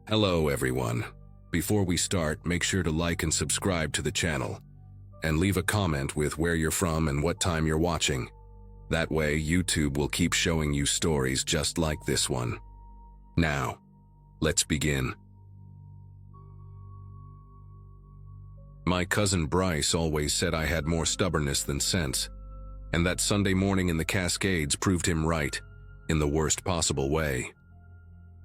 Hello everyone. Before we start, make sure to like and subscribe to the channel, and leave a comment with where you're from and what time you're watching. That way, YouTube will keep showing you stories just like this one. Now, let's begin. My cousin Bryce always said I had more stubbornness than sense, and that Sunday morning in the Cascades proved him right, in the worst possible way.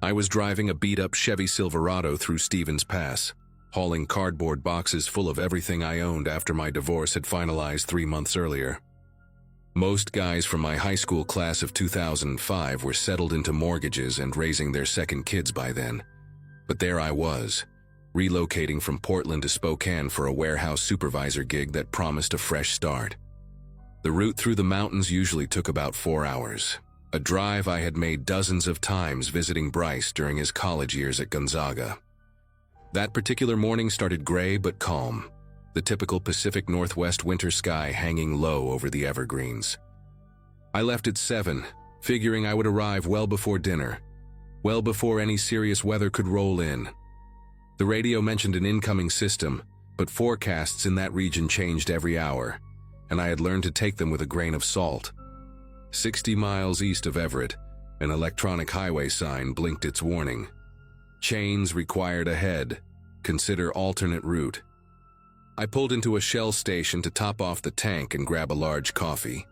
I was driving a beat-up Chevy Silverado through Stevens Pass, hauling cardboard boxes full of everything I owned after my divorce had finalized 3 months earlier. Most guys from my high school class of 2005 were settled into mortgages and raising their second kids by then. But there I was, relocating from Portland to Spokane for a warehouse supervisor gig that promised a fresh start. The route through the mountains usually took about 4 hours. A drive I had made dozens of times visiting Bryce during his college years at Gonzaga. That particular morning started gray but calm, the typical Pacific Northwest winter sky hanging low over the evergreens. I left at 7, figuring I would arrive well before dinner, well before any serious weather could roll in. The radio mentioned an incoming system, but forecasts in that region changed every hour, and I had learned to take them with a grain of salt. 60 miles east of Everett, an electronic highway sign blinked its warning. Chains required ahead. Consider alternate route. I pulled into a Shell station to top off the tank and grab a large coffee,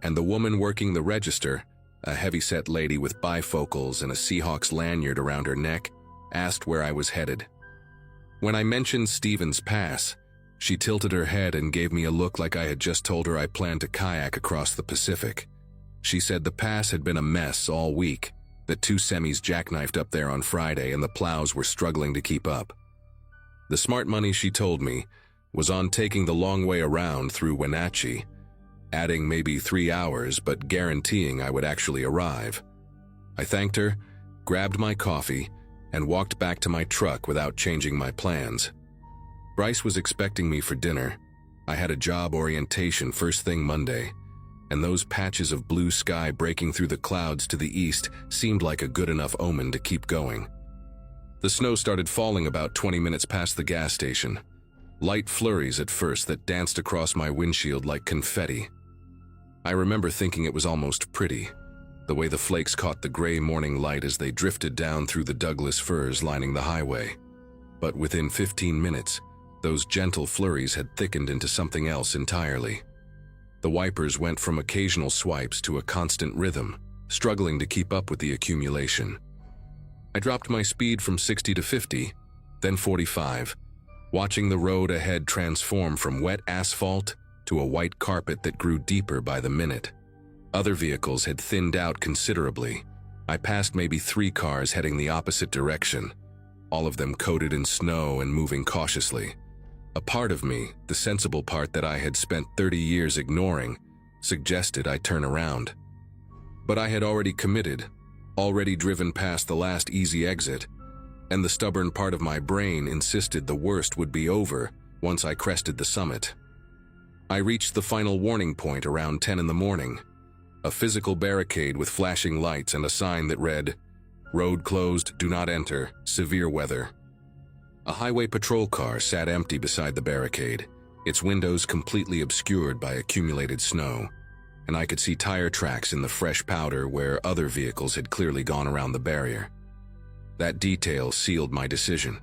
and the woman working the register, a heavy-set lady with bifocals and a Seahawks lanyard around her neck, asked where I was headed. When I mentioned Stevens Pass, she tilted her head and gave me a look like I had just told her I planned to kayak across the Pacific. She said the pass had been a mess all week, that 2 semis jackknifed up there on Friday and the plows were struggling to keep up. The smart money, she told me, was on taking the long way around through Wenatchee, adding maybe 3 hours but guaranteeing I would actually arrive. I thanked her, grabbed my coffee, and walked back to my truck without changing my plans. Bryce was expecting me for dinner. I had a job orientation first thing Monday, and those patches of blue sky breaking through the clouds to the east seemed like a good enough omen to keep going. The snow started falling about 20 minutes past the gas station. Light flurries at first that danced across my windshield like confetti. I remember thinking it was almost pretty, the way the flakes caught the gray morning light as they drifted down through the Douglas firs lining the highway. But within 15 minutes, those gentle flurries had thickened into something else entirely. The wipers went from occasional swipes to a constant rhythm, struggling to keep up with the accumulation. I dropped my speed from 60 to 50, then 45, watching the road ahead transform from wet asphalt to a white carpet that grew deeper by the minute. Other vehicles had thinned out considerably. I passed maybe 3 cars heading the opposite direction, all of them coated in snow and moving cautiously. A part of me, the sensible part that I had spent 30 years ignoring, suggested I turn around. But I had already committed, already driven past the last easy exit, and the stubborn part of my brain insisted the worst would be over once I crested the summit. I reached the final warning point around 10 in the morning, a physical barricade with flashing lights and a sign that read, "Road closed, do not enter, severe weather." A highway patrol car sat empty beside the barricade, its windows completely obscured by accumulated snow, and I could see tire tracks in the fresh powder where other vehicles had clearly gone around the barrier. That detail sealed my decision.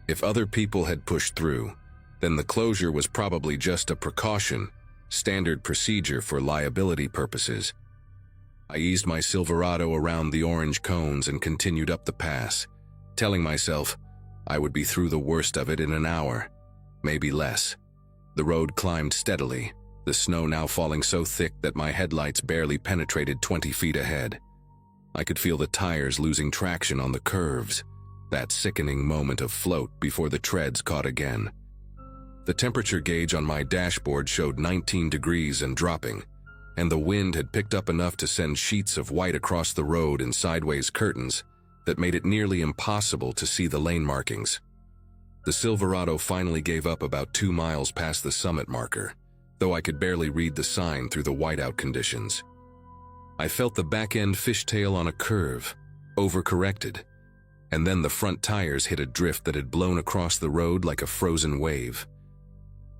If other people had pushed through, then the closure was probably just a precaution, standard procedure for liability purposes. I eased my Silverado around the orange cones and continued up the pass, telling myself I would be through the worst of it in an hour, maybe less. The road climbed steadily, the snow now falling so thick that my headlights barely penetrated 20 feet ahead. I could feel the tires losing traction on the curves, that sickening moment of float before the treads caught again. The temperature gauge on my dashboard showed 19 degrees and dropping, and the wind had picked up enough to send sheets of white across the road in sideways curtains that made it nearly impossible to see the lane markings. The Silverado finally gave up about 2 miles past the summit marker, though I could barely read the sign through the whiteout conditions. I felt the back-end fishtail on a curve, overcorrected. and then the front tires hit a drift that had blown across the road like a frozen wave.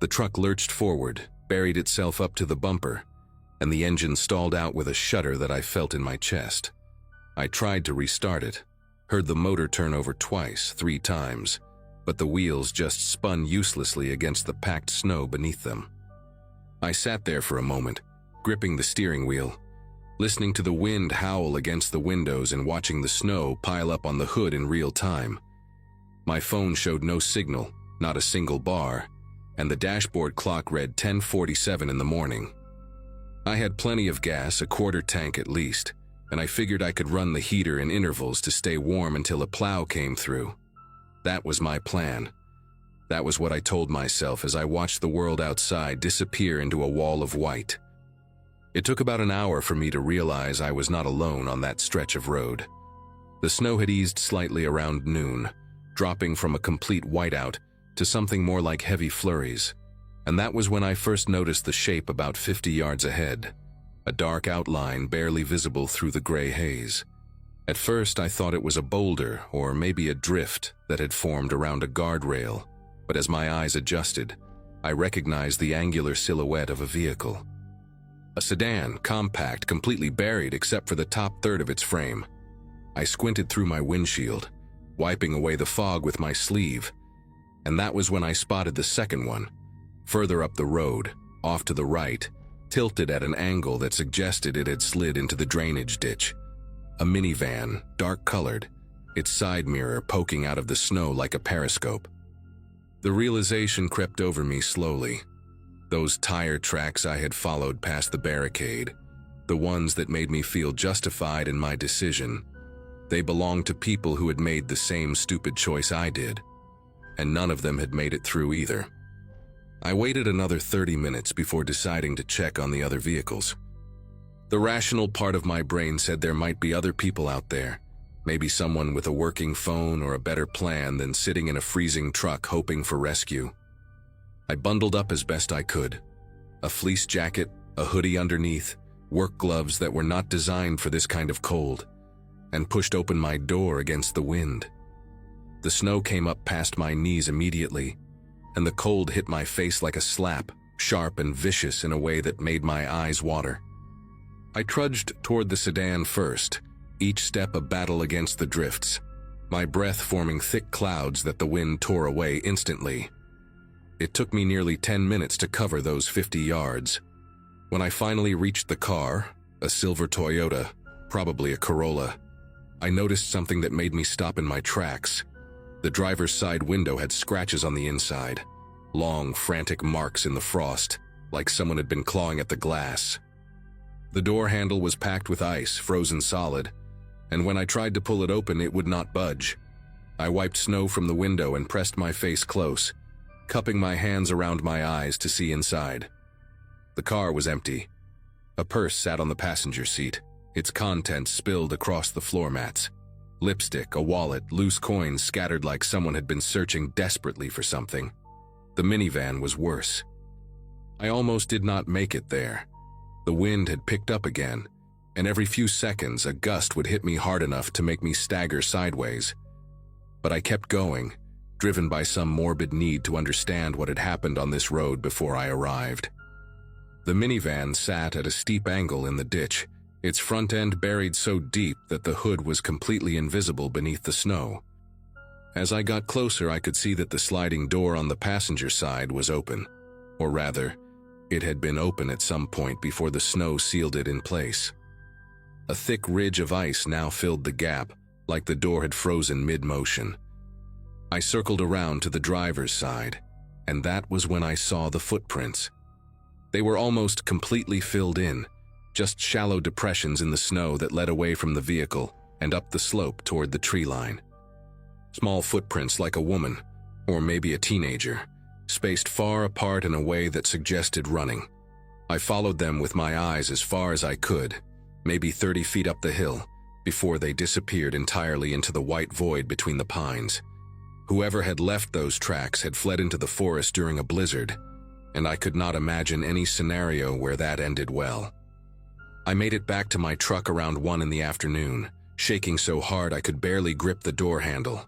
The truck lurched forward, buried itself up to the bumper, and the engine stalled out with a shudder that I felt in my chest. I tried to restart it, heard the motor turn over twice, 3 times, but the wheels just spun uselessly against the packed snow beneath them. I sat there for a moment, gripping the steering wheel, listening to the wind howl against the windows and watching the snow pile up on the hood in real time. My phone showed no signal, not a single bar, and the dashboard clock read 10:47 in the morning. I had plenty of gas, a quarter tank at least, and I figured I could run the heater in intervals to stay warm until a plow came through. That was my plan. That was what I told myself as I watched the world outside disappear into a wall of white. It took about an hour for me to realize I was not alone on that stretch of road. The snow had eased slightly around noon, dropping from a complete whiteout to something more like heavy flurries, and that was when I first noticed the shape about 50 yards ahead, a dark outline barely visible through the gray haze. At first I thought it was a boulder or maybe a drift that had formed around a guardrail, but as my eyes adjusted, I recognized the angular silhouette of a vehicle. A sedan, compact, completely buried except for the top third of its frame. I squinted through my windshield, wiping away the fog with my sleeve, and that was when I spotted the second one, further up the road, off to the right, tilted at an angle that suggested it had slid into the drainage ditch. A minivan, dark-colored, its side mirror poking out of the snow like a periscope. The realization crept over me slowly. Those tire tracks I had followed past the barricade, the ones that made me feel justified in my decision, they belonged to people who had made the same stupid choice I did, and none of them had made it through either. I waited another 30 minutes before deciding to check on the other vehicles. The rational part of my brain said there might be other people out there, maybe someone with a working phone or a better plan than sitting in a freezing truck hoping for rescue. I bundled up as best I could. A fleece jacket, a hoodie underneath, work gloves that were not designed for this kind of cold, and pushed open my door against the wind. The snow came up past my knees immediately, and the cold hit my face like a slap, sharp and vicious in a way that made my eyes water. I trudged toward the sedan first, each step a battle against the drifts, my breath forming thick clouds that the wind tore away instantly. It took me nearly 10 minutes to cover those 50 yards. When I finally reached the car, a silver Toyota, probably a Corolla, I noticed something that made me stop in my tracks. The driver's side window had scratches on the inside, long, frantic marks in the frost, like someone had been clawing at the glass. The door handle was packed with ice, frozen solid, and when I tried to pull it open, it would not budge. I wiped snow from the window and pressed my face close, cupping my hands around my eyes to see inside. The car was empty. A purse sat on the passenger seat, its contents spilled across the floor mats. Lipstick, a wallet, loose coins scattered like someone had been searching desperately for something. The minivan was worse. I almost did not make it there. The wind had picked up again, and every few seconds a gust would hit me hard enough to make me stagger sideways. But I kept going, driven by some morbid need to understand what had happened on this road before I arrived. The minivan sat at a steep angle in the ditch, its front end buried so deep that the hood was completely invisible beneath the snow. As I got closer, I could see that the sliding door on the passenger side was open, or rather, it had been open at some point before the snow sealed it in place. A thick ridge of ice now filled the gap, like the door had frozen mid-motion. I circled around to the driver's side, and that was when I saw the footprints. They were almost completely filled in, just shallow depressions in the snow that led away from the vehicle and up the slope toward the tree line. Small footprints like a woman, or maybe a teenager, spaced far apart in a way that suggested running. I followed them with my eyes as far as I could, maybe 30 feet up the hill, before they disappeared entirely into the white void between the pines. Whoever had left those tracks had fled into the forest during a blizzard, and I could not imagine any scenario where that ended well. I made it back to my truck around 1 in the afternoon, shaking so hard I could barely grip the door handle.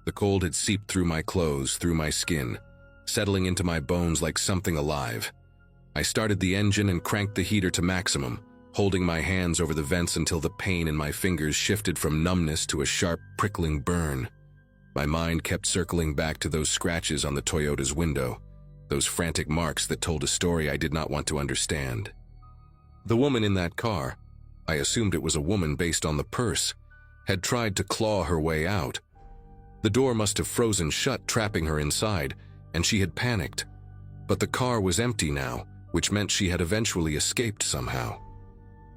The cold had seeped through my clothes, through my skin, settling into my bones like something alive. I started the engine and cranked the heater to maximum, holding my hands over the vents until the pain in my fingers shifted from numbness to a sharp, prickling burn. My mind kept circling back to those scratches on the Toyota's window, those frantic marks that told a story I did not want to understand. The woman in that car, I assumed it was a woman based on the purse, had tried to claw her way out. The door must have frozen shut, trapping her inside, and she had panicked. But the car was empty now, which meant she had eventually escaped somehow.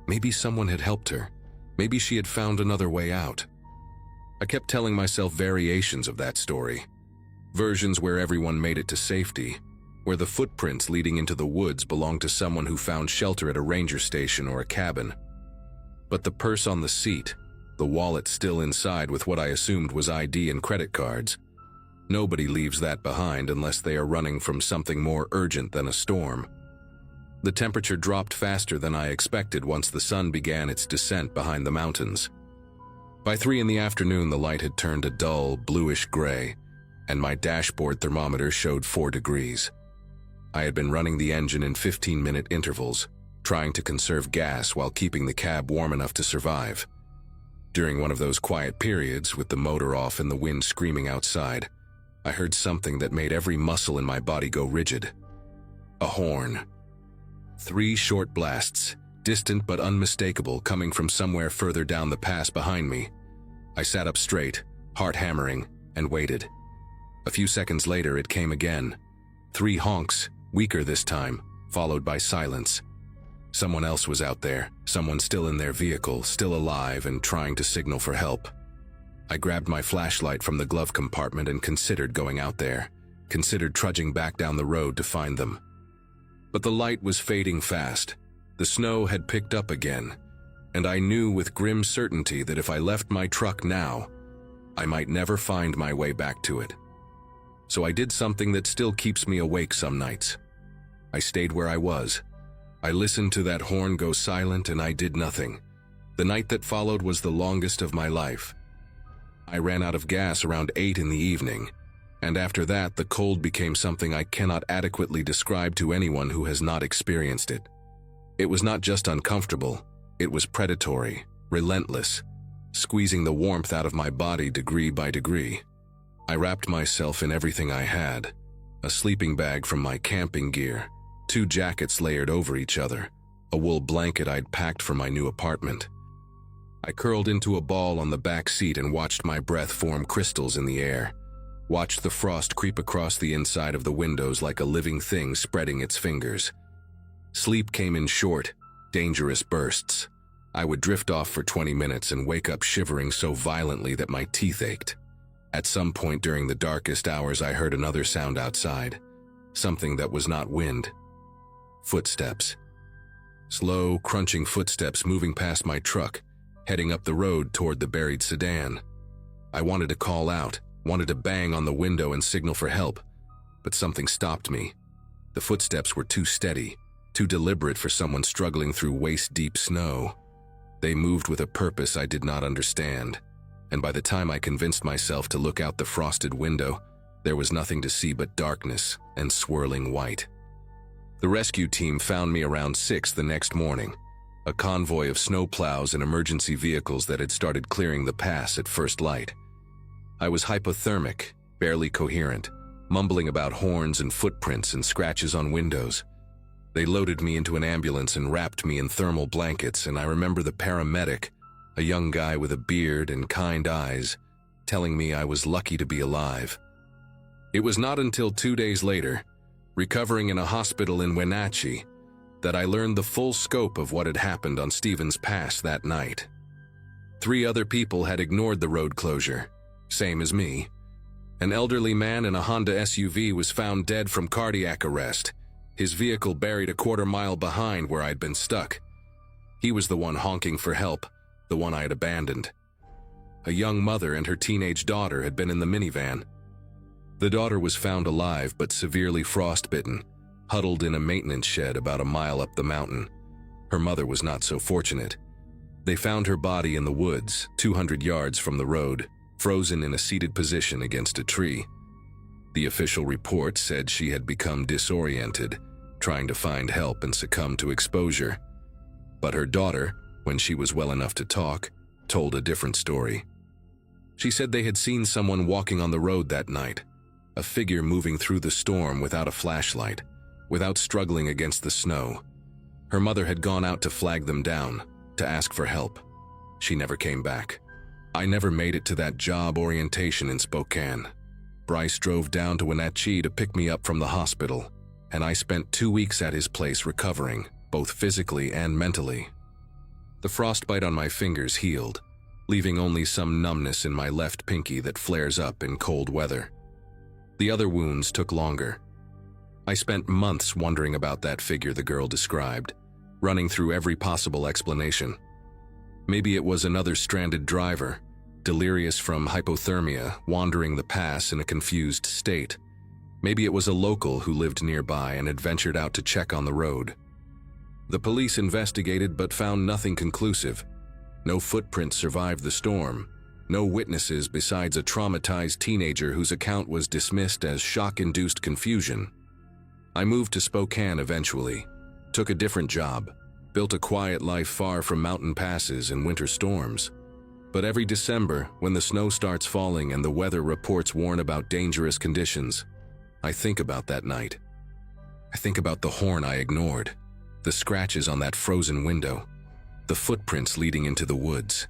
Maybe someone had helped her. Maybe she had found another way out. I kept telling myself variations of that story. Versions where everyone made it to safety, where the footprints leading into the woods belonged to someone who found shelter at a ranger station or a cabin. But the purse on the seat, the wallet still inside with what I assumed was ID and credit cards. Nobody leaves that behind unless they are running from something more urgent than a storm. The temperature dropped faster than I expected once the sun began its descent behind the mountains. By 3 in the afternoon, the light had turned a dull, bluish gray, and my dashboard thermometer showed 4 degrees. I had been running the engine in 15-minute intervals, trying to conserve gas while keeping the cab warm enough to survive. During one of those quiet periods, with the motor off and the wind screaming outside, I heard something that made every muscle in my body go rigid. A horn. 3 short blasts, distant but unmistakable, coming from somewhere further down the pass behind me. I sat up straight, heart hammering, and waited. A few seconds later, it came again. 3 honks, weaker this time, followed by silence. Someone else was out there, someone still in their vehicle, still alive and trying to signal for help. I grabbed my flashlight from the glove compartment and considered going out there, considered trudging back down the road to find them. But the light was fading fast. The snow had picked up again, and I knew with grim certainty that if I left my truck now, I might never find my way back to it. So I did something that still keeps me awake some nights. I stayed where I was. I listened to that horn go silent and I did nothing. The night that followed was the longest of my life. I ran out of gas around 8 in the evening, and after that the cold became something I cannot adequately describe to anyone who has not experienced it. It was not just uncomfortable, it was predatory, relentless, squeezing the warmth out of my body degree by degree. I wrapped myself in everything I had, a sleeping bag from my camping gear, 2 jackets layered over each other, a wool blanket I'd packed for my new apartment. I curled into a ball on the back seat and watched my breath form crystals in the air, watched the frost creep across the inside of the windows like a living thing spreading its fingers. Sleep came in short, dangerous bursts. I would drift off for 20 minutes and wake up shivering so violently that my teeth ached. At some point during the darkest hours, I heard another sound outside, something that was not wind. Footsteps. Slow, crunching footsteps moving past my truck, heading up the road toward the buried sedan. I wanted to call out, wanted to bang on the window and signal for help, but something stopped me. The footsteps were too steady, too deliberate for someone struggling through waist-deep snow. They moved with a purpose I did not understand, and by the time I convinced myself to look out the frosted window, there was nothing to see but darkness and swirling white. The rescue team found me around 6 the next morning, a convoy of snowplows and emergency vehicles that had started clearing the pass at first light. I was hypothermic, barely coherent, mumbling about horns and footprints and scratches on windows. They loaded me into an ambulance and wrapped me in thermal blankets, and I remember the paramedic, a young guy with a beard and kind eyes, telling me I was lucky to be alive. It was not until 2 days later, recovering in a hospital in Wenatchee, that I learned the full scope of what had happened on Stevens Pass that night. 3 other people had ignored the road closure, same as me. An elderly man in a Honda SUV was found dead from cardiac arrest, his vehicle buried a quarter-mile behind where I'd been stuck. He was the one honking for help, the one I had abandoned. A young mother and her teenage daughter had been in the minivan. The daughter was found alive but severely frostbitten, huddled in a maintenance shed about a mile up the mountain. Her mother was not so fortunate. They found her body in the woods, 200 yards from the road, frozen in a seated position against a tree. The official report said she had become disoriented, trying to find help and succumbed to exposure. But her daughter, when she was well enough to talk, told a different story. She said they had seen someone walking on the road that night, a figure moving through the storm without a flashlight, without struggling against the snow. Her mother had gone out to flag them down, to ask for help. She never came back. I never made it to that job orientation in Spokane. Bryce drove down to Wenatchee to pick me up from the hospital, and I spent 2 weeks at his place recovering, both physically and mentally. The frostbite on my fingers healed, leaving only some numbness in my left pinky that flares up in cold weather. The other wounds took longer. I spent months wondering about that figure the girl described, running through every possible explanation. Maybe it was another stranded driver, delirious from hypothermia, wandering the pass in a confused state. Maybe it was a local who lived nearby and had ventured out to check on the road. The police investigated but found nothing conclusive. No footprints survived the storm. No witnesses besides a traumatized teenager whose account was dismissed as shock-induced confusion. I moved to Spokane eventually, took a different job, built a quiet life far from mountain passes and winter storms. But every December, when the snow starts falling and the weather reports warn about dangerous conditions, I think about that night. I think about the horn I ignored, the scratches on that frozen window, the footprints leading into the woods.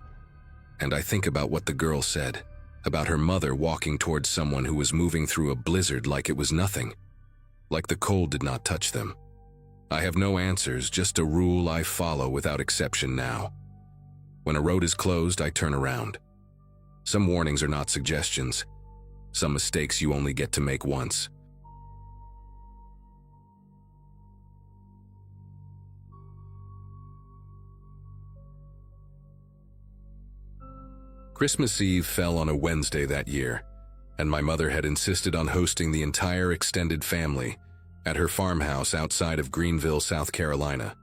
And I think about what the girl said, about her mother walking towards someone who was moving through a blizzard like it was nothing, like the cold did not touch them. I have no answers, just a rule I follow without exception now. When a road is closed, I turn around. Some warnings are not suggestions. Some mistakes you only get to make once. Christmas Eve fell on a Wednesday that year, and my mother had insisted on hosting the entire extended family at her farmhouse outside of Greenville, South Carolina.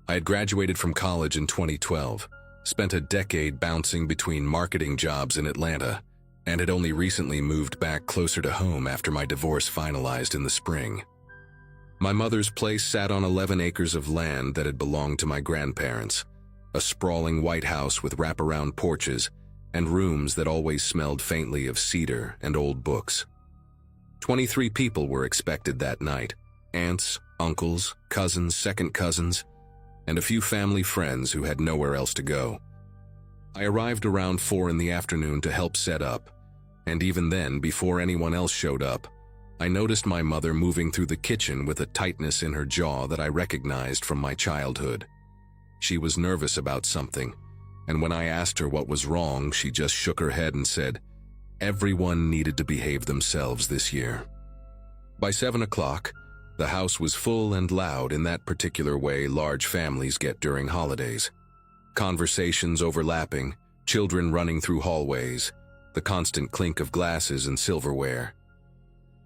I had graduated from college in 2012, spent a decade bouncing between marketing jobs in Atlanta, and had only recently moved back closer to home after my divorce finalized in the spring. My mother's place sat on 11 acres of land that had belonged to my grandparents, a sprawling white house with wraparound porches and rooms that always smelled faintly of cedar and old books. 23 people were expected that night: aunts, uncles, cousins, second cousins, and a few family friends who had nowhere else to go. I arrived around 4 in the afternoon to help set up, and even then, before anyone else showed up, I noticed my mother moving through the kitchen with a tightness in her jaw that I recognized from my childhood. She was nervous about something, and when I asked her what was wrong, she just shook her head and said, everyone needed to behave themselves this year. By 7 o'clock, the house was full and loud in that particular way large families get during holidays. Conversations overlapping, children running through hallways, the constant clink of glasses and silverware.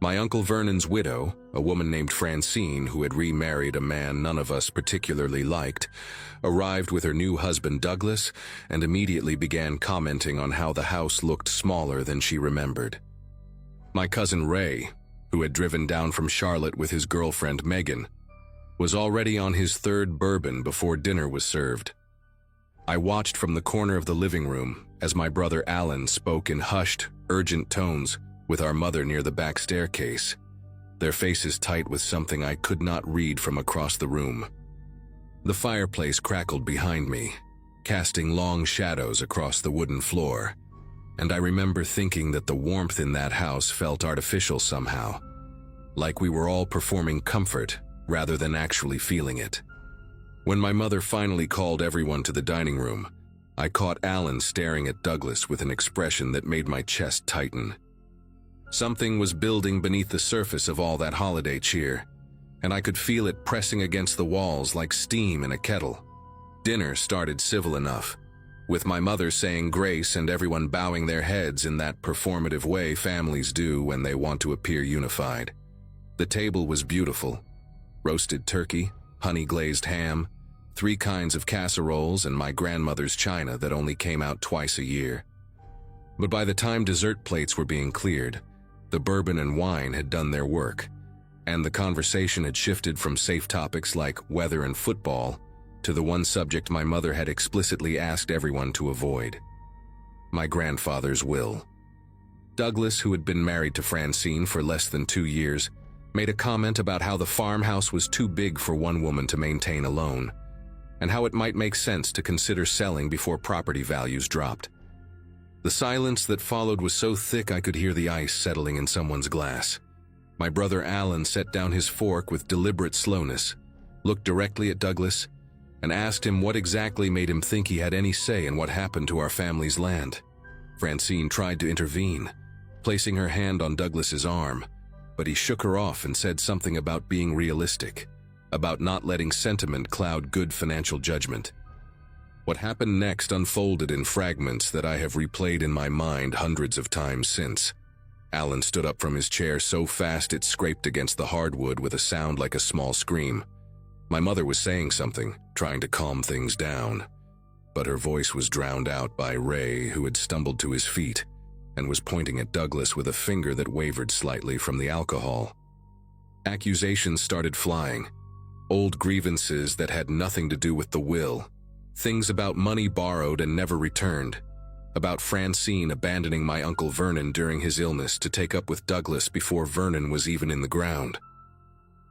My Uncle Vernon's widow, a woman named Francine who had remarried a man none of us particularly liked, arrived with her new husband Douglas and immediately began commenting on how the house looked smaller than she remembered. My cousin Ray, who had driven down from Charlotte with his girlfriend Megan, was already on his 3rd bourbon before dinner was served. I watched from the corner of the living room as my brother Alan spoke in hushed, urgent tones with our mother near the back staircase, their faces tight with something I could not read from across the room. The fireplace crackled behind me, casting long shadows across the wooden floor, and I remember thinking that the warmth in that house felt artificial somehow, like we were all performing comfort rather than actually feeling it. When my mother finally called everyone to the dining room, I caught Alan staring at Douglas with an expression that made my chest tighten. Something was building beneath the surface of all that holiday cheer, and I could feel it pressing against the walls like steam in a kettle. Dinner started civil enough, with my mother saying grace and everyone bowing their heads in that performative way families do when they want to appear unified. The table was beautiful: roasted turkey, honey-glazed ham, 3 kinds of casseroles, and my grandmother's china that only came out twice a year. But by the time dessert plates were being cleared, the bourbon and wine had done their work, and the conversation had shifted from safe topics like weather and football to the one subject my mother had explicitly asked everyone to avoid: my grandfather's will. Douglas, who had been married to Francine for less than 2 years, made a comment about how the farmhouse was too big for one woman to maintain alone, and how it might make sense to consider selling before property values dropped. The silence that followed was so thick I could hear the ice settling in someone's glass. My brother Alan set down his fork with deliberate slowness, looked directly at Douglas, and asked him what exactly made him think he had any say in what happened to our family's land. Francine tried to intervene, placing her hand on Douglas's arm, but he shook her off and said something about being realistic, about not letting sentiment cloud good financial judgment. What happened next unfolded in fragments that I have replayed in my mind hundreds of times since. Alan stood up from his chair so fast it scraped against the hardwood with a sound like a small scream. My mother was saying something, trying to calm things down, but her voice was drowned out by Ray, who had stumbled to his feet and was pointing at Douglas with a finger that wavered slightly from the alcohol. Accusations started flying, old grievances that had nothing to do with the will, things about money borrowed and never returned, about Francine abandoning my Uncle Vernon during his illness to take up with Douglas before Vernon was even in the ground.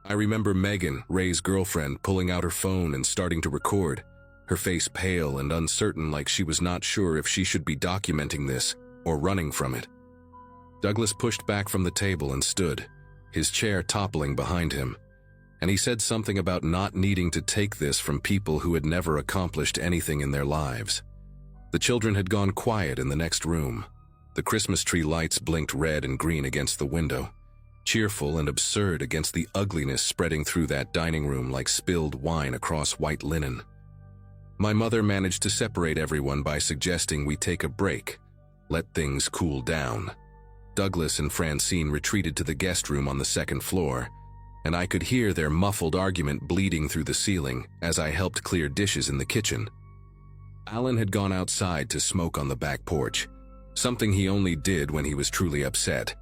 I remember Megan, Ray's girlfriend, pulling out her phone and starting to record, her face pale and uncertain, like she was not sure if she should be documenting this or running from it. Douglas pushed back from the table and stood, his chair toppling behind him, and he said something about not needing to take this from people who had never accomplished anything in their lives. The children had gone quiet in the next room. The Christmas tree lights blinked red and green against the window, cheerful and absurd against the ugliness spreading through that dining room like spilled wine across white linen. My mother managed to separate everyone by suggesting we take a break, let things cool down. Douglas and Francine retreated to the guest room on the 2nd floor, and I could hear their muffled argument bleeding through the ceiling as I helped clear dishes in the kitchen. Alan had gone outside to smoke on the back porch, something he only did when he was truly upset,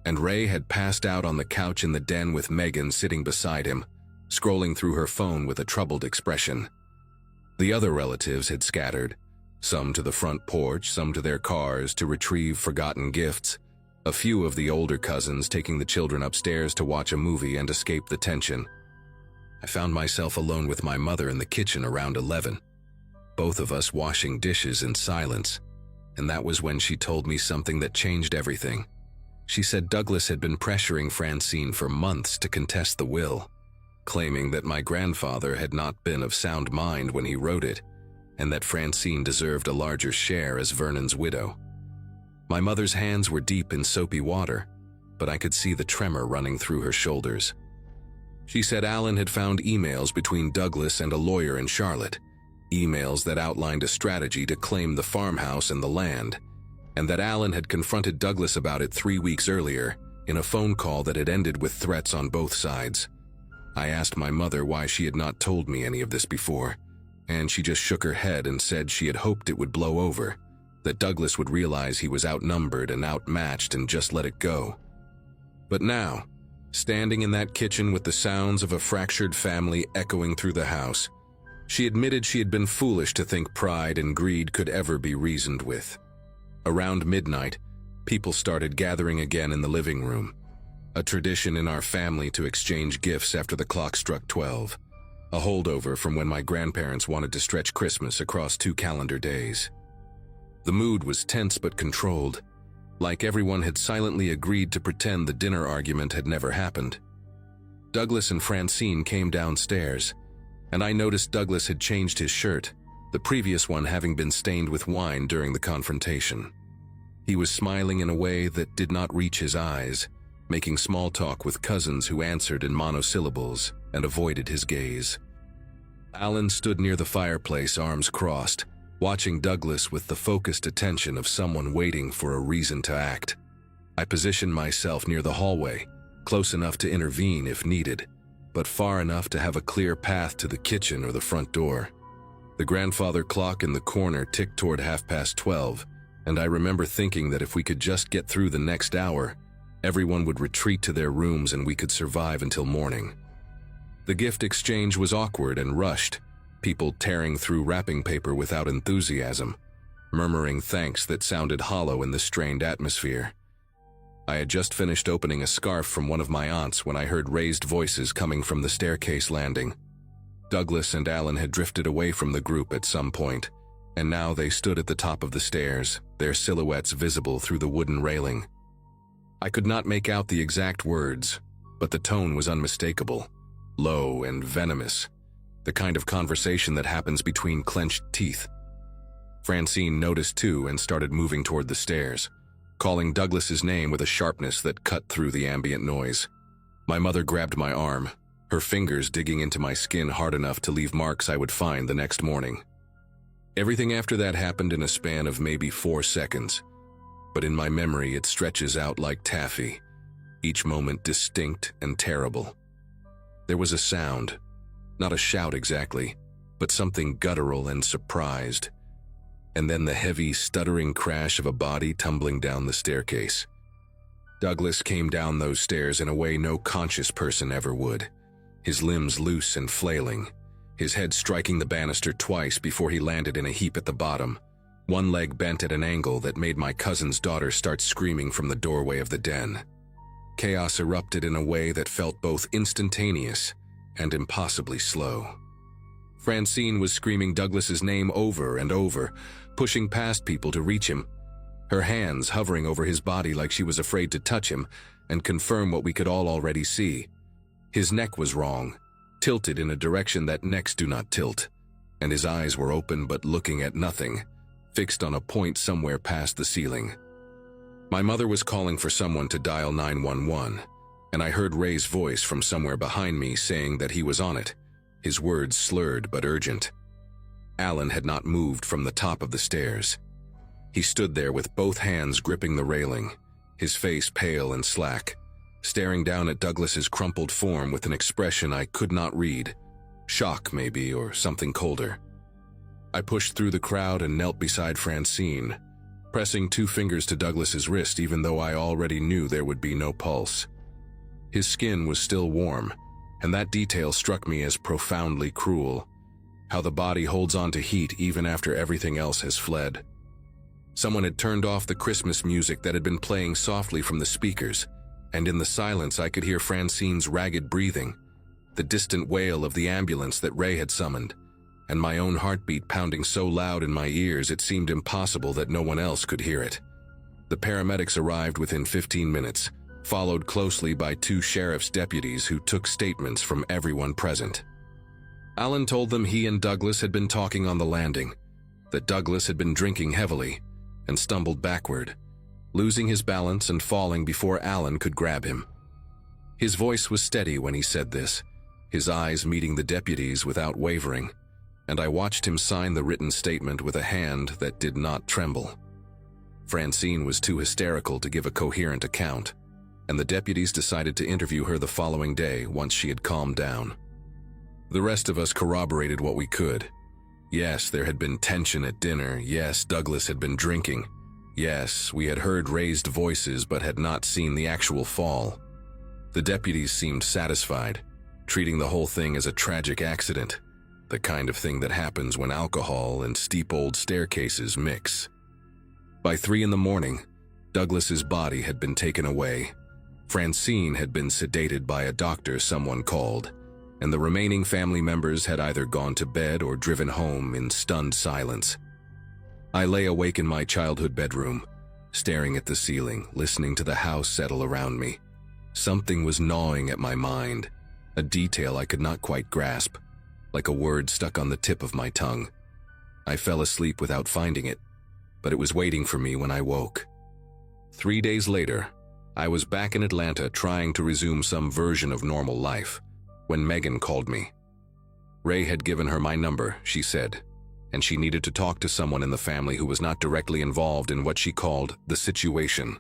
and Ray had passed out on the couch in the den with Megan sitting beside him, scrolling through her phone with a troubled expression. The other relatives had scattered, some to the front porch, some to their cars to retrieve forgotten gifts, a few of the older cousins taking the children upstairs to watch a movie and escape the tension. I found myself alone with my mother in the kitchen around 11, both of us washing dishes in silence, and that was when she told me something that changed everything. She said Douglas had been pressuring Francine for months to contest the will, claiming that my grandfather had not been of sound mind when he wrote it, and that Francine deserved a larger share as Vernon's widow. My mother's hands were deep in soapy water, but I could see the tremor running through her shoulders. She said Alan had found emails between Douglas and a lawyer in Charlotte, emails that outlined a strategy to claim the farmhouse and the land, and that Alan had confronted Douglas about it 3 weeks earlier in a phone call that had ended with threats on both sides. I asked my mother why she had not told me any of this before, and she just shook her head and said she had hoped it would blow over, that Douglas would realize he was outnumbered and outmatched and just let it go. But now, standing in that kitchen with the sounds of a fractured family echoing through the house, she admitted she had been foolish to think pride and greed could ever be reasoned with. Around midnight, people started gathering again in the living room, a tradition in our family to exchange gifts after the clock struck 12, a holdover from when my grandparents wanted to stretch Christmas across 2 calendar days. The mood was tense but controlled, like everyone had silently agreed to pretend the dinner argument had never happened. Douglas and Francine came downstairs, and I noticed Douglas had changed his shirt, the previous one having been stained with wine during the confrontation. He was smiling in a way that did not reach his eyes, making small talk with cousins who answered in monosyllables and avoided his gaze. Alan stood near the fireplace, arms crossed, watching Douglas with the focused attention of someone waiting for a reason to act. I positioned myself near the hallway, close enough to intervene if needed, but far enough to have a clear path to the kitchen or the front door. The grandfather clock in the corner ticked toward 12:30, and I remember thinking that if we could just get through the next hour, everyone would retreat to their rooms and we could survive until morning. The gift exchange was awkward and rushed, people tearing through wrapping paper without enthusiasm, murmuring thanks that sounded hollow in the strained atmosphere. I had just finished opening a scarf from one of my aunts when I heard raised voices coming from the staircase landing. Douglas and Alan had drifted away from the group at some point, and now they stood at the top of the stairs, their silhouettes visible through the wooden railing. I could not make out the exact words, but the tone was unmistakable, low and venomous, the kind of conversation that happens between clenched teeth. Francine noticed too and started moving toward the stairs, calling Douglas's name with a sharpness that cut through the ambient noise. My mother grabbed my arm, her fingers digging into my skin hard enough to leave marks I would find the next morning. Everything after that happened in a span of maybe 4 seconds, but in my memory it stretches out like taffy, each moment distinct and terrible. There was a sound, not a shout exactly, but something guttural and surprised, and then the heavy, stuttering crash of a body tumbling down the staircase. Douglas came down those stairs in a way no conscious person ever would, his limbs loose and flailing, his head striking the banister twice before he landed in a heap at the bottom, one leg bent at an angle that made my cousin's daughter start screaming from the doorway of the den. Chaos erupted in a way that felt both instantaneous and impossibly slow. Francine was screaming Douglas's name over and over, pushing past people to reach him, her hands hovering over his body like she was afraid to touch him and confirm what we could all already see. His neck was wrong, tilted in a direction that necks do not tilt, and his eyes were open but looking at nothing, fixed on a point somewhere past the ceiling. My mother was calling for someone to dial 911, and I heard Ray's voice from somewhere behind me saying that he was on it, his words slurred but urgent. Alan had not moved from the top of the stairs. He stood there with both hands gripping the railing, his face pale and slack, staring down at Douglas's crumpled form with an expression I could not read, shock maybe, or something colder. I pushed through the crowd and knelt beside Francine, pressing 2 fingers to Douglas's wrist even though I already knew there would be no pulse. His skin was still warm, and that detail struck me as profoundly cruel, how the body holds on to heat even after everything else has fled. Someone had turned off the Christmas music that had been playing softly from the speakers, and in the silence I could hear Francine's ragged breathing, the distant wail of the ambulance that Ray had summoned, and my own heartbeat pounding so loud in my ears it seemed impossible that no one else could hear it. The paramedics arrived within 15 minutes, followed closely by 2 sheriff's deputies who took statements from everyone present. Alan told them he and Douglas had been talking on the landing, that Douglas had been drinking heavily and stumbled backward, losing his balance and falling before Alan could grab him. His voice was steady when he said this, his eyes meeting the deputies without wavering, and I watched him sign the written statement with a hand that did not tremble. Francine was too hysterical to give a coherent account, and the deputies decided to interview her the following day once she had calmed down. The rest of us corroborated what we could. Yes, there had been tension at dinner. Yes, Douglas had been drinking. Yes, we had heard raised voices but had not seen the actual fall. The deputies seemed satisfied, treating the whole thing as a tragic accident, the kind of thing that happens when alcohol and steep old staircases mix. By 3 in the morning, Douglas's body had been taken away. Francine had been sedated by a doctor someone called, and the remaining family members had either gone to bed or driven home in stunned silence. I lay awake in my childhood bedroom, staring at the ceiling, listening to the house settle around me. Something was gnawing at my mind, a detail I could not quite grasp, like a word stuck on the tip of my tongue. I fell asleep without finding it, but it was waiting for me when I woke. 3 days later, I was back in Atlanta trying to resume some version of normal life, when Megan called me. Ray had given her my number, she said, and she needed to talk to someone in the family who was not directly involved in what she called the situation.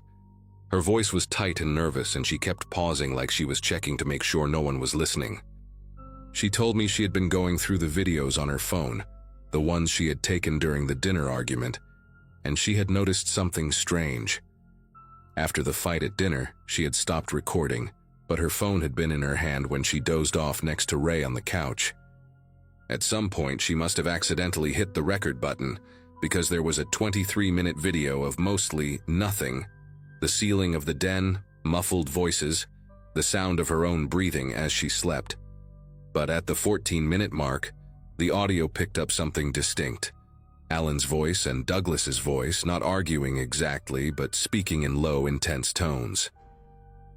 Her voice was tight and nervous, and she kept pausing like she was checking to make sure no one was listening. She told me she had been going through the videos on her phone, the ones she had taken during the dinner argument, and she had noticed something strange. After the fight at dinner, she had stopped recording, but her phone had been in her hand when she dozed off next to Ray on the couch. At some point, she must have accidentally hit the record button, because there was a 23-minute video of mostly nothing: the ceiling of the den, muffled voices, the sound of her own breathing as she slept. But at the 14-minute mark, the audio picked up something distinct. Alan's voice and Douglas's voice, not arguing exactly, but speaking in low, intense tones.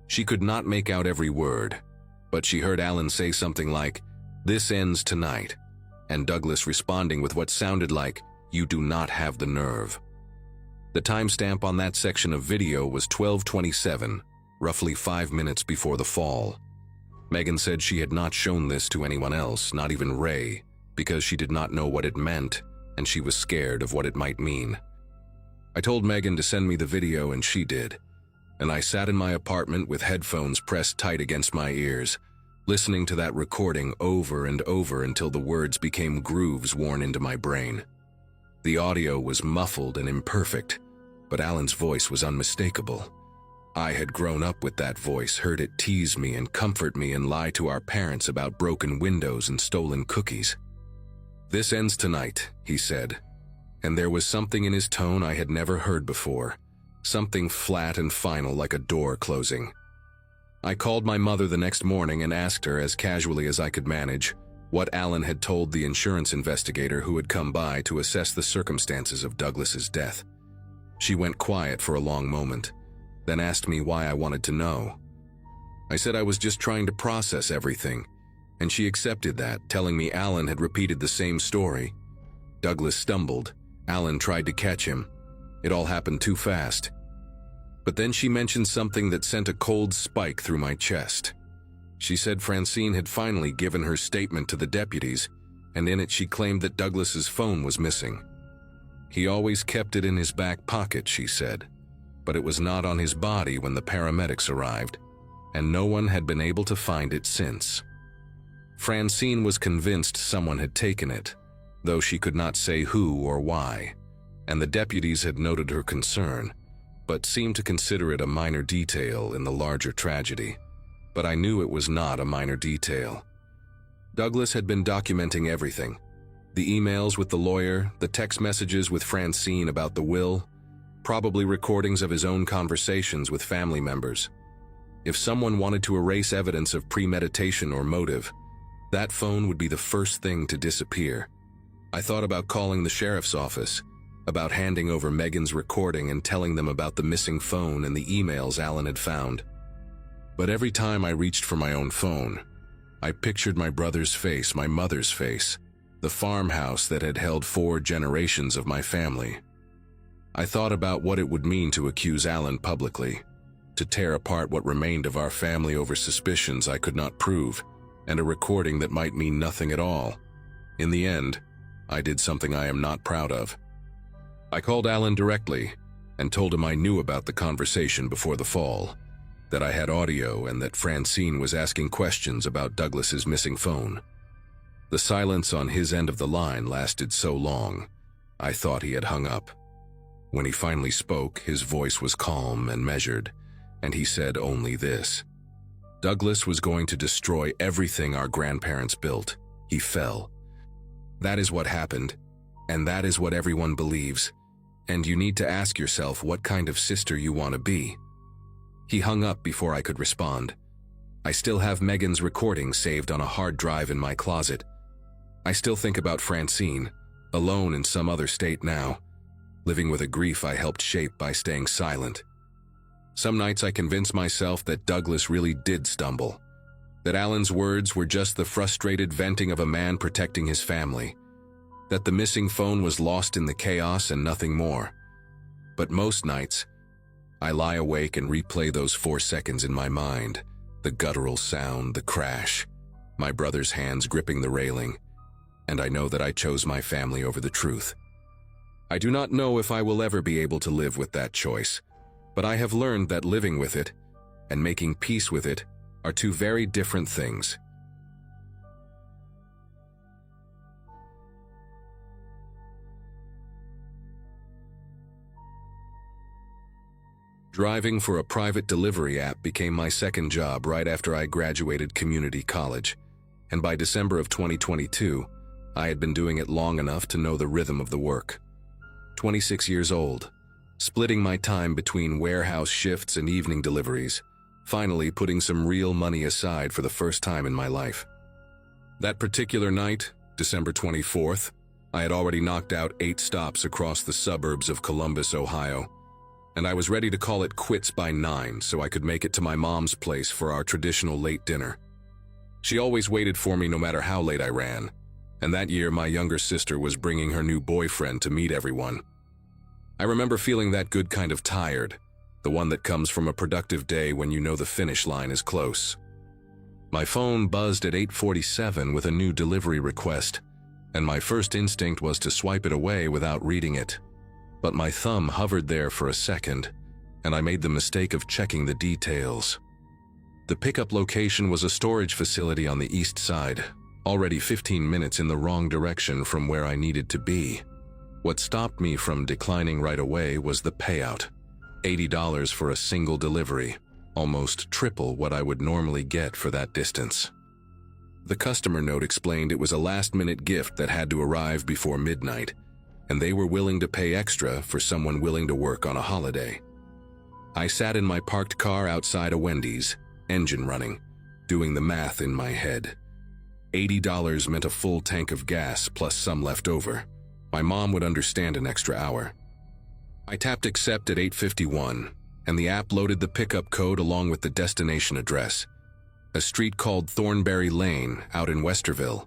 She could not make out every word, but she heard Alan say something like, "This ends tonight," and Douglas responding with what sounded like, "You do not have the nerve." The timestamp on that section of video was 12:27, roughly 5 minutes before the fall. Megan said she had not shown this to anyone else, not even Ray, because she did not know what it meant, and she was scared of what it might mean. I told Megan to send me the video, and she did, and I sat in my apartment with headphones pressed tight against my ears, listening to that recording over and over until the words became grooves worn into my brain. The audio was muffled and imperfect, but Alan's voice was unmistakable. I had grown up with that voice, heard it tease me and comfort me and lie to our parents about broken windows and stolen cookies. "This ends tonight," he said, and there was something in his tone I had never heard before, something flat and final like a door closing. I called my mother the next morning and asked her, as casually as I could manage, what Alan had told the insurance investigator who had come by to assess the circumstances of Douglas's death. She went quiet for a long moment, then asked me why I wanted to know. I said I was just trying to process everything, and she accepted that, telling me Alan had repeated the same story. Douglas stumbled. Alan tried to catch him. It all happened too fast. But then she mentioned something that sent a cold spike through my chest. She said Francine had finally given her statement to the deputies, and in it she claimed that Douglas's phone was missing. He always kept it in his back pocket, she said, but it was not on his body when the paramedics arrived, and no one had been able to find it since. Francine was convinced someone had taken it, though she could not say who or why, and the deputies had noted her concern, but seemed to consider it a minor detail in the larger tragedy. But I knew it was not a minor detail. Douglas had been documenting everything: the emails with the lawyer, the text messages with Francine about the will, probably recordings of his own conversations with family members. If someone wanted to erase evidence of premeditation or motive, that phone would be the first thing to disappear. I thought about calling the sheriff's office, about handing over Megan's recording and telling them about the missing phone and the emails Alan had found. But every time I reached for my own phone, I pictured my brother's face, my mother's face, the farmhouse that had held 4 generations of my family. I thought about what it would mean to accuse Alan publicly, to tear apart what remained of our family over suspicions I could not prove, and a recording that might mean nothing at all. In the end, I did something I am not proud of. I called Alan directly and told him I knew about the conversation before the fall, that I had audio and that Francine was asking questions about Douglas's missing phone. The silence on his end of the line lasted so long, I thought he had hung up. When he finally spoke, his voice was calm and measured, and he said only this: Douglas was going to destroy everything our grandparents built. He fell. That is what happened, and that is what everyone believes, and you need to ask yourself what kind of sister you want to be. He hung up before I could respond. I still have Megan's recording saved on a hard drive in my closet. I still think about Francine, alone in some other state now, living with a grief I helped shape by staying silent. Some nights I convince myself that Douglas really did stumble, that Alan's words were just the frustrated venting of a man protecting his family, that the missing phone was lost in the chaos and nothing more. But most nights, I lie awake and replay those 4 seconds in my mind, the guttural sound, the crash, my brother's hands gripping the railing, and I know that I chose my family over the truth. I do not know if I will ever be able to live with that choice, but I have learned that living with it and making peace with it are 2 very different things. Driving for a private delivery app became my second job right after I graduated community college, and by December of 2022, I had been doing it long enough to know the rhythm of the work. 26 years old, splitting my time between warehouse shifts and evening deliveries, finally putting some real money aside for the first time in my life. That particular night, December 24th, I had already knocked out 8 stops across the suburbs of Columbus, Ohio, and I was ready to call it quits by 9 so I could make it to my mom's place for our traditional late dinner. She always waited for me no matter how late I ran, and that year my younger sister was bringing her new boyfriend to meet everyone. I remember feeling that good kind of tired, the one that comes from a productive day when you know the finish line is close. My phone buzzed at 8:47 with a new delivery request, and my first instinct was to swipe it away without reading it. But my thumb hovered there for a second, and I made the mistake of checking the details. The pickup location was a storage facility on the east side, already 15 minutes in the wrong direction from where I needed to be. What stopped me from declining right away was the payout. $80 for a single delivery, almost triple what I would normally get for that distance. The customer note explained it was a last-minute gift that had to arrive before midnight, and they were willing to pay extra for someone willing to work on a holiday. I sat in my parked car outside a Wendy's, engine running, doing the math in my head. $80 meant a full tank of gas plus some left over. My mom would understand an extra hour. I tapped accept at 8:51, and the app loaded the pickup code along with the destination address. A street called Thornberry Lane out in Westerville.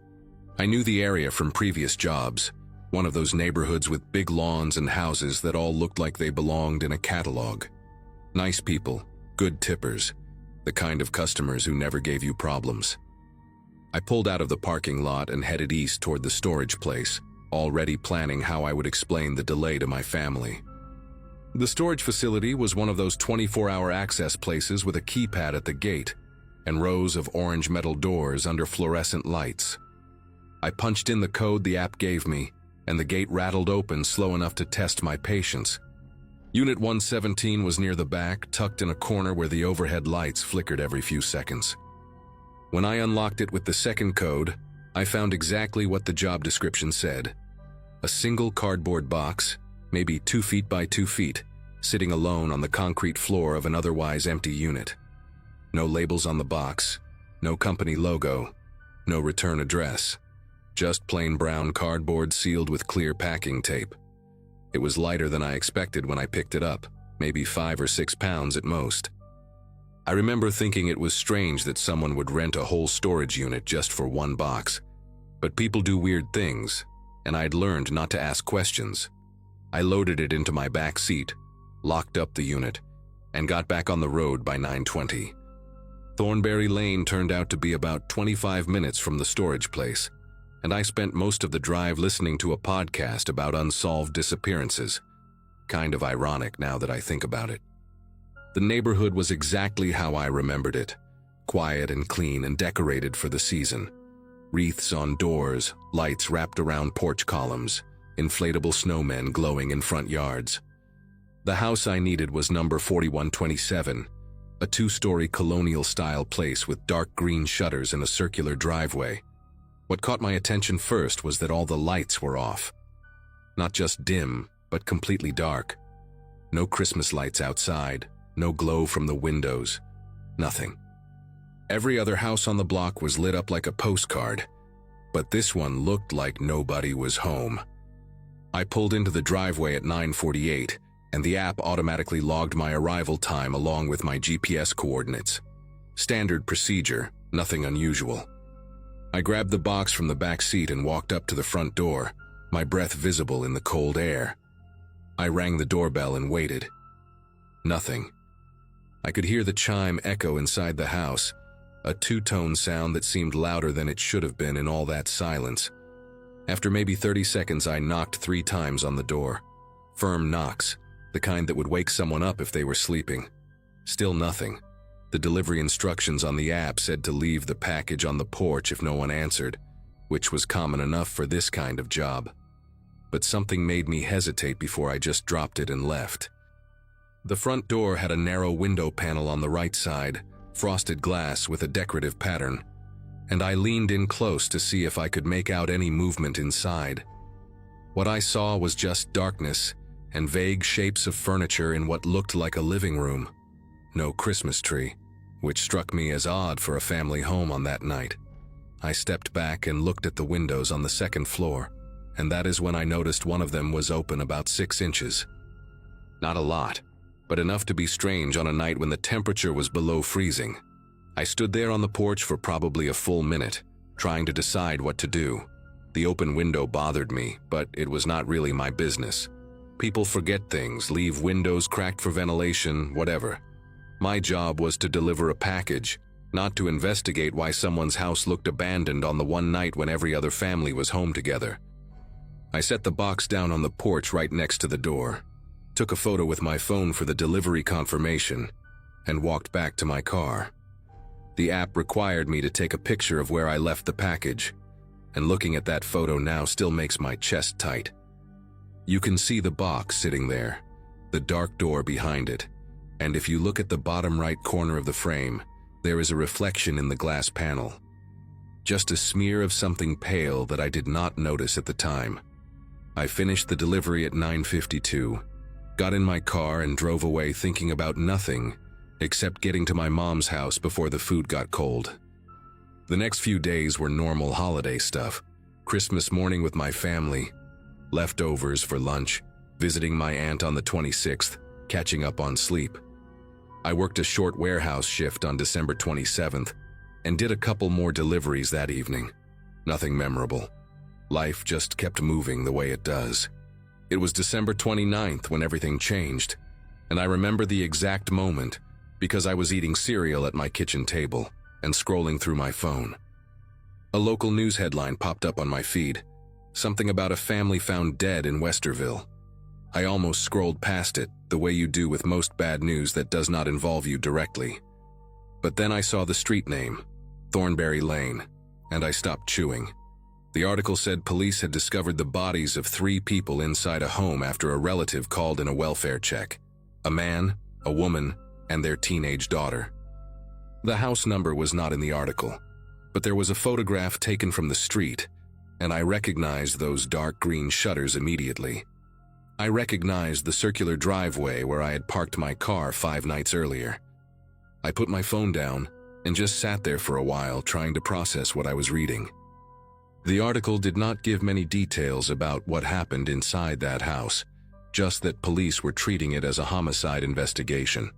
I knew the area from previous jobs, one of those neighborhoods with big lawns and houses that all looked like they belonged in a catalog. Nice people, good tippers, the kind of customers who never gave you problems. I pulled out of the parking lot and headed east toward the storage place, already planning how I would explain the delay to my family. The storage facility was one of those 24-hour access places with a keypad at the gate and rows of orange metal doors under fluorescent lights. I punched in the code the app gave me, and the gate rattled open slow enough to test my patience. Unit 117 was near the back, tucked in a corner where the overhead lights flickered every few seconds. When I unlocked it with the second code, I found exactly what the job description said. A single cardboard box, maybe 2 feet by 2 feet, sitting alone on the concrete floor of an otherwise empty unit. No labels on the box, no company logo, no return address. Just plain brown cardboard sealed with clear packing tape. It was lighter than I expected when I picked it up, maybe 5 or 6 pounds at most. I remember thinking it was strange that someone would rent a whole storage unit just for one box. But people do weird things, and I'd learned not to ask questions. I loaded it into my back seat, locked up the unit, and got back on the road by 9:20. Thornberry Lane turned out to be about 25 minutes from the storage place, and I spent most of the drive listening to a podcast about unsolved disappearances. Kind of ironic now that I think about it. The neighborhood was exactly how I remembered it, quiet and clean and decorated for the season. Wreaths on doors, lights wrapped around porch columns, inflatable snowmen glowing in front yards. The house I needed was number 4127, a 2-story colonial-style place with dark green shutters and a circular driveway. What caught my attention first was that all the lights were off. Not just dim, but completely dark. No Christmas lights outside, no glow from the windows, nothing. Every other house on the block was lit up like a postcard, but this one looked like nobody was home. I pulled into the driveway at 9:48, and the app automatically logged my arrival time along with my GPS coordinates. Standard procedure, nothing unusual. I grabbed the box from the back seat and walked up to the front door, my breath visible in the cold air. I rang the doorbell and waited. Nothing. I could hear the chime echo inside the house, a 2-tone sound that seemed louder than it should have been in all that silence. After maybe 30 seconds, I knocked 3 times on the door. Firm knocks, the kind that would wake someone up if they were sleeping. Still nothing. The delivery instructions on the app said to leave the package on the porch if no one answered, which was common enough for this kind of job. But something made me hesitate before I just dropped it and left. The front door had a narrow window panel on the right side, frosted glass with a decorative pattern, and I leaned in close to see if I could make out any movement inside. What I saw was just darkness and vague shapes of furniture in what looked like a living room. No Christmas tree, which struck me as odd for a family home on that night. I stepped back and looked at the windows on the second floor, and that is when I noticed one of them was open about 6 inches. Not a lot, but enough to be strange on a night when the temperature was below freezing. I stood there on the porch for probably a full minute, trying to decide what to do. The open window bothered me, but it was not really my business. People forget things, leave windows cracked for ventilation, whatever. My job was to deliver a package, not to investigate why someone's house looked abandoned on the one night when every other family was home together. I set the box down on the porch right next to the door, took a photo with my phone for the delivery confirmation, and walked back to my car. The app required me to take a picture of where I left the package, and looking at that photo now still makes my chest tight. You can see the box sitting there, the dark door behind it, and if you look at the bottom right corner of the frame, there is a reflection in the glass panel. Just a smear of something pale that I did not notice at the time. I finished the delivery at 9:52, got in my car and drove away thinking about nothing except getting to my mom's house before the food got cold. The next few days were normal holiday stuff. Christmas morning with my family, leftovers for lunch, visiting my aunt on the 26th, catching up on sleep. I worked a short warehouse shift on December 27th and did a couple more deliveries that evening. Nothing memorable. Life just kept moving the way it does. It was December 29th when everything changed, and I remember the exact moment because I was eating cereal at my kitchen table and scrolling through my phone. A local news headline popped up on my feed, something about a family found dead in Westerville. I almost scrolled past it, the way you do with most bad news that does not involve you directly. But then I saw the street name, Thornberry Lane, and I stopped chewing. The article said police had discovered the bodies of 3 people inside a home after a relative called in a welfare check. A man, a woman, and their teenage daughter. The house number was not in the article, but there was a photograph taken from the street, and I recognized those dark green shutters immediately. I recognized the circular driveway where I had parked my car 5 nights earlier. I put my phone down and just sat there for a while trying to process what I was reading. The article did not give many details about what happened inside that house, just that police were treating it as a homicide investigation,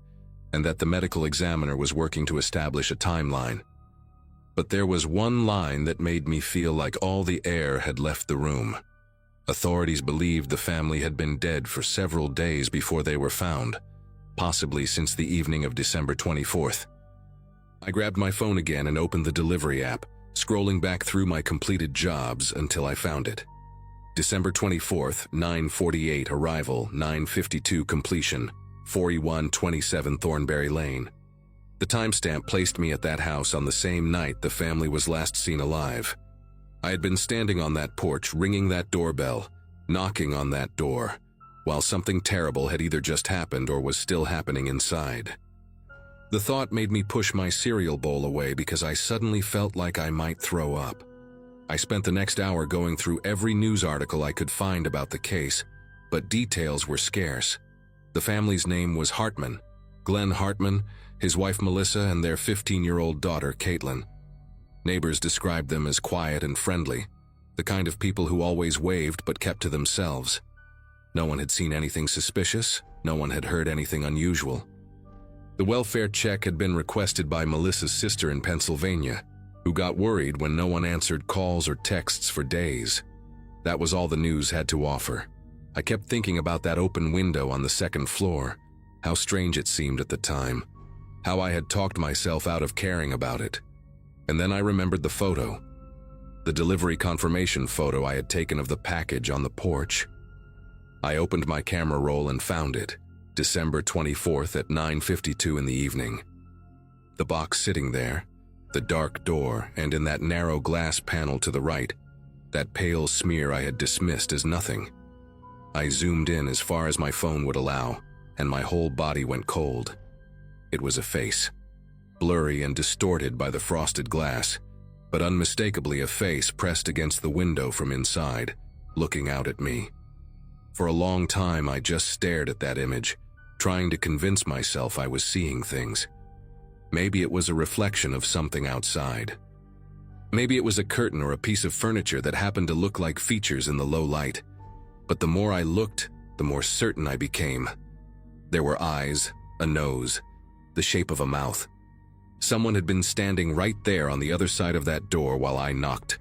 and that the medical examiner was working to establish a timeline. But there was one line that made me feel like all the air had left the room. Authorities believed the family had been dead for several days before they were found, possibly since the evening of December 24th. I grabbed my phone again and opened the delivery app, scrolling back through my completed jobs until I found it. December 24th, 9:48 arrival, 9:52 completion, 4127 Thornberry Lane. The timestamp placed me at that house on the same night the family was last seen alive. I had been standing on that porch, ringing that doorbell, knocking on that door, while something terrible had either just happened or was still happening inside. The thought made me push my cereal bowl away because I suddenly felt like I might throw up. I spent the next hour going through every news article I could find about the case, but details were scarce. The family's name was Hartman, Glenn Hartman, his wife Melissa, and their 15-year-old daughter Caitlin. Neighbors described them as quiet and friendly, the kind of people who always waved but kept to themselves. No one had seen anything suspicious, no one had heard anything unusual. The welfare check had been requested by Melissa's sister in Pennsylvania, who got worried when no one answered calls or texts for days. That was all the news had to offer. I kept thinking about that open window on the second floor, how strange it seemed at the time, how I had talked myself out of caring about it. And then I remembered the photo, the delivery confirmation photo I had taken of the package on the porch. I opened my camera roll and found it, December 24th at 9:52 in the evening. The box sitting there, the dark door, and in that narrow glass panel to the right, that pale smear I had dismissed as nothing. I zoomed in as far as my phone would allow, and my whole body went cold. It was a face, blurry and distorted by the frosted glass, but unmistakably a face pressed against the window from inside, looking out at me. For a long time, I just stared at that image, trying to convince myself I was seeing things. Maybe it was a reflection of something outside. Maybe it was a curtain or a piece of furniture that happened to look like features in the low light. But the more I looked, the more certain I became. There were eyes, a nose, the shape of a mouth. Someone had been standing right there on the other side of that door while I knocked,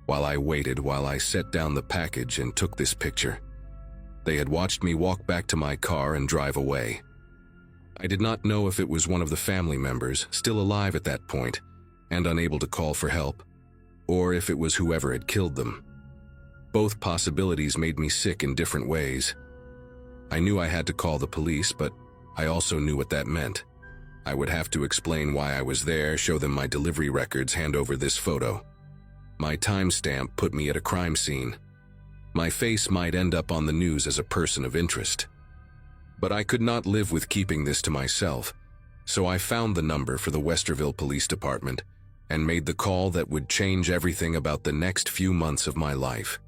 while I waited, while I set down the package and took this picture. They had watched me walk back to my car and drive away. I did not know if it was one of the family members, still alive at that point, and unable to call for help, or if it was whoever had killed them. Both possibilities made me sick in different ways. I knew I had to call the police, but I also knew what that meant. I would have to explain why I was there, show them my delivery records, hand over this photo. My timestamp put me at a crime scene. My face might end up on the news as a person of interest. But I could not live with keeping this to myself, so I found the number for the Westerville Police Department and made the call that would change everything about the next few months of my life.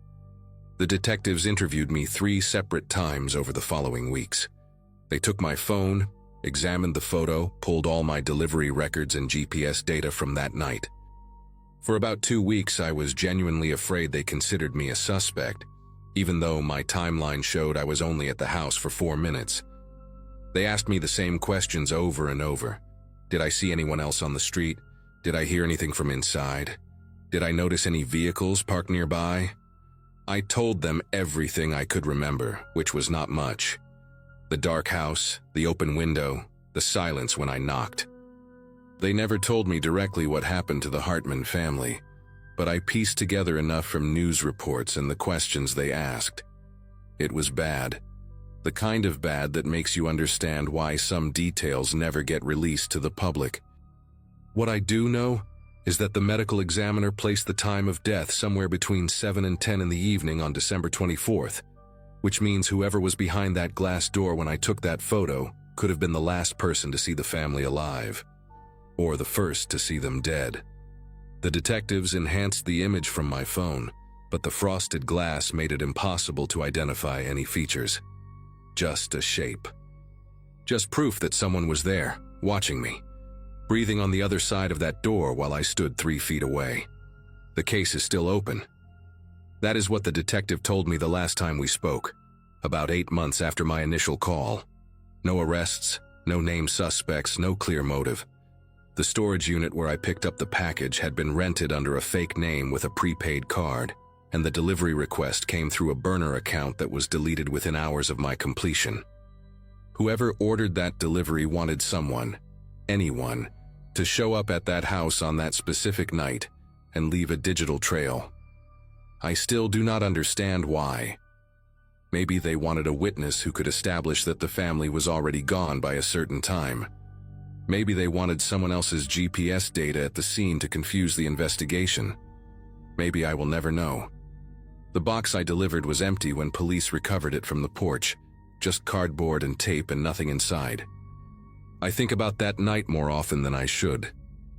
The detectives interviewed me 3 separate times over the following weeks. They took my phone, examined the photo, pulled all my delivery records and GPS data from that night. For about 2 weeks, I was genuinely afraid they considered me a suspect, even though my timeline showed I was only at the house for 4 minutes. They asked me the same questions over and over. Did I see anyone else on the street? Did I hear anything from inside? Did I notice any vehicles parked nearby? I told them everything I could remember, which was not much. The dark house, the open window, the silence when I knocked. They never told me directly what happened to the Hartman family, but I pieced together enough from news reports and the questions they asked. It was bad. The kind of bad that makes you understand why some details never get released to the public. What I do know is that the medical examiner placed the time of death somewhere between 7 and 10 in the evening on December 24th, which means whoever was behind that glass door when I took that photo could have been the last person to see the family alive, or the first to see them dead. The detectives enhanced the image from my phone, but the frosted glass made it impossible to identify any features. Just a shape. Just proof that someone was there, watching me, breathing on the other side of that door while I stood 3 feet away. The case is still open. That is what the detective told me the last time we spoke, about 8 months after my initial call. No arrests, no named suspects, no clear motive. The storage unit where I picked up the package had been rented under a fake name with a prepaid card, and the delivery request came through a burner account that was deleted within hours of my completion. Whoever ordered that delivery wanted someone, anyone, to show up at that house on that specific night and leave a digital trail. I still do not understand why. Maybe they wanted a witness who could establish that the family was already gone by a certain time. Maybe they wanted someone else's GPS data at the scene to confuse the investigation. Maybe I will never know. The box I delivered was empty when police recovered it from the porch, just cardboard and tape and nothing inside. I think about that night more often than I should,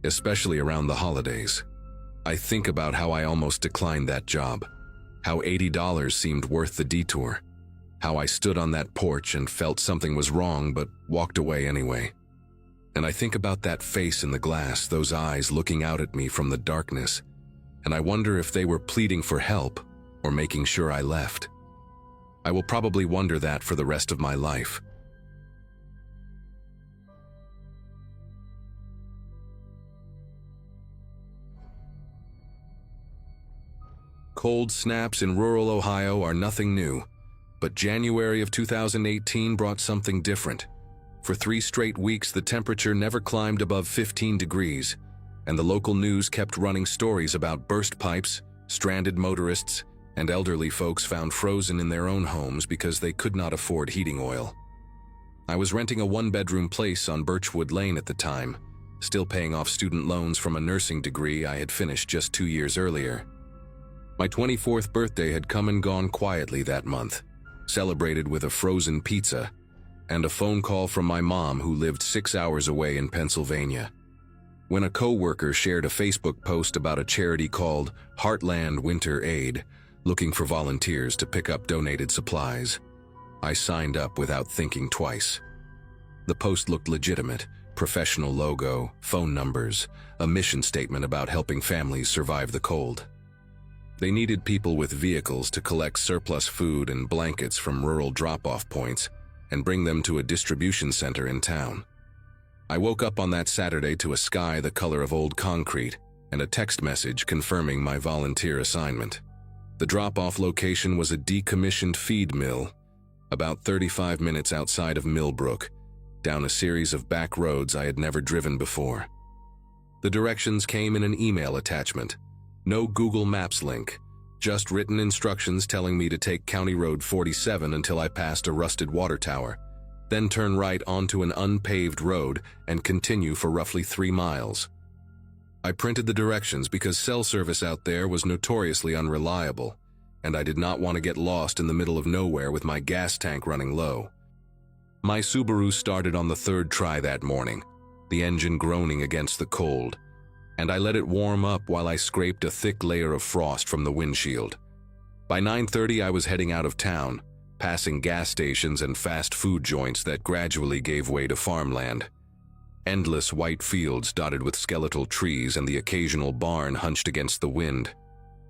especially around the holidays. I think about how I almost declined that job, how $80 seemed worth the detour, how I stood on that porch and felt something was wrong but walked away anyway. And I think about that face in the glass, those eyes looking out at me from the darkness, and I wonder if they were pleading for help or making sure I left. I will probably wonder that for the rest of my life. Cold snaps in rural Ohio are nothing new, but January of 2018 brought something different. For 3 straight weeks, the temperature never climbed above 15 degrees, and the local news kept running stories about burst pipes, stranded motorists, and elderly folks found frozen in their own homes because they could not afford heating oil. I was renting a 1-bedroom place on Birchwood Lane at the time, still paying off student loans from a nursing degree I had finished just 2 years earlier. My 24th birthday had come and gone quietly that month, celebrated with a frozen pizza, and a phone call from my mom who lived 6 hours away in Pennsylvania. When a co-worker shared a Facebook post about a charity called Heartland Winter Aid, looking for volunteers to pick up donated supplies, I signed up without thinking twice. The post looked legitimate: professional logo, phone numbers, a mission statement about helping families survive the cold. They needed people with vehicles to collect surplus food and blankets from rural drop-off points and bring them to a distribution center in town. I woke up on that Saturday to a sky the color of old concrete and a text message confirming my volunteer assignment. The drop-off location was a decommissioned feed mill, about 35 minutes outside of Millbrook, down a series of back roads I had never driven before. The directions came in an email attachment. No Google Maps link, just written instructions telling me to take County Road 47 until I passed a rusted water tower, then turn right onto an unpaved road and continue for roughly 3 miles. I printed the directions because cell service out there was notoriously unreliable, and I did not want to get lost in the middle of nowhere with my gas tank running low. My Subaru started on the 3rd try that morning, the engine groaning against the cold, and I let it warm up while I scraped a thick layer of frost from the windshield. By 9:30 I was heading out of town, passing gas stations and fast food joints that gradually gave way to farmland. Endless white fields dotted with skeletal trees and the occasional barn hunched against the wind.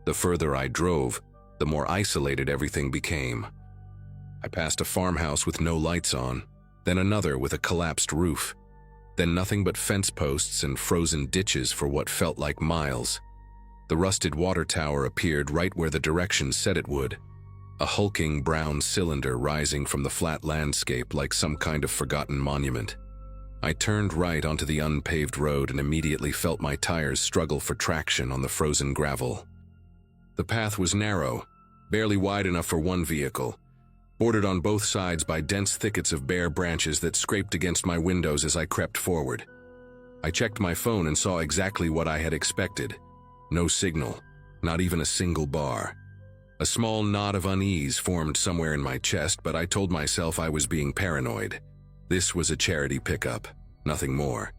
The further I drove, the more isolated everything became. I passed a farmhouse with no lights on, then another with a collapsed roof, then nothing but fence posts and frozen ditches for what felt like miles. The rusted water tower appeared right where the directions said it would, a hulking brown cylinder rising from the flat landscape like some kind of forgotten monument. I turned right onto the unpaved road and immediately felt my tires struggle for traction on the frozen gravel. The path was narrow, barely wide enough for one vehicle, bordered on both sides by dense thickets of bare branches that scraped against my windows as I crept forward. I checked my phone and saw exactly what I had expected. No signal, not even a single bar. A small knot of unease formed somewhere in my chest, but I told myself I was being paranoid. This was a charity pickup, nothing more.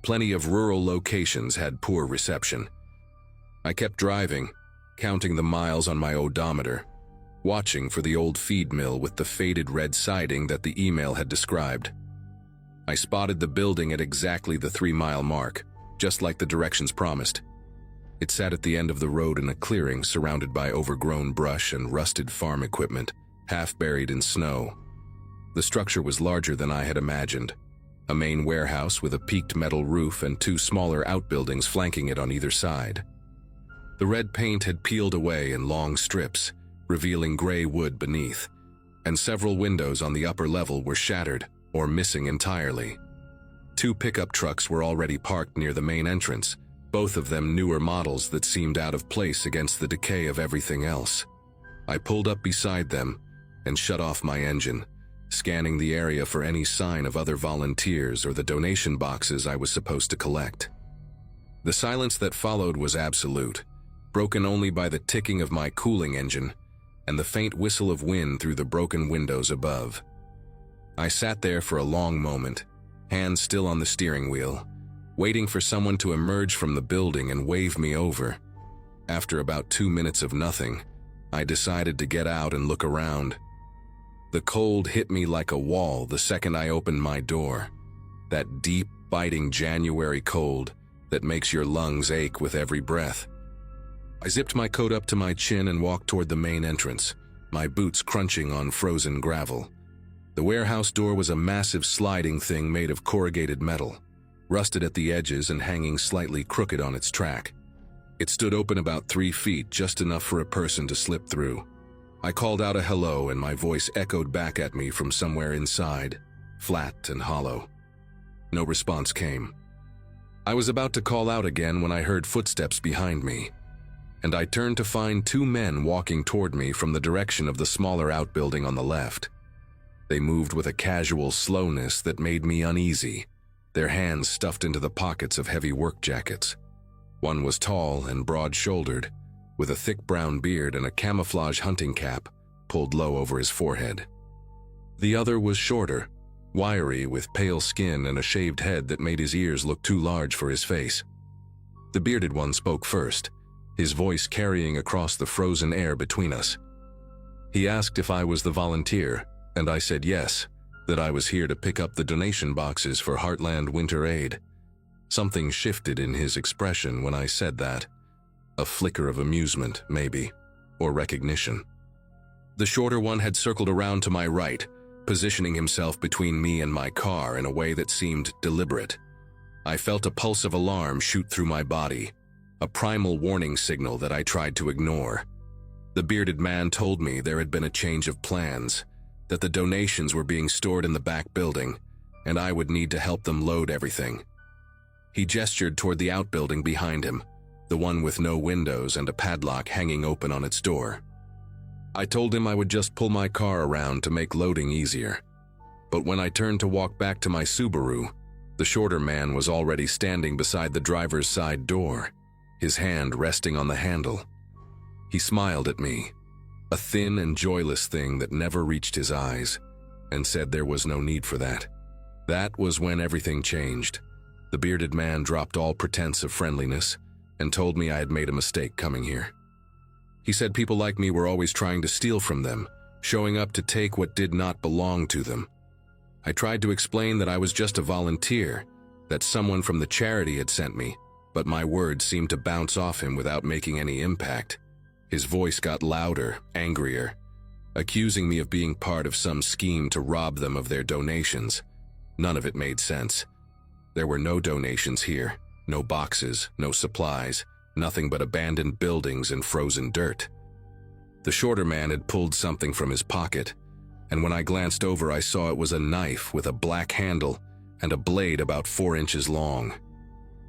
Plenty of rural locations had poor reception. I kept driving, counting the miles on my odometer, watching for the old feed mill with the faded red siding that the email had described. I spotted the building at exactly the 3-mile mark, just like the directions promised. It sat at the end of the road in a clearing surrounded by overgrown brush and rusted farm equipment, half buried in snow. The structure was larger than I had imagined, a main warehouse with a peaked metal roof and 2 smaller outbuildings flanking it on either side. The red paint had peeled away in long strips, revealing gray wood beneath, and several windows on the upper level were shattered or missing entirely. 2 pickup trucks were already parked near the main entrance, both of them newer models that seemed out of place against the decay of everything else. I pulled up beside them and shut off my engine, scanning the area for any sign of other volunteers or the donation boxes I was supposed to collect. The silence that followed was absolute, broken only by the ticking of my cooling engine and the faint whistle of wind through the broken windows above. I sat there for a long moment, hands still on the steering wheel, waiting for someone to emerge from the building and wave me over. After about 2 minutes of nothing, I decided to get out and look around. The cold hit me like a wall the second I opened my door, that deep, biting January cold that makes your lungs ache with every breath. I zipped my coat up to my chin and walked toward the main entrance, my boots crunching on frozen gravel. The warehouse door was a massive sliding thing made of corrugated metal, rusted at the edges and hanging slightly crooked on its track. It stood open about 3 feet, just enough for a person to slip through. I called out a hello and my voice echoed back at me from somewhere inside, flat and hollow. No response came. I was about to call out again when I heard footsteps behind me, and I turned to find 2 men walking toward me from the direction of the smaller outbuilding on the left. They moved with a casual slowness that made me uneasy, their hands stuffed into the pockets of heavy work jackets. One was tall and broad-shouldered, with a thick brown beard and a camouflage hunting cap pulled low over his forehead. The other was shorter, wiry with pale skin and a shaved head that made his ears look too large for his face. The bearded one spoke first, his voice carrying across the frozen air between us. He asked if I was the volunteer, and I said yes, that I was here to pick up the donation boxes for Heartland Winter Aid. Something shifted in his expression when I said that. A flicker of amusement, maybe, or recognition. The shorter one had circled around to my right, positioning himself between me and my car in a way that seemed deliberate. I felt a pulse of alarm shoot through my body, a primal warning signal that I tried to ignore. The bearded man told me there had been a change of plans, that the donations were being stored in the back building, and I would need to help them load everything. He gestured toward the outbuilding behind him, the one with no windows and a padlock hanging open on its door. I told him I would just pull my car around to make loading easier. But when I turned to walk back to my Subaru, the shorter man was already standing beside the driver's side door, his hand resting on the handle. He smiled at me, a thin and joyless thing that never reached his eyes, and said there was no need for that. That was when everything changed. The bearded man dropped all pretense of friendliness and told me I had made a mistake coming here. He said people like me were always trying to steal from them, showing up to take what did not belong to them. I tried to explain that I was just a volunteer, that someone from the charity had sent me, but my words seemed to bounce off him without making any impact. His voice got louder, angrier, accusing me of being part of some scheme to rob them of their donations. None of it made sense. There were no donations here, no boxes, no supplies, nothing but abandoned buildings and frozen dirt. The shorter man had pulled something from his pocket, and when I glanced over I saw it was a knife with a black handle and a blade about 4 inches long.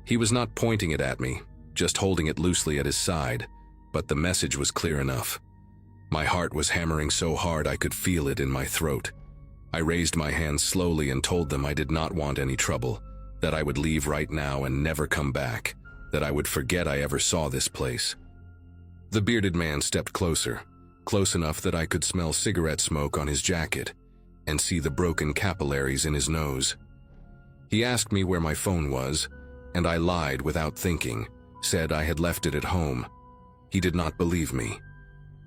He was not pointing it at me, just holding it loosely at his side, but the message was clear enough. My heart was hammering so hard I could feel it in my throat. I raised my hand slowly and told them I did not want any trouble, that I would leave right now and never come back, that I would forget I ever saw this place. The bearded man stepped closer, close enough that I could smell cigarette smoke on his jacket and see the broken capillaries in his nose. He asked me where my phone was, and I lied without thinking, said I had left it at home. He did not believe me.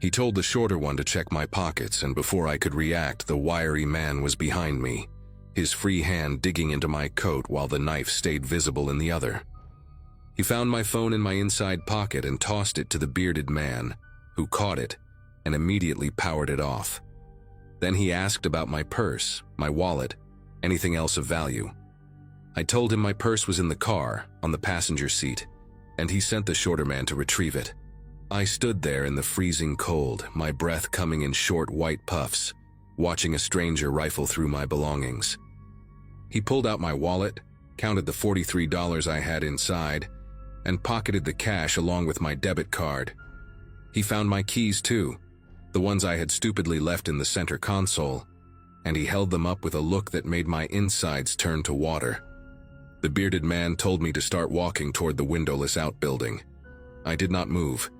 He told the shorter one to check my pockets, and before I could react, the wiry man was behind me, his free hand digging into my coat while the knife stayed visible in the other. He found my phone in my inside pocket and tossed it to the bearded man, who caught it and immediately powered it off. Then he asked about my purse, my wallet, anything else of value. I told him my purse was in the car, on the passenger seat, and he sent the shorter man to retrieve it. I stood there in the freezing cold, my breath coming in short white puffs, watching a stranger rifle through my belongings. He pulled out my wallet, counted the $43 I had inside, and pocketed the cash along with my debit card. He found my keys too, the ones I had stupidly left in the center console, and he held them up with a look that made my insides turn to water. The bearded man told me to start walking toward the windowless outbuilding. I did not move.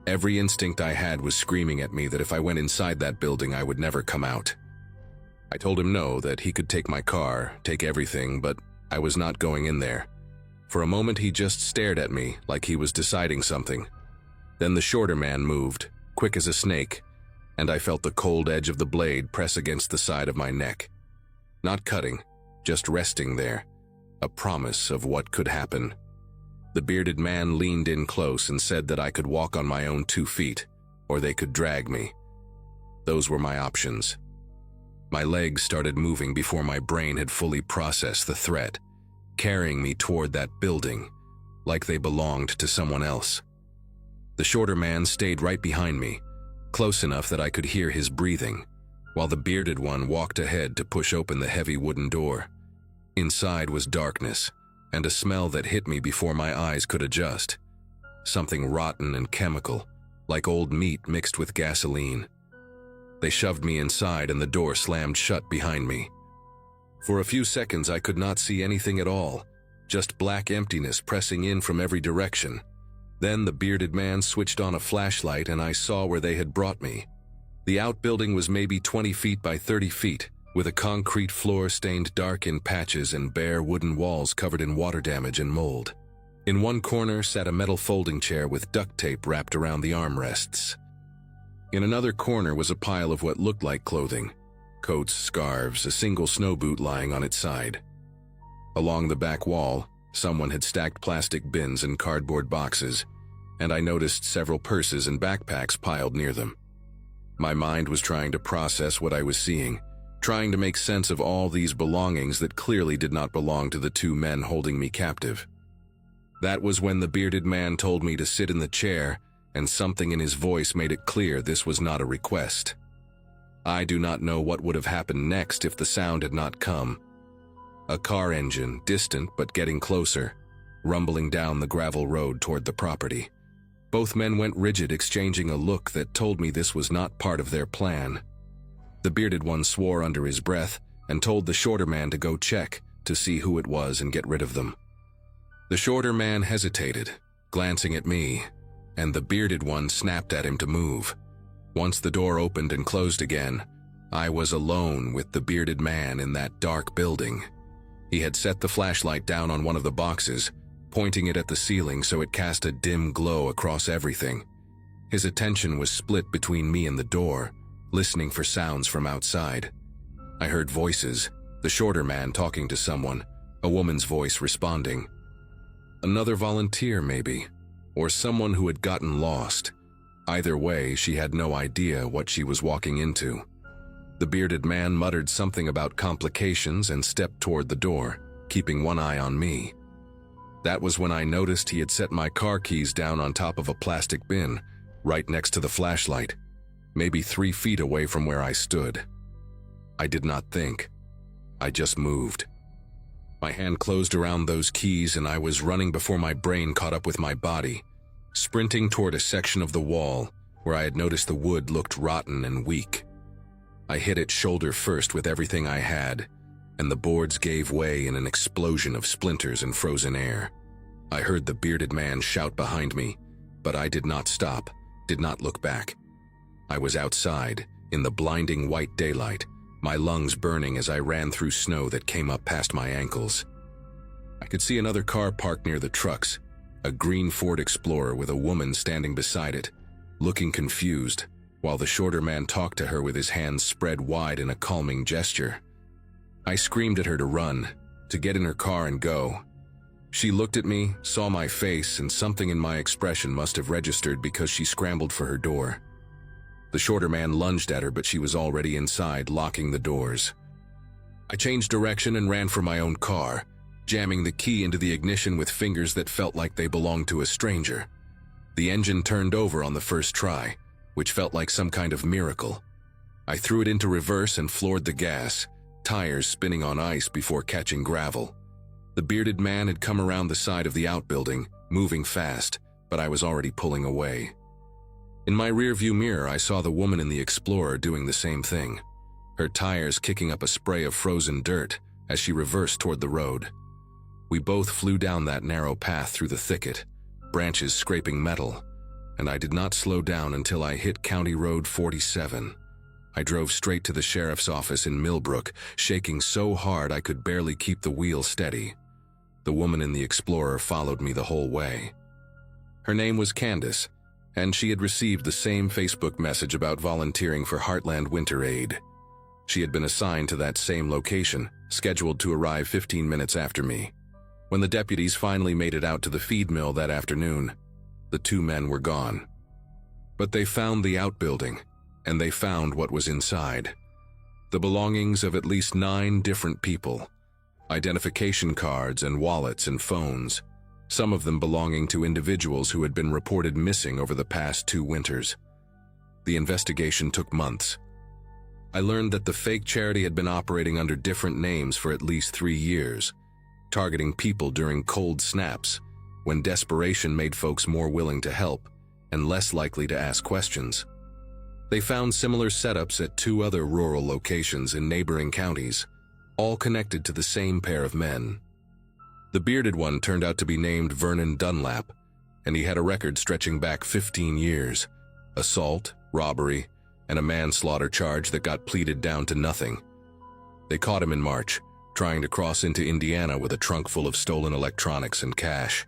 Every instinct I had was screaming at me that if I went inside that building, I would never come out. I told him no, that he could take my car, take everything, but I was not going in there. For a moment, he just stared at me like he was deciding something. Then the shorter man moved, quick as a snake, and I felt the cold edge of the blade press against the side of my neck. Not cutting, just resting there, a promise of what could happen. The bearded man leaned in close and said that I could walk on my own 2 feet, or they could drag me. Those were my options. My legs started moving before my brain had fully processed the threat, carrying me toward that building, like they belonged to someone else. The shorter man stayed right behind me, close enough that I could hear his breathing, while the bearded one walked ahead to push open the heavy wooden door. Inside was darkness, and a smell that hit me before my eyes could adjust. Something rotten and chemical, like old meat mixed with gasoline. They shoved me inside and the door slammed shut behind me. For a few seconds I could not see anything at all, just black emptiness pressing in from every direction. Then the bearded man switched on a flashlight and I saw where they had brought me. The outbuilding was maybe 20 feet by 30 feet, with a concrete floor stained dark in patches and bare wooden walls covered in water damage and mold. In one corner sat a metal folding chair with duct tape wrapped around the armrests. In another corner was a pile of what looked like clothing, coats, scarves, a single snow boot lying on its side. Along the back wall, someone had stacked plastic bins and cardboard boxes, and I noticed several purses and backpacks piled near them. My mind was trying to process what I was seeing, trying to make sense of all these belongings that clearly did not belong to the two men holding me captive. That was when the bearded man told me to sit in the chair, and something in his voice made it clear this was not a request. I do not know what would have happened next if the sound had not come. A car engine, distant but getting closer, rumbling down the gravel road toward the property. Both men went rigid, exchanging a look that told me this was not part of their plan. The bearded one swore under his breath and told the shorter man to go check to see who it was and get rid of them. The shorter man hesitated, glancing at me, and the bearded one snapped at him to move. Once the door opened and closed again, I was alone with the bearded man in that dark building. He had set the flashlight down on one of the boxes, pointing it at the ceiling so it cast a dim glow across everything. His attention was split between me and the door, listening for sounds from outside. I heard voices, the shorter man talking to someone, a woman's voice responding. Another volunteer, maybe, or someone who had gotten lost. Either way, she had no idea what she was walking into. The bearded man muttered something about complications and stepped toward the door, keeping one eye on me. That was when I noticed he had set my car keys down on top of a plastic bin, right next to the flashlight, maybe 3 feet away from where I stood. I did not think. I just moved. My hand closed around those keys and I was running before my brain caught up with my body, sprinting toward a section of the wall where I had noticed the wood looked rotten and weak. I hit it shoulder first with everything I had, and the boards gave way in an explosion of splinters and frozen air. I heard the bearded man shout behind me, but I did not stop, did not look back. I was outside, in the blinding white daylight, my lungs burning as I ran through snow that came up past my ankles. I could see another car parked near the trucks, a green Ford Explorer with a woman standing beside it, looking confused, while the shorter man talked to her with his hands spread wide in a calming gesture. I screamed at her to run, to get in her car and go. She looked at me, saw my face, and something in my expression must have registered because she scrambled for her door. The shorter man lunged at her, but she was already inside, locking the doors. I changed direction and ran for my own car, jamming the key into the ignition with fingers that felt like they belonged to a stranger. The engine turned over on the first try, which felt like some kind of miracle. I threw it into reverse and floored the gas, tires spinning on ice before catching gravel. The bearded man had come around the side of the outbuilding, moving fast, but I was already pulling away. In my rearview mirror, I saw the woman in the Explorer doing the same thing, her tires kicking up a spray of frozen dirt as she reversed toward the road. We both flew down that narrow path through the thicket, branches scraping metal, and I did not slow down until I hit County Road 47. I drove straight to the sheriff's office in Millbrook, shaking so hard I could barely keep the wheel steady. The woman in the Explorer followed me the whole way. Her name was Candace, and she had received the same Facebook message about volunteering for Heartland Winter Aid. She had been assigned to that same location, scheduled to arrive 15 minutes after me. When the deputies finally made it out to the feed mill that afternoon, the two men were gone. But they found the outbuilding, and they found what was inside. The belongings of at least 9 different people. Identification cards and wallets and phones, some of them belonging to individuals who had been reported missing over the past 2 winters. The investigation took months. I learned that the fake charity had been operating under different names for at least 3 years, targeting people during cold snaps, when desperation made folks more willing to help and less likely to ask questions. They found similar setups at 2 other rural locations in neighboring counties, all connected to the same pair of men. The bearded one turned out to be named Vernon Dunlap, and he had a record stretching back 15 years, assault, robbery, and a manslaughter charge that got pleaded down to nothing. They caught him in March, trying to cross into Indiana with a trunk full of stolen electronics and cash.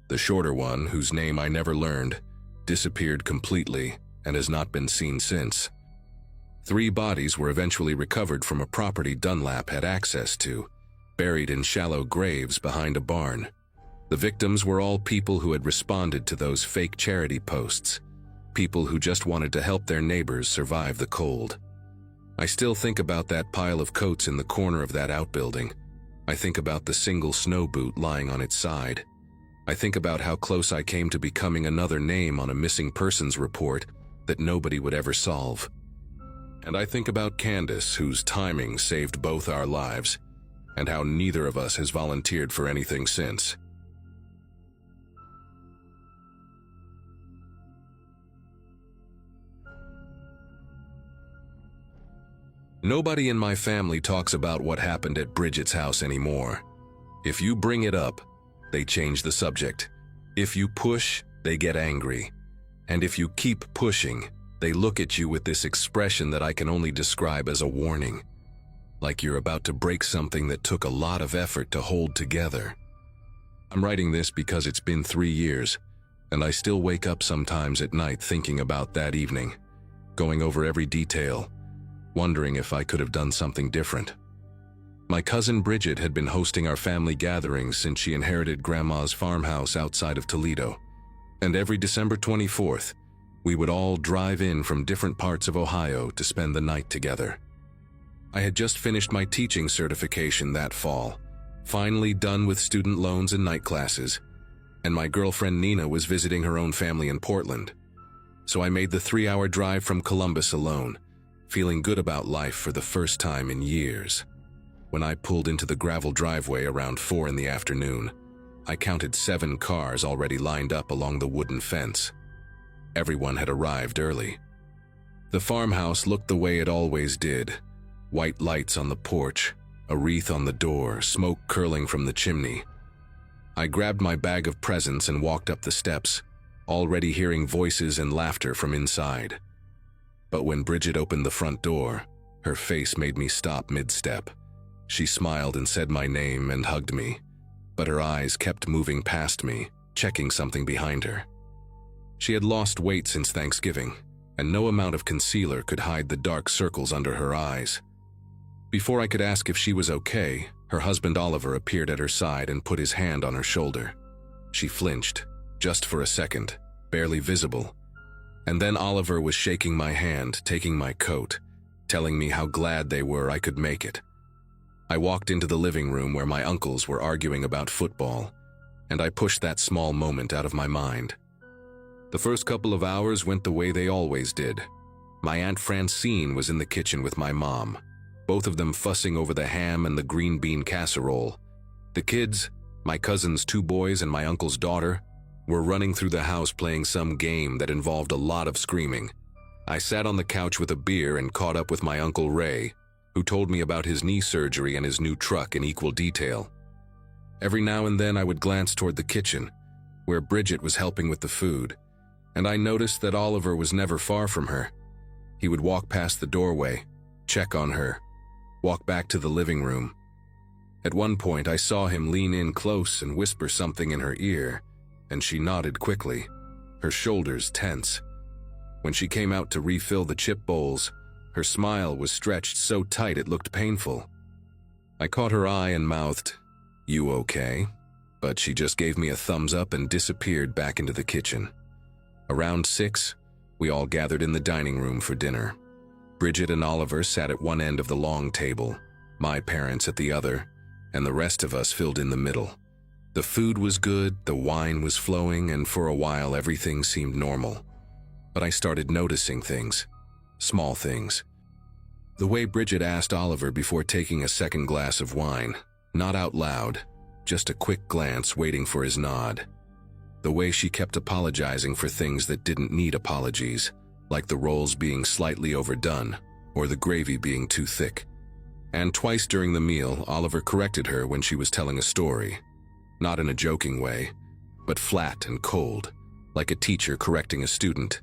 The shorter one, whose name I never learned, disappeared completely and has not been seen since. 3 bodies were eventually recovered from a property Dunlap had access to, buried in shallow graves behind a barn. The victims were all people who had responded to those fake charity posts, people who just wanted to help their neighbors survive the cold. I still think about that pile of coats in the corner of that outbuilding. I think about the single snow boot lying on its side. I think about how close I came to becoming another name on a missing persons report that nobody would ever solve. And I think about Candace, whose timing saved both our lives, and how neither of us has volunteered for anything since. Nobody in my family talks about what happened at Bridget's house anymore. If you bring it up, they change the subject. If you push, they get angry. And if you keep pushing, they look at you with this expression that I can only describe as a warning. Like you're about to break something that took a lot of effort to hold together. I'm writing this because it's been 3 years, and I still wake up sometimes at night thinking about that evening, going over every detail, wondering if I could have done something different. My cousin Bridget had been hosting our family gatherings since she inherited Grandma's farmhouse outside of Toledo, and every December 24th, we would all drive in from different parts of Ohio to spend the night together. I had just finished my teaching certification that fall, finally done with student loans and night classes, and my girlfriend Nina was visiting her own family in Portland. So I made the 3-hour drive from Columbus alone, feeling good about life for the first time in years. When I pulled into the gravel driveway around 4 in the afternoon, I counted 7 cars already lined up along the wooden fence. Everyone had arrived early. The farmhouse looked the way it always did. White lights on the porch, a wreath on the door, smoke curling from the chimney. I grabbed my bag of presents and walked up the steps, already hearing voices and laughter from inside. But when Bridget opened the front door, her face made me stop mid-step. She smiled and said my name and hugged me, but her eyes kept moving past me, checking something behind her. She had lost weight since Thanksgiving, and no amount of concealer could hide the dark circles under her eyes. Before I could ask if she was okay, her husband Oliver appeared at her side and put his hand on her shoulder. She flinched, just for a second, barely visible. And then Oliver was shaking my hand, taking my coat, telling me how glad they were I could make it. I walked into the living room where my uncles were arguing about football, and I pushed that small moment out of my mind. The first couple of hours went the way they always did. My Aunt Francine was in the kitchen with my mom, both of them fussing over the ham and the green bean casserole. The kids, my cousin's 2 boys and my uncle's daughter, were running through the house playing some game that involved a lot of screaming. I sat on the couch with a beer and caught up with my Uncle Ray, who told me about his knee surgery and his new truck in equal detail. Every now and then I would glance toward the kitchen, where Bridget was helping with the food, and I noticed that Oliver was never far from her. He would walk past the doorway, check on her, walk back to the living room. At one point I saw him lean in close and whisper something in her ear, and she nodded quickly, her shoulders tense. When she came out to refill the chip bowls, her smile was stretched so tight it looked painful. I caught her eye and mouthed, "You okay?" But she just gave me a thumbs up and disappeared back into the kitchen. Around 6, we all gathered in the dining room for dinner. Bridget and Oliver sat at one end of the long table, my parents at the other, and the rest of us filled in the middle. The food was good, the wine was flowing, and for a while everything seemed normal. But I started noticing things, small things. The way Bridget asked Oliver before taking a second glass of wine, not out loud, just a quick glance waiting for his nod. The way she kept apologizing for things that didn't need apologies, like the rolls being slightly overdone or the gravy being too thick. And twice during the meal, Oliver corrected her when she was telling a story. Not in a joking way, but flat and cold, like a teacher correcting a student.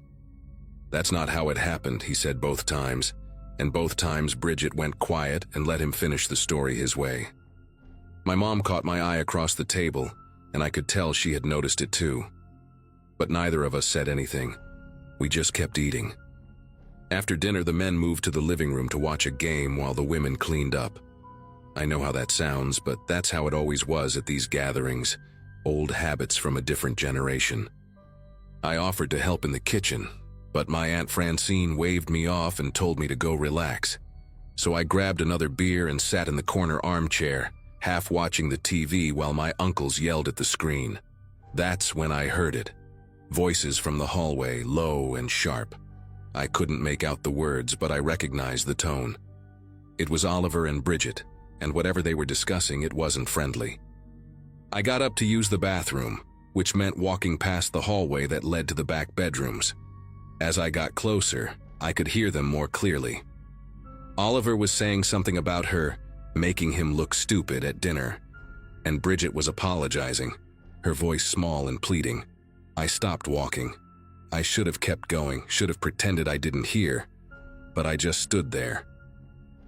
"That's not how it happened," he said both times, and both times Bridget went quiet and let him finish the story his way. My mom caught my eye across the table, and I could tell she had noticed it too. But neither of us said anything. We just kept eating. After dinner, the men moved to the living room to watch a game while the women cleaned up. I know how that sounds, but that's how it always was at these gatherings, old habits from a different generation. I offered to help in the kitchen, but my Aunt Francine waved me off and told me to go relax. So I grabbed another beer and sat in the corner armchair, half watching the TV while my uncles yelled at the screen. That's when I heard it. Voices from the hallway, low and sharp. I couldn't make out the words, but I recognized the tone. It was Oliver and Bridget, and whatever they were discussing, it wasn't friendly. I got up to use the bathroom, which meant walking past the hallway that led to the back bedrooms. As I got closer, I could hear them more clearly. Oliver was saying something about her making him look stupid at dinner, and Bridget was apologizing, her voice small and pleading. I stopped walking. I should have kept going, should have pretended I didn't hear, but I just stood there.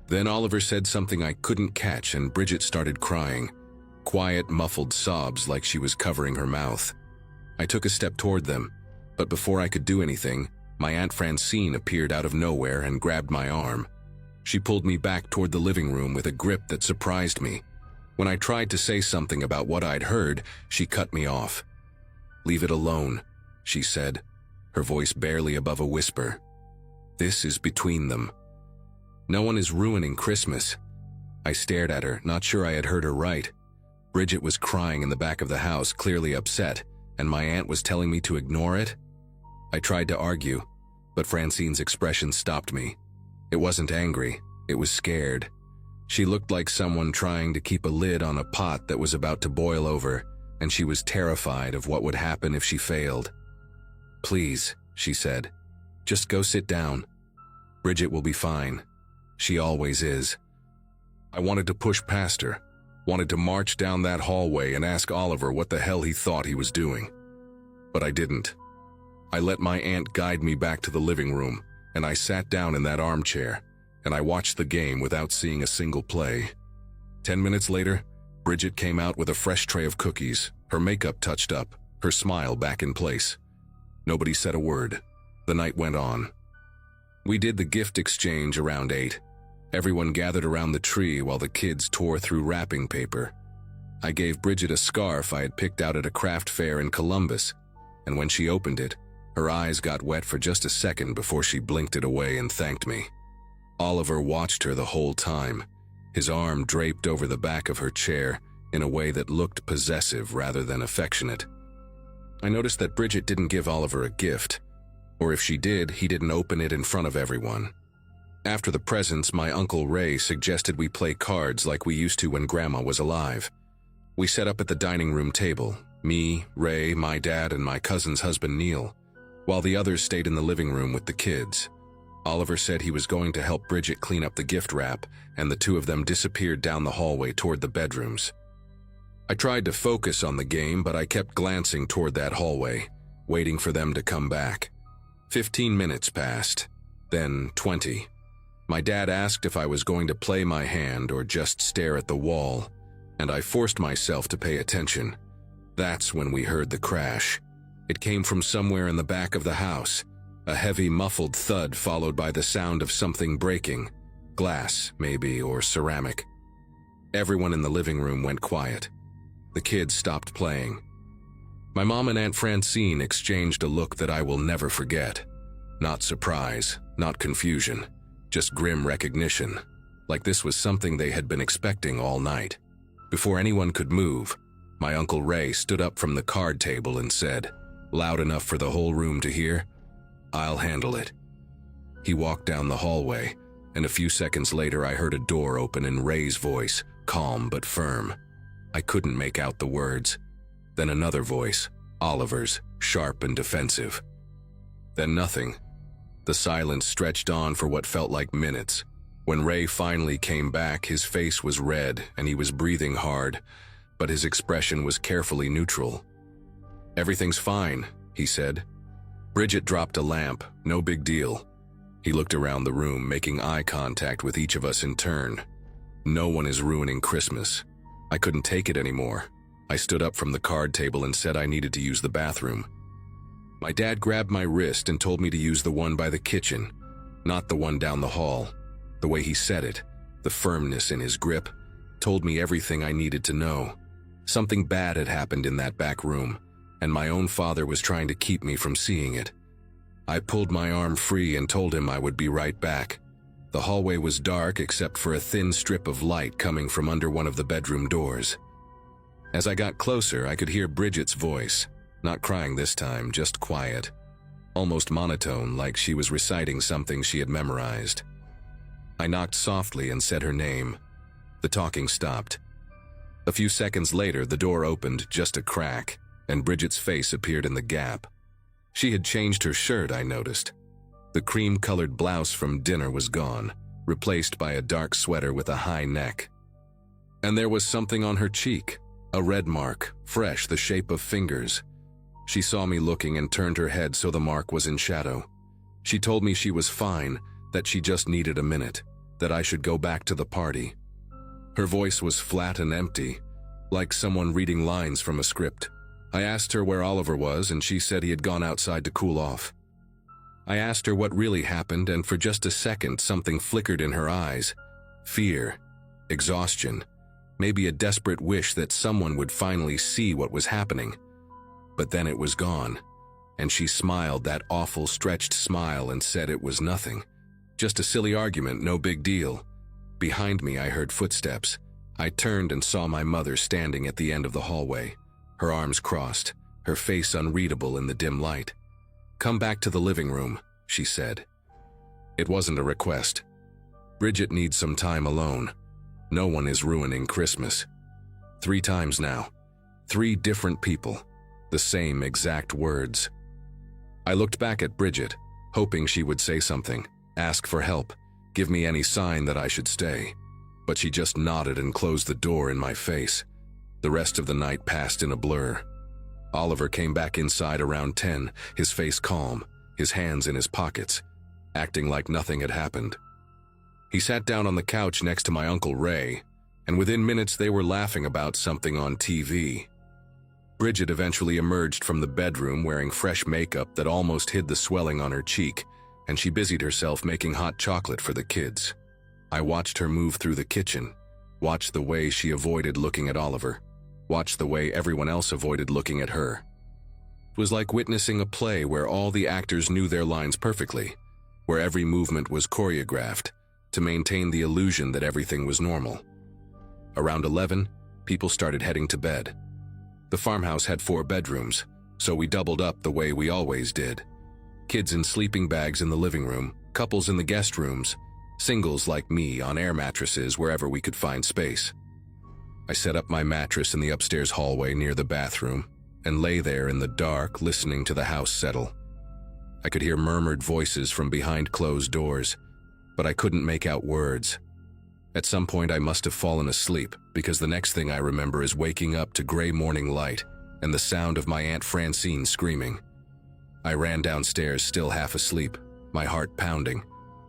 Then Oliver said something I couldn't catch, and Bridget started crying, quiet, muffled sobs like she was covering her mouth. I took a step toward them, but before I could do anything, my Aunt Francine appeared out of nowhere and grabbed my arm. She pulled me back toward the living room with a grip that surprised me. When I tried to say something about what I'd heard, she cut me off. "Leave it alone," she said, her voice barely above a whisper. "This is between them. No one is ruining Christmas." I stared at her, not sure I had heard her right. Bridget was crying in the back of the house, clearly upset, and my aunt was telling me to ignore it? I tried to argue, but Francine's expression stopped me. It wasn't angry, it was scared. She looked like someone trying to keep a lid on a pot that was about to boil over, and she was terrified of what would happen if she failed. "Please," she said, "just go sit down. Bridget will be fine. She always is." I wanted to push past her, wanted to march down that hallway and ask Oliver what the hell he thought he was doing. But I didn't. I let my aunt guide me back to the living room, and I sat down in that armchair, and I watched the game without seeing a single play. 10 minutes later, Bridget came out with a fresh tray of cookies, her makeup touched up, her smile back in place. Nobody said a word. The night went on. We did the gift exchange around 8. Everyone gathered around the tree while the kids tore through wrapping paper. I gave Bridget a scarf I had picked out at a craft fair in Columbus, and when she opened it, her eyes got wet for just a second before she blinked it away and thanked me. Oliver watched her the whole time, his arm draped over the back of her chair in a way that looked possessive rather than affectionate. I noticed that Bridget didn't give Oliver a gift, or if she did, he didn't open it in front of everyone. After the presents, my Uncle Ray suggested we play cards like we used to when Grandma was alive. We set up at the dining room table, me, Ray, my dad, and my cousin's husband Neil, while the others stayed in the living room with the kids. Oliver said he was going to help Bridget clean up the gift wrap, and the two of them disappeared down the hallway toward the bedrooms. I tried to focus on the game, but I kept glancing toward that hallway, waiting for them to come back. 15 minutes passed, then 20. My dad asked if I was going to play my hand or just stare at the wall, and I forced myself to pay attention. That's when we heard the crash. It came from somewhere in the back of the house, a heavy muffled thud followed by the sound of something breaking, glass maybe, or ceramic. Everyone in the living room went quiet. The kids stopped playing. My mom and Aunt Francine exchanged a look that I will never forget. Not surprise, not confusion, just grim recognition, like this was something they had been expecting all night. Before anyone could move, my Uncle Ray stood up from the card table and said, loud enough for the whole room to hear, "I'll handle it." He walked down the hallway, and a few seconds later I heard a door open in Ray's voice, calm but firm. I couldn't make out the words. Then another voice, Oliver's, sharp and defensive. Then nothing. The silence stretched on for what felt like minutes. When Ray finally came back, his face was red and he was breathing hard, but his expression was carefully neutral. "Everything's fine," he said. "Bridget dropped a lamp, no big deal." He looked around the room, making eye contact with each of us in turn. No one is ruining Christmas. I couldn't take it anymore. I stood up from the card table and said I needed to use the bathroom. My dad grabbed my wrist and told me to use the one by the kitchen, not the one down the hall. The way he said it, the firmness in his grip, told me everything I needed to know. Something bad had happened in that back room, and my own father was trying to keep me from seeing it. I pulled my arm free and told him I would be right back. The hallway was dark except for a thin strip of light coming from under one of the bedroom doors. As I got closer, I could hear Bridget's voice, not crying this time, just quiet, almost monotone, like she was reciting something she had memorized. I knocked softly and said her name. The talking stopped. A few seconds later, the door opened just a crack, and Bridget's face appeared in the gap. She had changed her shirt, I noticed. The cream-colored blouse from dinner was gone, replaced by a dark sweater with a high neck. And there was something on her cheek, a red mark, fresh, the shape of fingers. She saw me looking and turned her head so the mark was in shadow. She told me she was fine, that she just needed a minute, that I should go back to the party. Her voice was flat and empty, like someone reading lines from a script. I asked her where Oliver was, and she said he had gone outside to cool off. I asked her what really happened, and for just a second something flickered in her eyes. Fear, exhaustion, maybe a desperate wish that someone would finally see what was happening. But then it was gone, and she smiled that awful stretched smile and said it was nothing. Just a silly argument, no big deal. Behind me I heard footsteps. I turned and saw my mother standing at the end of the hallway, her arms crossed, her face unreadable in the dim light. "Come back to the living room," she said. It wasn't a request. Bridget needs some time alone. No one is ruining Christmas. 3 times now. 3 different people. The same exact words. I looked back at Bridget, hoping she would say something, ask for help, give me any sign that I should stay. But she just nodded and closed the door in my face. The rest of the night passed in a blur. Oliver came back inside around 10, his face calm, his hands in his pockets, acting like nothing had happened. He sat down on the couch next to my Uncle Ray, and within minutes they were laughing about something on TV. Bridget eventually emerged from the bedroom wearing fresh makeup that almost hid the swelling on her cheek, and she busied herself making hot chocolate for the kids. I watched her move through the kitchen, watched the way she avoided looking at Oliver, watched the way everyone else avoided looking at her. It was like witnessing a play where all the actors knew their lines perfectly, where every movement was choreographed to maintain the illusion that everything was normal. Around 11, people started heading to bed. The farmhouse had 4 bedrooms, so we doubled up the way we always did. Kids in sleeping bags in the living room, couples in the guest rooms, singles like me on air mattresses wherever we could find space. I set up my mattress in the upstairs hallway near the bathroom and lay there in the dark listening to the house settle. I could hear murmured voices from behind closed doors, but I couldn't make out words. At some point I must have fallen asleep because the next thing I remember is waking up to gray morning light and the sound of my Aunt Francine screaming. I ran downstairs still half asleep, my heart pounding,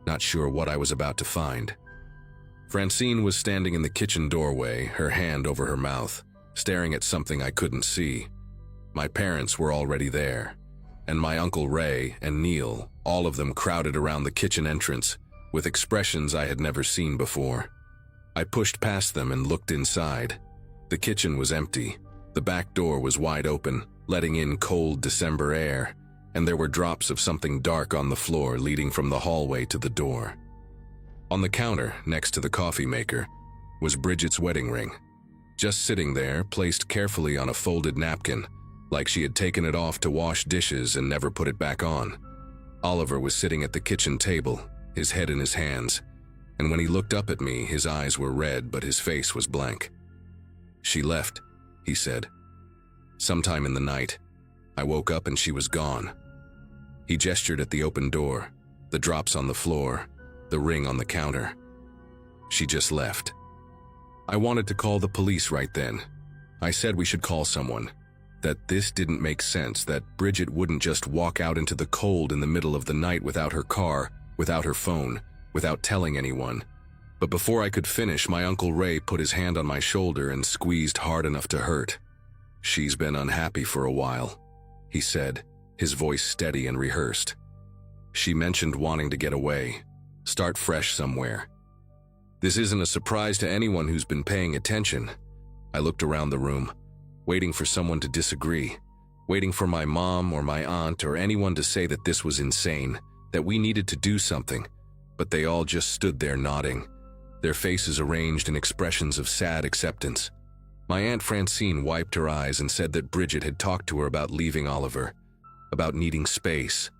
not sure what I was about to find. Francine was standing in the kitchen doorway, her hand over her mouth, staring at something I couldn't see. My parents were already there, and my Uncle Ray and Neil, all of them crowded around the kitchen entrance, with expressions I had never seen before. I pushed past them and looked inside. The kitchen was empty. The back door was wide open, letting in cold December air, and there were drops of something dark on the floor leading from the hallway to the door. On the counter, next to the coffee maker, was Bridget's wedding ring, just sitting there, placed carefully on a folded napkin, like she had taken it off to wash dishes and never put it back on. Oliver was sitting at the kitchen table, his head in his hands, and when he looked up at me, his eyes were red, but his face was blank. "She left," he said. "Sometime in the night. I woke up and she was gone." He gestured at the open door, the drops on the floor, the ring on the counter. "She just left." I wanted to call the police right then. I said we should call someone, that this didn't make sense, that Bridget wouldn't just walk out into the cold in the middle of the night without her car, without her phone, without telling anyone. But before I could finish, my Uncle Ray put his hand on my shoulder and squeezed hard enough to hurt. "She's been unhappy for a while," he said, his voice steady and rehearsed. "She mentioned wanting to get away, start fresh somewhere." This isn't a surprise to anyone who's been paying attention. I looked around the room, waiting for someone to disagree, waiting for my mom or my aunt or anyone to say that this was insane, that we needed to do something, but they all just stood there nodding, their faces arranged in expressions of sad acceptance. My Aunt Francine wiped her eyes and said that Bridget had talked to her about leaving Oliver, about needing space,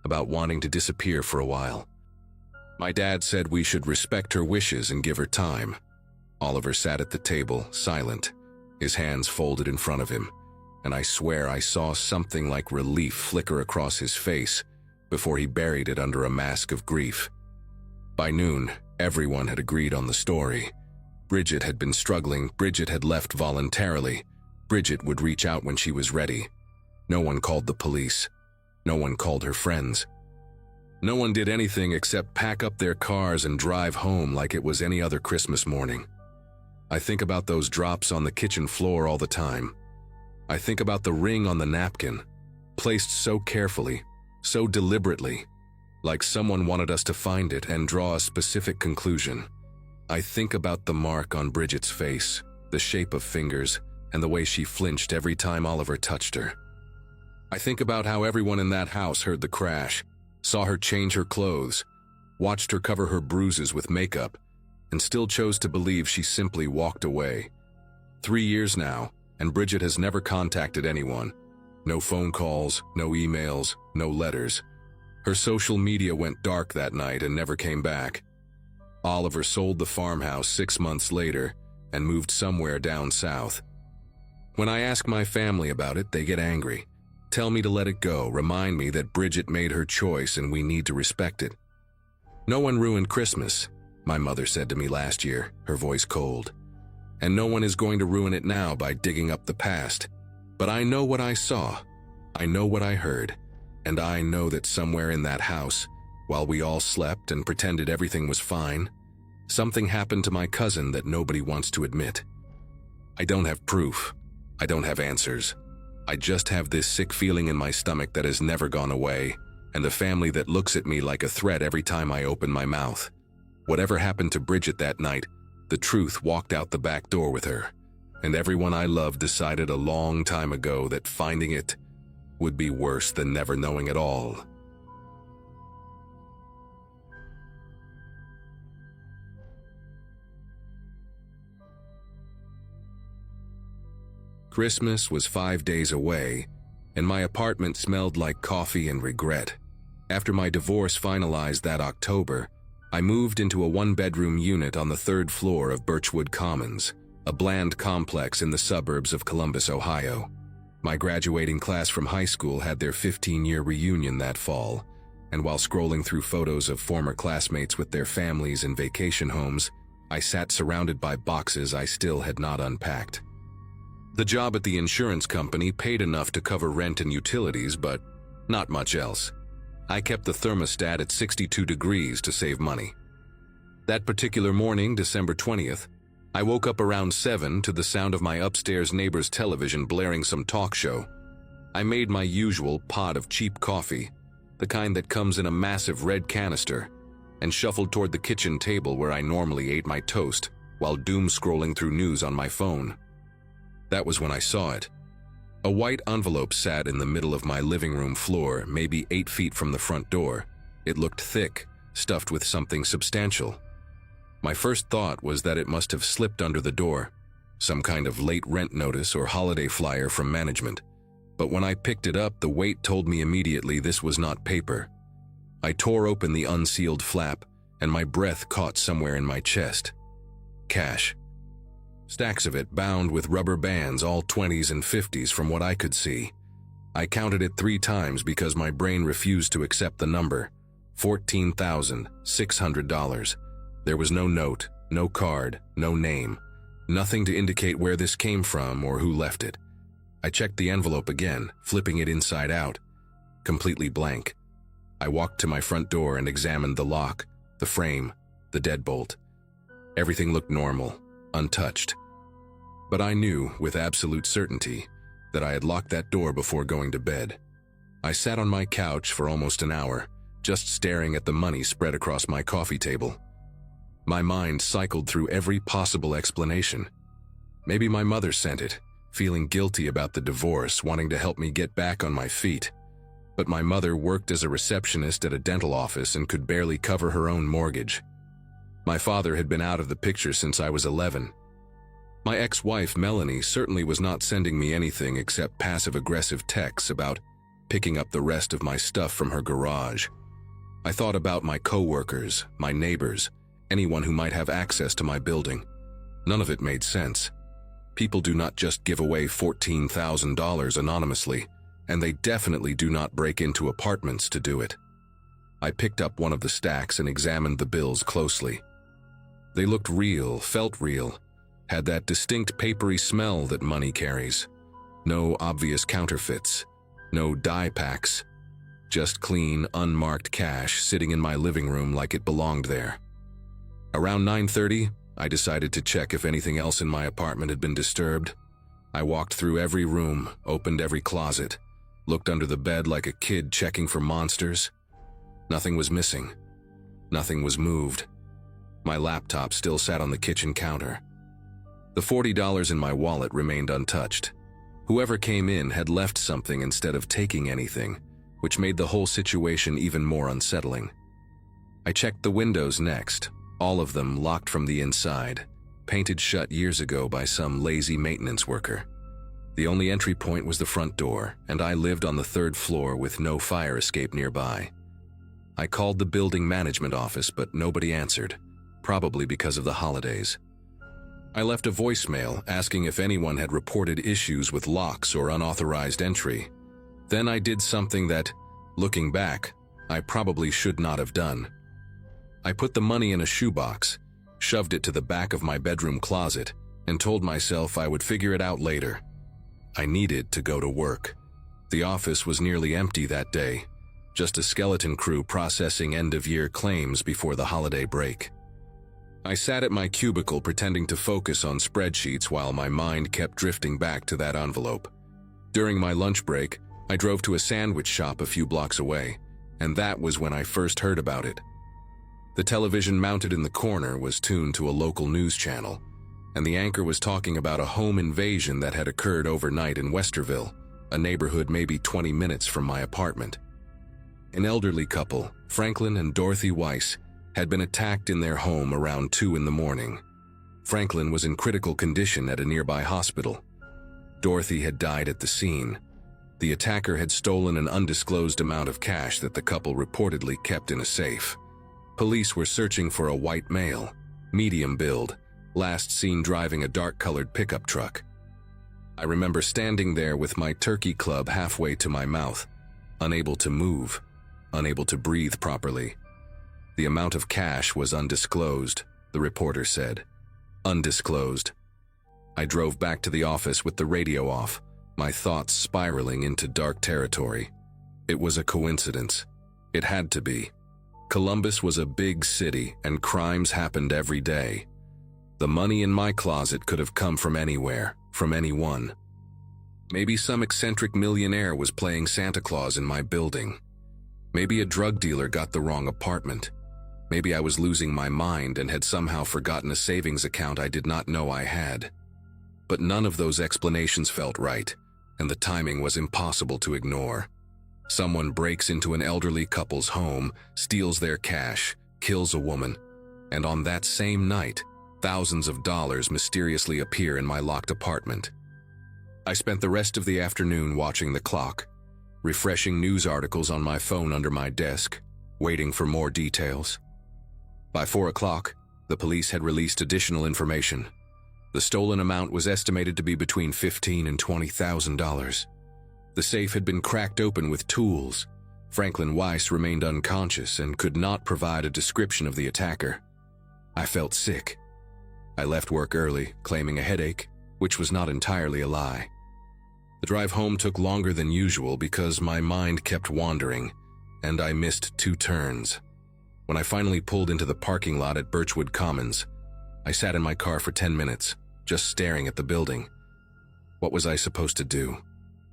about wanting to disappear for a while. My dad said we should respect her wishes and give her time. Oliver sat at the table, silent, his hands folded in front of him, and I swear I saw something like relief flicker across his face before he buried it under a mask of grief. By noon, everyone had agreed on the story. Bridget had been struggling, Bridget had left voluntarily, Bridget would reach out when she was ready. No one called the police. No one called her friends. No one did anything except pack up their cars and drive home like it was any other Christmas morning. I think about those drops on the kitchen floor all the time. I think about the ring on the napkin, placed so carefully, so deliberately, like someone wanted us to find it and draw a specific conclusion. I think about the mark on Bridget's face, the shape of fingers, and the way she flinched every time Oliver touched her. I think about how everyone in that house heard the crash, saw her change her clothes, watched her cover her bruises with makeup, and still chose to believe she simply walked away. 3 years now, and Bridget has never contacted anyone. No phone calls, no emails, no letters. Her social media went dark that night and never came back. Oliver sold the farmhouse 6 months later and moved somewhere down south. When I ask my family about it, they get angry. Tell me to let it go, remind me that Bridget made her choice and we need to respect it. "No one ruined Christmas," my mother said to me last year, her voice cold. "And no one is going to ruin it now by digging up the past. But I know what I saw, I know what I heard, and I know that somewhere in that house, while we all slept and pretended everything was fine, something happened to my cousin that nobody wants to admit. I don't have proof, I don't have answers. I just have this sick feeling in my stomach that has never gone away, and a family that looks at me like a threat every time I open my mouth. Whatever happened to Bridget that night, the truth walked out the back door with her, and everyone I loved decided a long time ago that finding it would be worse than never knowing at all." Christmas was 5 days away, and my apartment smelled like coffee and regret. After my divorce finalized that October, I moved into a one-bedroom unit on the 3rd floor of Birchwood Commons, a bland complex in the suburbs of Columbus, Ohio. My graduating class from high school had their 15-year reunion that fall, and while scrolling through photos of former classmates with their families in vacation homes, I sat surrounded by boxes I still had not unpacked. The job at the insurance company paid enough to cover rent and utilities, but not much else. I kept the thermostat at 62 degrees to save money. That particular morning, December 20th, I woke up around 7 to the sound of my upstairs neighbor's television blaring some talk show. I made my usual pot of cheap coffee, the kind that comes in a massive red canister, and shuffled toward the kitchen table where I normally ate my toast while doom-scrolling through news on my phone. That was when I saw it. A white envelope sat in the middle of my living room floor, maybe 8 feet from the front door. It looked thick, stuffed with something substantial. My first thought was that it must have slipped under the door, some kind of late rent notice or holiday flyer from management. But when I picked it up, the weight told me immediately this was not paper. I tore open the unsealed flap, and my breath caught somewhere in my chest. Cash. Stacks of it bound with rubber bands, all 20s and 50s from what I could see. I counted it 3 times because my brain refused to accept the number. $14,600. There was no note, no card, no name, nothing to indicate where this came from or who left it. I checked the envelope again, flipping it inside out. Completely blank. I walked to my front door and examined the lock, the frame, the deadbolt. Everything looked normal, untouched. But I knew, with absolute certainty, that I had locked that door before going to bed. I sat on my couch for almost an hour, just staring at the money spread across my coffee table. My mind cycled through every possible explanation. Maybe my mother sent it, feeling guilty about the divorce, wanting to help me get back on my feet. But my mother worked as a receptionist at a dental office and could barely cover her own mortgage. My father had been out of the picture since I was 11. My ex-wife, Melanie, certainly was not sending me anything except passive-aggressive texts about picking up the rest of my stuff from her garage. I thought about my coworkers, my neighbors, anyone who might have access to my building. None of it made sense. People do not just give away $14,000 anonymously, and they definitely do not break into apartments to do it. I picked up one of the stacks and examined the bills closely. They looked real, felt real, had that distinct papery smell that money carries. No obvious counterfeits, no die packs, just clean, unmarked cash sitting in my living room like it belonged there. Around 9:30, I decided to check if anything else in my apartment had been disturbed. I walked through every room, opened every closet, looked under the bed like a kid checking for monsters. Nothing was missing. Nothing was moved. My laptop still sat on the kitchen counter. The $40 in my wallet remained untouched. Whoever came in had left something instead of taking anything, which made the whole situation even more unsettling. I checked the windows next, all of them locked from the inside, painted shut years ago by some lazy maintenance worker. The only entry point was the front door, and I lived on the 3rd floor with no fire escape nearby. I called the building management office, but nobody answered, probably because of the holidays. I left a voicemail asking if anyone had reported issues with locks or unauthorized entry. Then I did something that, looking back, I probably should not have done. I put the money in a shoebox, shoved it to the back of my bedroom closet, and told myself I would figure it out later. I needed to go to work. The office was nearly empty that day, just a skeleton crew processing end-of-year claims before the holiday break. I sat at my cubicle pretending to focus on spreadsheets while my mind kept drifting back to that envelope. During my lunch break, I drove to a sandwich shop a few blocks away, and that was when I first heard about it. The television mounted in the corner was tuned to a local news channel, and the anchor was talking about a home invasion that had occurred overnight in Westerville, a neighborhood maybe 20 minutes from my apartment. An elderly couple, Franklin and Dorothy Weiss, had been attacked in their home around 2 in the morning. Franklin was in critical condition at a nearby hospital. Dorothy had died at the scene. The attacker had stolen an undisclosed amount of cash that the couple reportedly kept in a safe. Police were searching for a white male, medium build, last seen driving a dark-colored pickup truck. I remember standing there with my turkey club halfway to my mouth, unable to move, unable to breathe properly. The amount of cash was undisclosed, the reporter said. Undisclosed. I drove back to the office with the radio off, my thoughts spiraling into dark territory. It was a coincidence. It had to be. Columbus was a big city, and crimes happened every day. The money in my closet could have come from anywhere, from anyone. Maybe some eccentric millionaire was playing Santa Claus in my building. Maybe a drug dealer got the wrong apartment. Maybe I was losing my mind and had somehow forgotten a savings account I did not know I had. But none of those explanations felt right, and the timing was impossible to ignore. Someone breaks into an elderly couple's home, steals their cash, kills a woman, and on that same night, thousands of dollars mysteriously appear in my locked apartment. I spent the rest of the afternoon watching the clock, refreshing news articles on my phone under my desk, waiting for more details. By 4 o'clock, the police had released additional information. The stolen amount was estimated to be between $15,000 and $20,000. The safe had been cracked open with tools. Franklin Weiss remained unconscious and could not provide a description of the attacker. I felt sick. I left work early, claiming a headache, which was not entirely a lie. The drive home took longer than usual because my mind kept wandering, and I missed 2 turns. When I finally pulled into the parking lot at Birchwood Commons, I sat in my car for 10 minutes, just staring at the building. What was I supposed to do?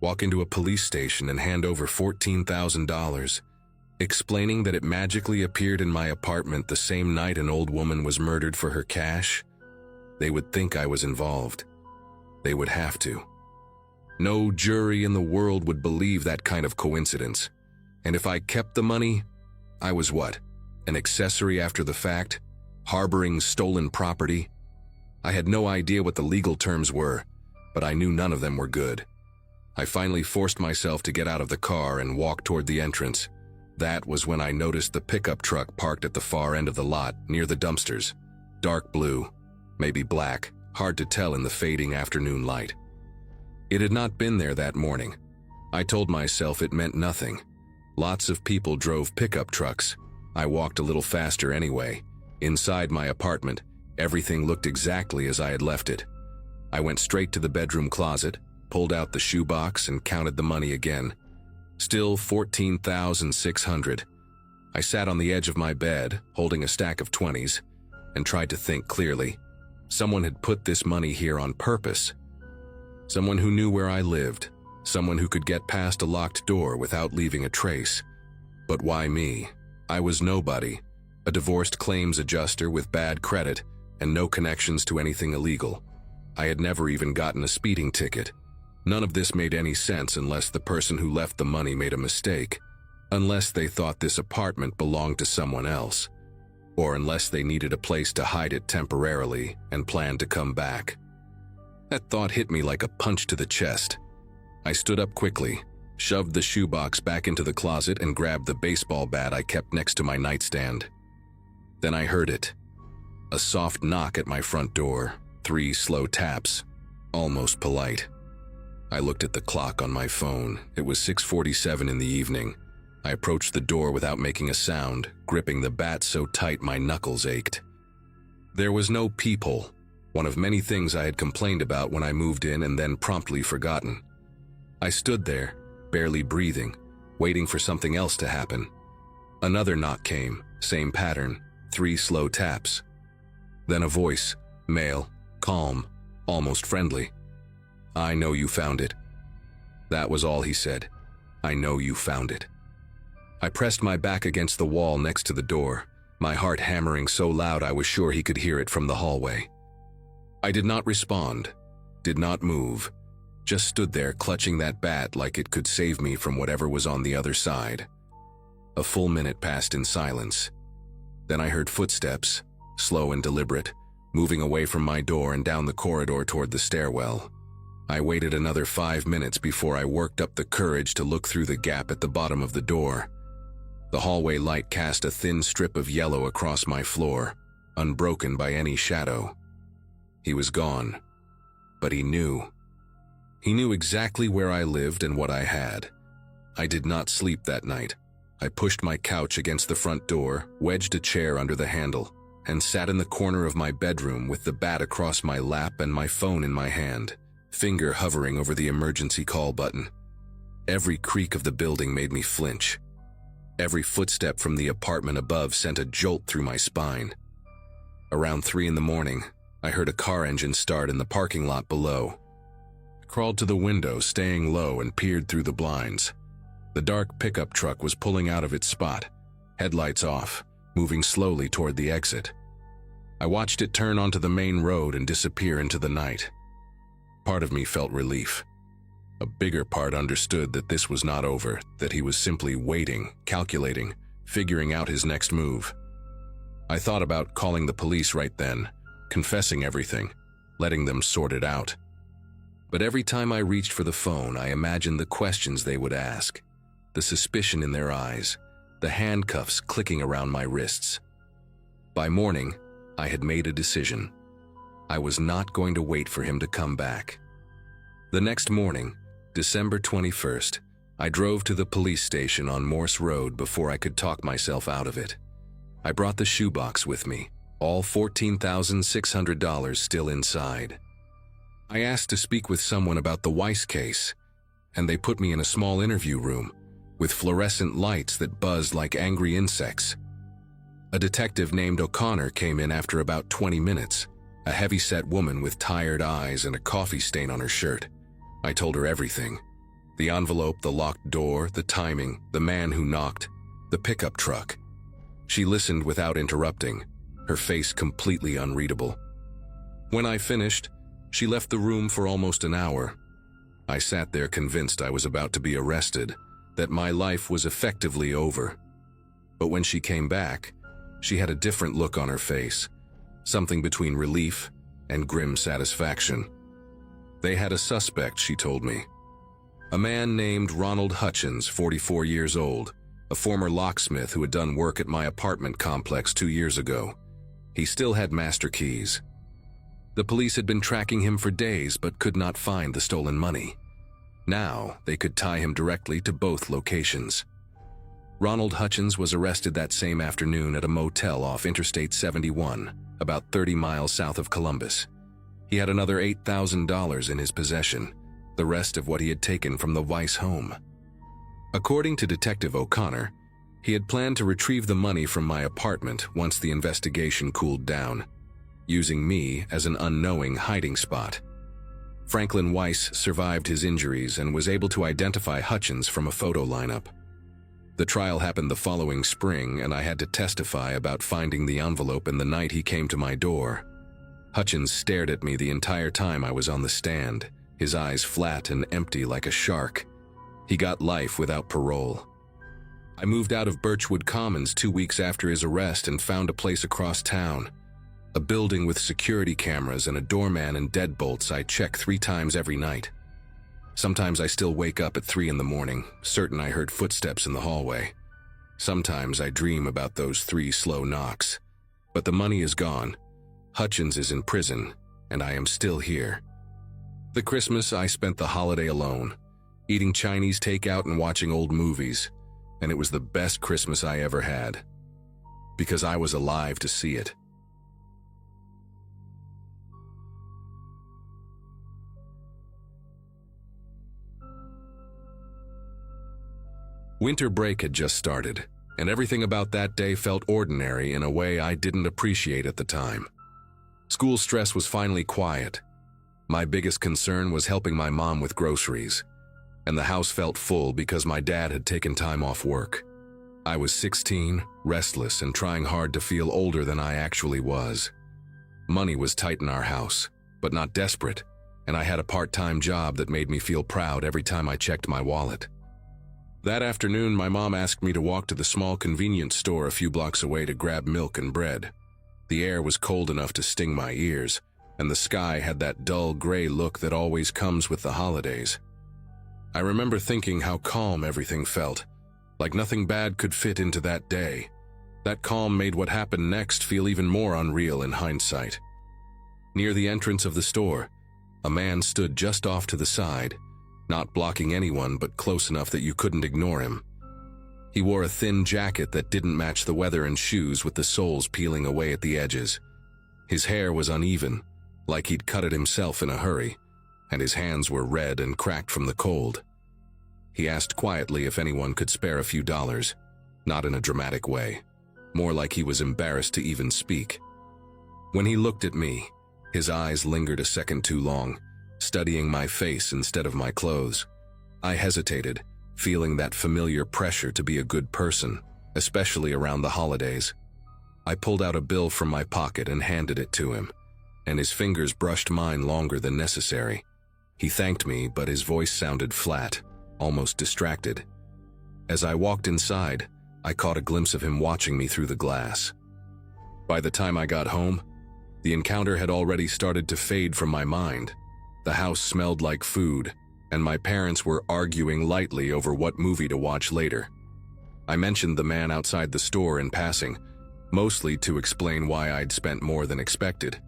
Walk into a police station and hand over $14,000, explaining that it magically appeared in my apartment the same night an old woman was murdered for her cash? They would think I was involved. They would have to. No jury in the world would believe that kind of coincidence. And if I kept the money, I was what? An accessory after the fact? Harboring stolen property? I had no idea what the legal terms were, but I knew none of them were good. I finally forced myself to get out of the car and walk toward the entrance. That was when I noticed the pickup truck parked at the far end of the lot, near the dumpsters. Dark blue, maybe black, hard to tell in the fading afternoon light. It had not been there that morning. I told myself it meant nothing. Lots of people drove pickup trucks. I walked a little faster anyway. Inside my apartment, everything looked exactly as I had left it. I went straight to the bedroom closet, pulled out the shoebox and counted the money again. Still $14,600. I sat on the edge of my bed, holding a stack of 20s, and tried to think clearly. Someone had put this money here on purpose. Someone who knew where I lived. Someone who could get past a locked door without leaving a trace. But why me? I was nobody. A divorced claims adjuster with bad credit and no connections to anything illegal. I had never even gotten a speeding ticket. None of this made any sense unless the person who left the money made a mistake, unless they thought this apartment belonged to someone else, or unless they needed a place to hide it temporarily and planned to come back. That thought hit me like a punch to the chest. I stood up quickly, shoved the shoebox back into the closet and grabbed the baseball bat I kept next to my nightstand. Then I heard it. A soft knock at my front door, 3 slow taps, almost polite. I looked at the clock on my phone. It was 6:47 in the evening. I approached the door without making a sound, gripping the bat so tight my knuckles ached. There was no peephole, one of many things I had complained about when I moved in and then promptly forgotten. I stood there, barely breathing, waiting for something else to happen. Another knock came, same pattern, 3 slow taps. Then a voice, male, calm, almost friendly. "I know you found it." That was all he said. "I know you found it." I pressed my back against the wall next to the door, my heart hammering so loud I was sure he could hear it from the hallway. I did not respond, did not move, just stood there clutching that bat like it could save me from whatever was on the other side. A full minute passed in silence. Then I heard footsteps, slow and deliberate, moving away from my door and down the corridor toward the stairwell. I waited another 5 minutes before I worked up the courage to look through the gap at the bottom of the door. The hallway light cast a thin strip of yellow across my floor, unbroken by any shadow. He was gone, but he knew. He knew exactly where I lived and what I had. I did not sleep that night. I pushed my couch against the front door, wedged a chair under the handle, and sat in the corner of my bedroom with the bat across my lap and my phone in my hand, finger hovering over the emergency call button. Every creak of the building made me flinch. Every footstep from the apartment above sent a jolt through my spine. Around 3 in the morning, I heard a car engine start in the parking lot below. I crawled to the window, staying low, and peered through the blinds. The dark pickup truck was pulling out of its spot, headlights off, moving slowly toward the exit. I watched it turn onto the main road and disappear into the night. Part of me felt relief. A bigger part understood that this was not over, that he was simply waiting, calculating, figuring out his next move. I thought about calling the police right then, confessing everything, letting them sort it out. But every time I reached for the phone, I imagined the questions they would ask, the suspicion in their eyes, the handcuffs clicking around my wrists. By morning, I had made a decision. I was not going to wait for him to come back. The next morning, December 21st, I drove to the police station on Morse Road before I could talk myself out of it. I brought the shoebox with me, all $14,600 still inside. I asked to speak with someone about the Weiss case, and they put me in a small interview room, with fluorescent lights that buzzed like angry insects. A detective named O'Connor came in after about 20 minutes, a heavy-set woman with tired eyes and a coffee stain on her shirt. I told her everything. The envelope, the locked door, the timing, the man who knocked, the pickup truck. She listened without interrupting, her face completely unreadable. When I finished, she left the room for almost an hour. I sat there convinced I was about to be arrested, that my life was effectively over. But when she came back, she had a different look on her face, something between relief and grim satisfaction. They had a suspect, she told me. A man named Ronald Hutchins, 44 years old, a former locksmith who had done work at my apartment complex 2 years ago. He still had master keys. The police had been tracking him for days but could not find the stolen money. Now, they could tie him directly to both locations. Ronald Hutchins was arrested that same afternoon at a motel off Interstate 71, about 30 miles south of Columbus. He had another $8,000 in his possession, the rest of what he had taken from the Weiss home. According to Detective O'Connor, he had planned to retrieve the money from my apartment once the investigation cooled down, using me as an unknowing hiding spot. Franklin Weiss survived his injuries and was able to identify Hutchins from a photo lineup. The trial happened the following spring, and I had to testify about finding the envelope in the night he came to my door. Hutchins stared at me the entire time I was on the stand, his eyes flat and empty like a shark. He got life without parole. I moved out of Birchwood Commons 2 weeks after his arrest and found a place across town. A building with security cameras and a doorman and deadbolts I check 3 times every night. Sometimes I still wake up at 3 in the morning, certain I heard footsteps in the hallway. Sometimes I dream about those 3 slow knocks. But the money is gone. Hutchins is in prison, and I am still here. The Christmas I spent the holiday alone, eating Chinese takeout and watching old movies, and it was the best Christmas I ever had. Because I was alive to see it. Winter break had just started, and everything about that day felt ordinary in a way I didn't appreciate at the time. School stress was finally quiet. My biggest concern was helping my mom with groceries, and the house felt full because my dad had taken time off work. I was 16, restless, and trying hard to feel older than I actually was. Money was tight in our house, but not desperate, and I had a part-time job that made me feel proud every time I checked my wallet. That afternoon, my mom asked me to walk to the small convenience store a few blocks away to grab milk and bread. The air was cold enough to sting my ears, and the sky had that dull gray look that always comes with the holidays. I remember thinking how calm everything felt, like nothing bad could fit into that day. That calm made what happened next feel even more unreal in hindsight. Near the entrance of the store, a man stood just off to the side, not blocking anyone but close enough that you couldn't ignore him. He wore a thin jacket that didn't match the weather and shoes with the soles peeling away at the edges. His hair was uneven, like he'd cut it himself in a hurry, and his hands were red and cracked from the cold. He asked quietly if anyone could spare a few dollars, not in a dramatic way, more like he was embarrassed to even speak. When he looked at me, his eyes lingered a second too long, studying my face instead of my clothes. I hesitated, feeling that familiar pressure to be a good person, especially around the holidays. I pulled out a bill from my pocket and handed it to him, and his fingers brushed mine longer than necessary. He thanked me, but his voice sounded flat, almost distracted. As I walked inside, I caught a glimpse of him watching me through the glass. By the time I got home, the encounter had already started to fade from my mind. The house smelled like food, and my parents were arguing lightly over what movie to watch later. I mentioned the man outside the store in passing, mostly to explain why I'd spent more than expected.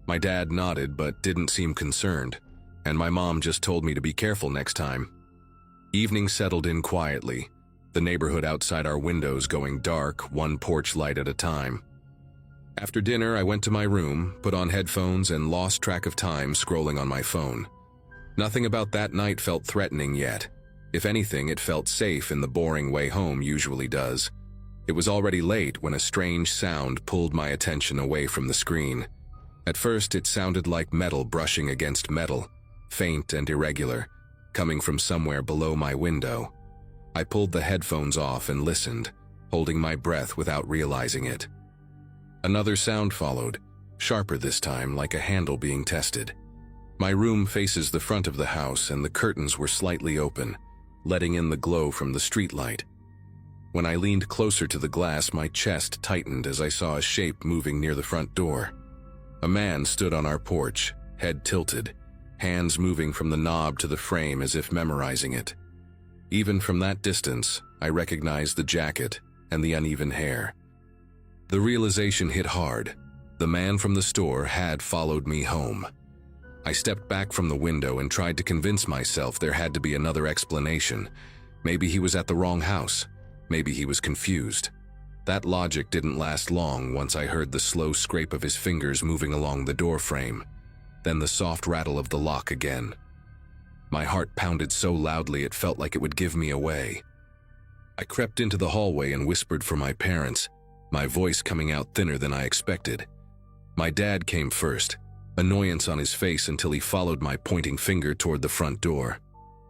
My dad nodded but didn't seem concerned, and my mom just told me to be careful next time. Evening settled in quietly, the neighborhood outside our windows going dark, one porch light at a time. After dinner, I went to my room, put on headphones, and lost track of time scrolling on my phone. Nothing about that night felt threatening yet. If anything, it felt safe in the boring way home usually does. It was already late when a strange sound pulled my attention away from the screen. At first, it sounded like metal brushing against metal, faint and irregular, coming from somewhere below my window. I pulled the headphones off and listened, holding my breath without realizing it. Another sound followed, sharper this time, like a handle being tested. My room faces the front of the house and the curtains were slightly open, letting in the glow from the streetlight. When I leaned closer to the glass, my chest tightened as I saw a shape moving near the front door. A man stood on our porch, head tilted, hands moving from the knob to the frame as if memorizing it. Even from that distance, I recognized the jacket and the uneven hair. The realization hit hard. The man from the store had followed me home. I stepped back from the window and tried to convince myself there had to be another explanation. Maybe he was at the wrong house. Maybe he was confused. That logic didn't last long once I heard the slow scrape of his fingers moving along the door frame, then the soft rattle of the lock again. My heart pounded so loudly it felt like it would give me away. I crept into the hallway and whispered for my parents, my voice coming out thinner than I expected. My dad came first, annoyance on his face until he followed my pointing finger toward the front door.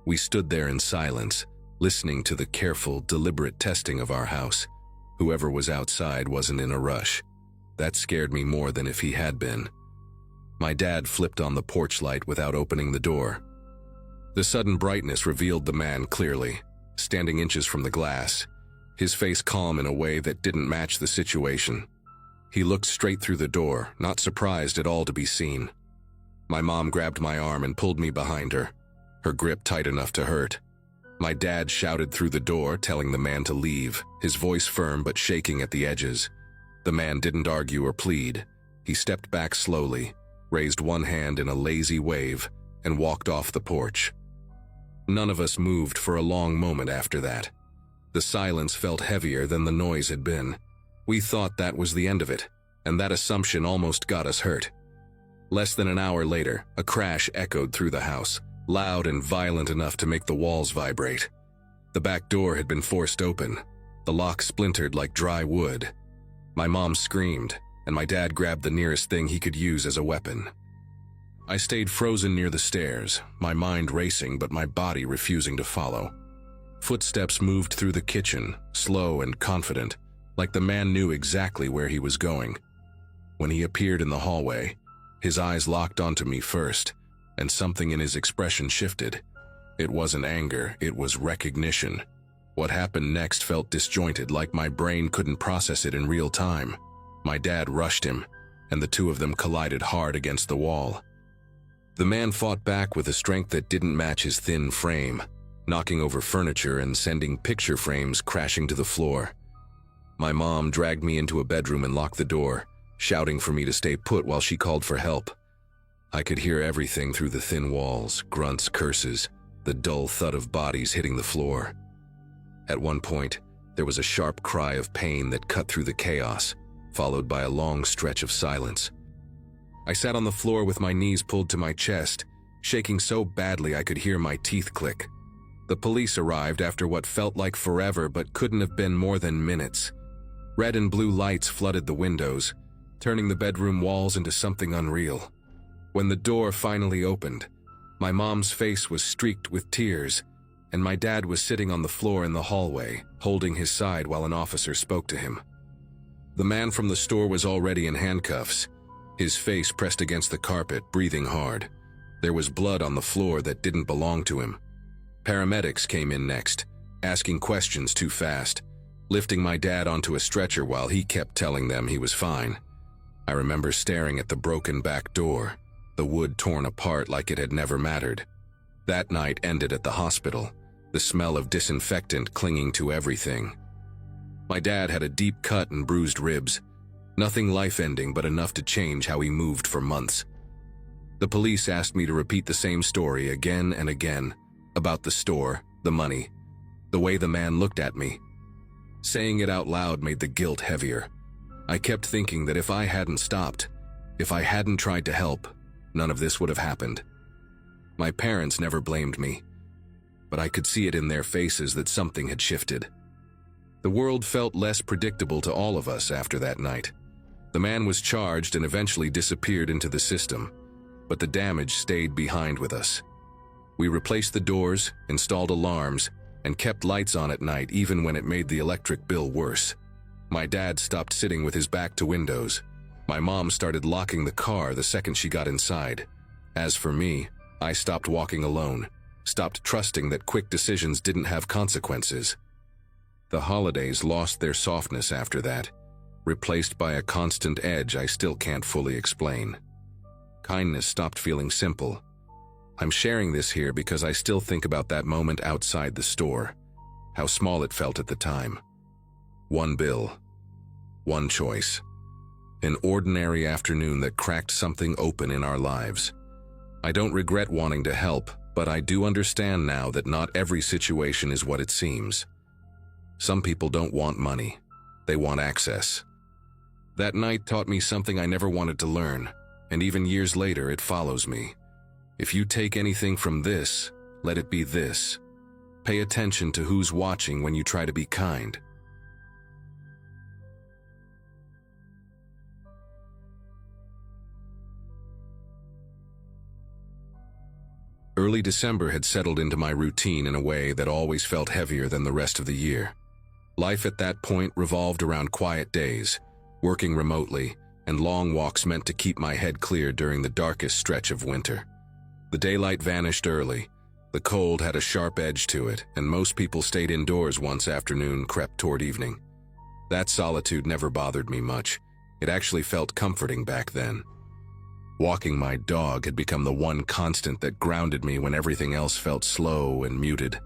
We stood there in silence, listening to the careful, deliberate testing of our house. Whoever was outside wasn't in a rush. That scared me more than if he had been. My dad flipped on the porch light without opening the door. The sudden brightness revealed the man clearly, standing inches from the glass, his face calm in a way that didn't match the situation. He looked straight through the door, not surprised at all to be seen. My mom grabbed my arm and pulled me behind her, her grip tight enough to hurt. My dad shouted through the door, telling the man to leave, his voice firm but shaking at the edges. The man didn't argue or plead. He stepped back slowly, raised one hand in a lazy wave, and walked off the porch. None of us moved for a long moment after that. The silence felt heavier than the noise had been. We thought that was the end of it, and that assumption almost got us hurt. Less than an hour later, a crash echoed through the house, loud and violent enough to make the walls vibrate. The back door had been forced open. The lock splintered like dry wood. My mom screamed, and my dad grabbed the nearest thing he could use as a weapon. I stayed frozen near the stairs, my mind racing but my body refusing to follow. Footsteps moved through the kitchen, slow and confident, like the man knew exactly where he was going. When he appeared in the hallway, his eyes locked onto me first, and something in his expression shifted. It wasn't anger, it was recognition. What happened next felt disjointed, like my brain couldn't process it in real time. My dad rushed him, and the two of them collided hard against the wall. The man fought back with a strength that didn't match his thin frame, knocking over furniture and sending picture frames crashing to the floor. My mom dragged me into a bedroom and locked the door, shouting for me to stay put while she called for help. I could hear everything through the thin walls, grunts, curses, the dull thud of bodies hitting the floor. At one point, there was a sharp cry of pain that cut through the chaos, followed by a long stretch of silence. I sat on the floor with my knees pulled to my chest, shaking so badly I could hear my teeth click. The police arrived after what felt like forever but couldn't have been more than minutes. Red and blue lights flooded the windows, turning the bedroom walls into something unreal. When the door finally opened, my mom's face was streaked with tears, and my dad was sitting on the floor in the hallway, holding his side while an officer spoke to him. The man from the store was already in handcuffs, his face pressed against the carpet, breathing hard. There was blood on the floor that didn't belong to him. Paramedics came in next, asking questions too fast, lifting my dad onto a stretcher while he kept telling them he was fine. I remember staring at the broken back door, the wood torn apart like it had never mattered. That night ended at the hospital, the smell of disinfectant clinging to everything. My dad had a deep cut and bruised ribs, nothing life-ending but enough to change how he moved for months. The police asked me to repeat the same story again and again, about the store, the money, the way the man looked at me. Saying it out loud made the guilt heavier. I kept thinking that if I hadn't stopped, if I hadn't tried to help, none of this would have happened. My parents never blamed me, but I could see it in their faces that something had shifted. The world felt less predictable to all of us after that night. The man was charged and eventually disappeared into the system, but the damage stayed behind with us. We replaced the doors, installed alarms, and kept lights on at night even when it made the electric bill worse. My dad stopped sitting with his back to windows. My mom started locking the car the second she got inside. As for me, I stopped walking alone, stopped trusting that quick decisions didn't have consequences. The holidays lost their softness after that, replaced by a constant edge I still can't fully explain. Kindness stopped feeling simple. I'm sharing this here because I still think about that moment outside the store, how small it felt at the time. One bill, one choice, an ordinary afternoon that cracked something open in our lives. I don't regret wanting to help, but I do understand now that not every situation is what it seems. Some people don't want money, they want access. That night taught me something I never wanted to learn, and even years later it follows me. If you take anything from this, let it be this. Pay attention to who's watching when you try to be kind. Early December had settled into my routine in a way that always felt heavier than the rest of the year. Life at that point revolved around quiet days, working remotely, and long walks meant to keep my head clear during the darkest stretch of winter. The daylight vanished early, the cold had a sharp edge to it, and most people stayed indoors once afternoon crept toward evening. That solitude never bothered me much. It actually felt comforting back then. Walking my dog had become the one constant that grounded me when everything else felt slow and muted.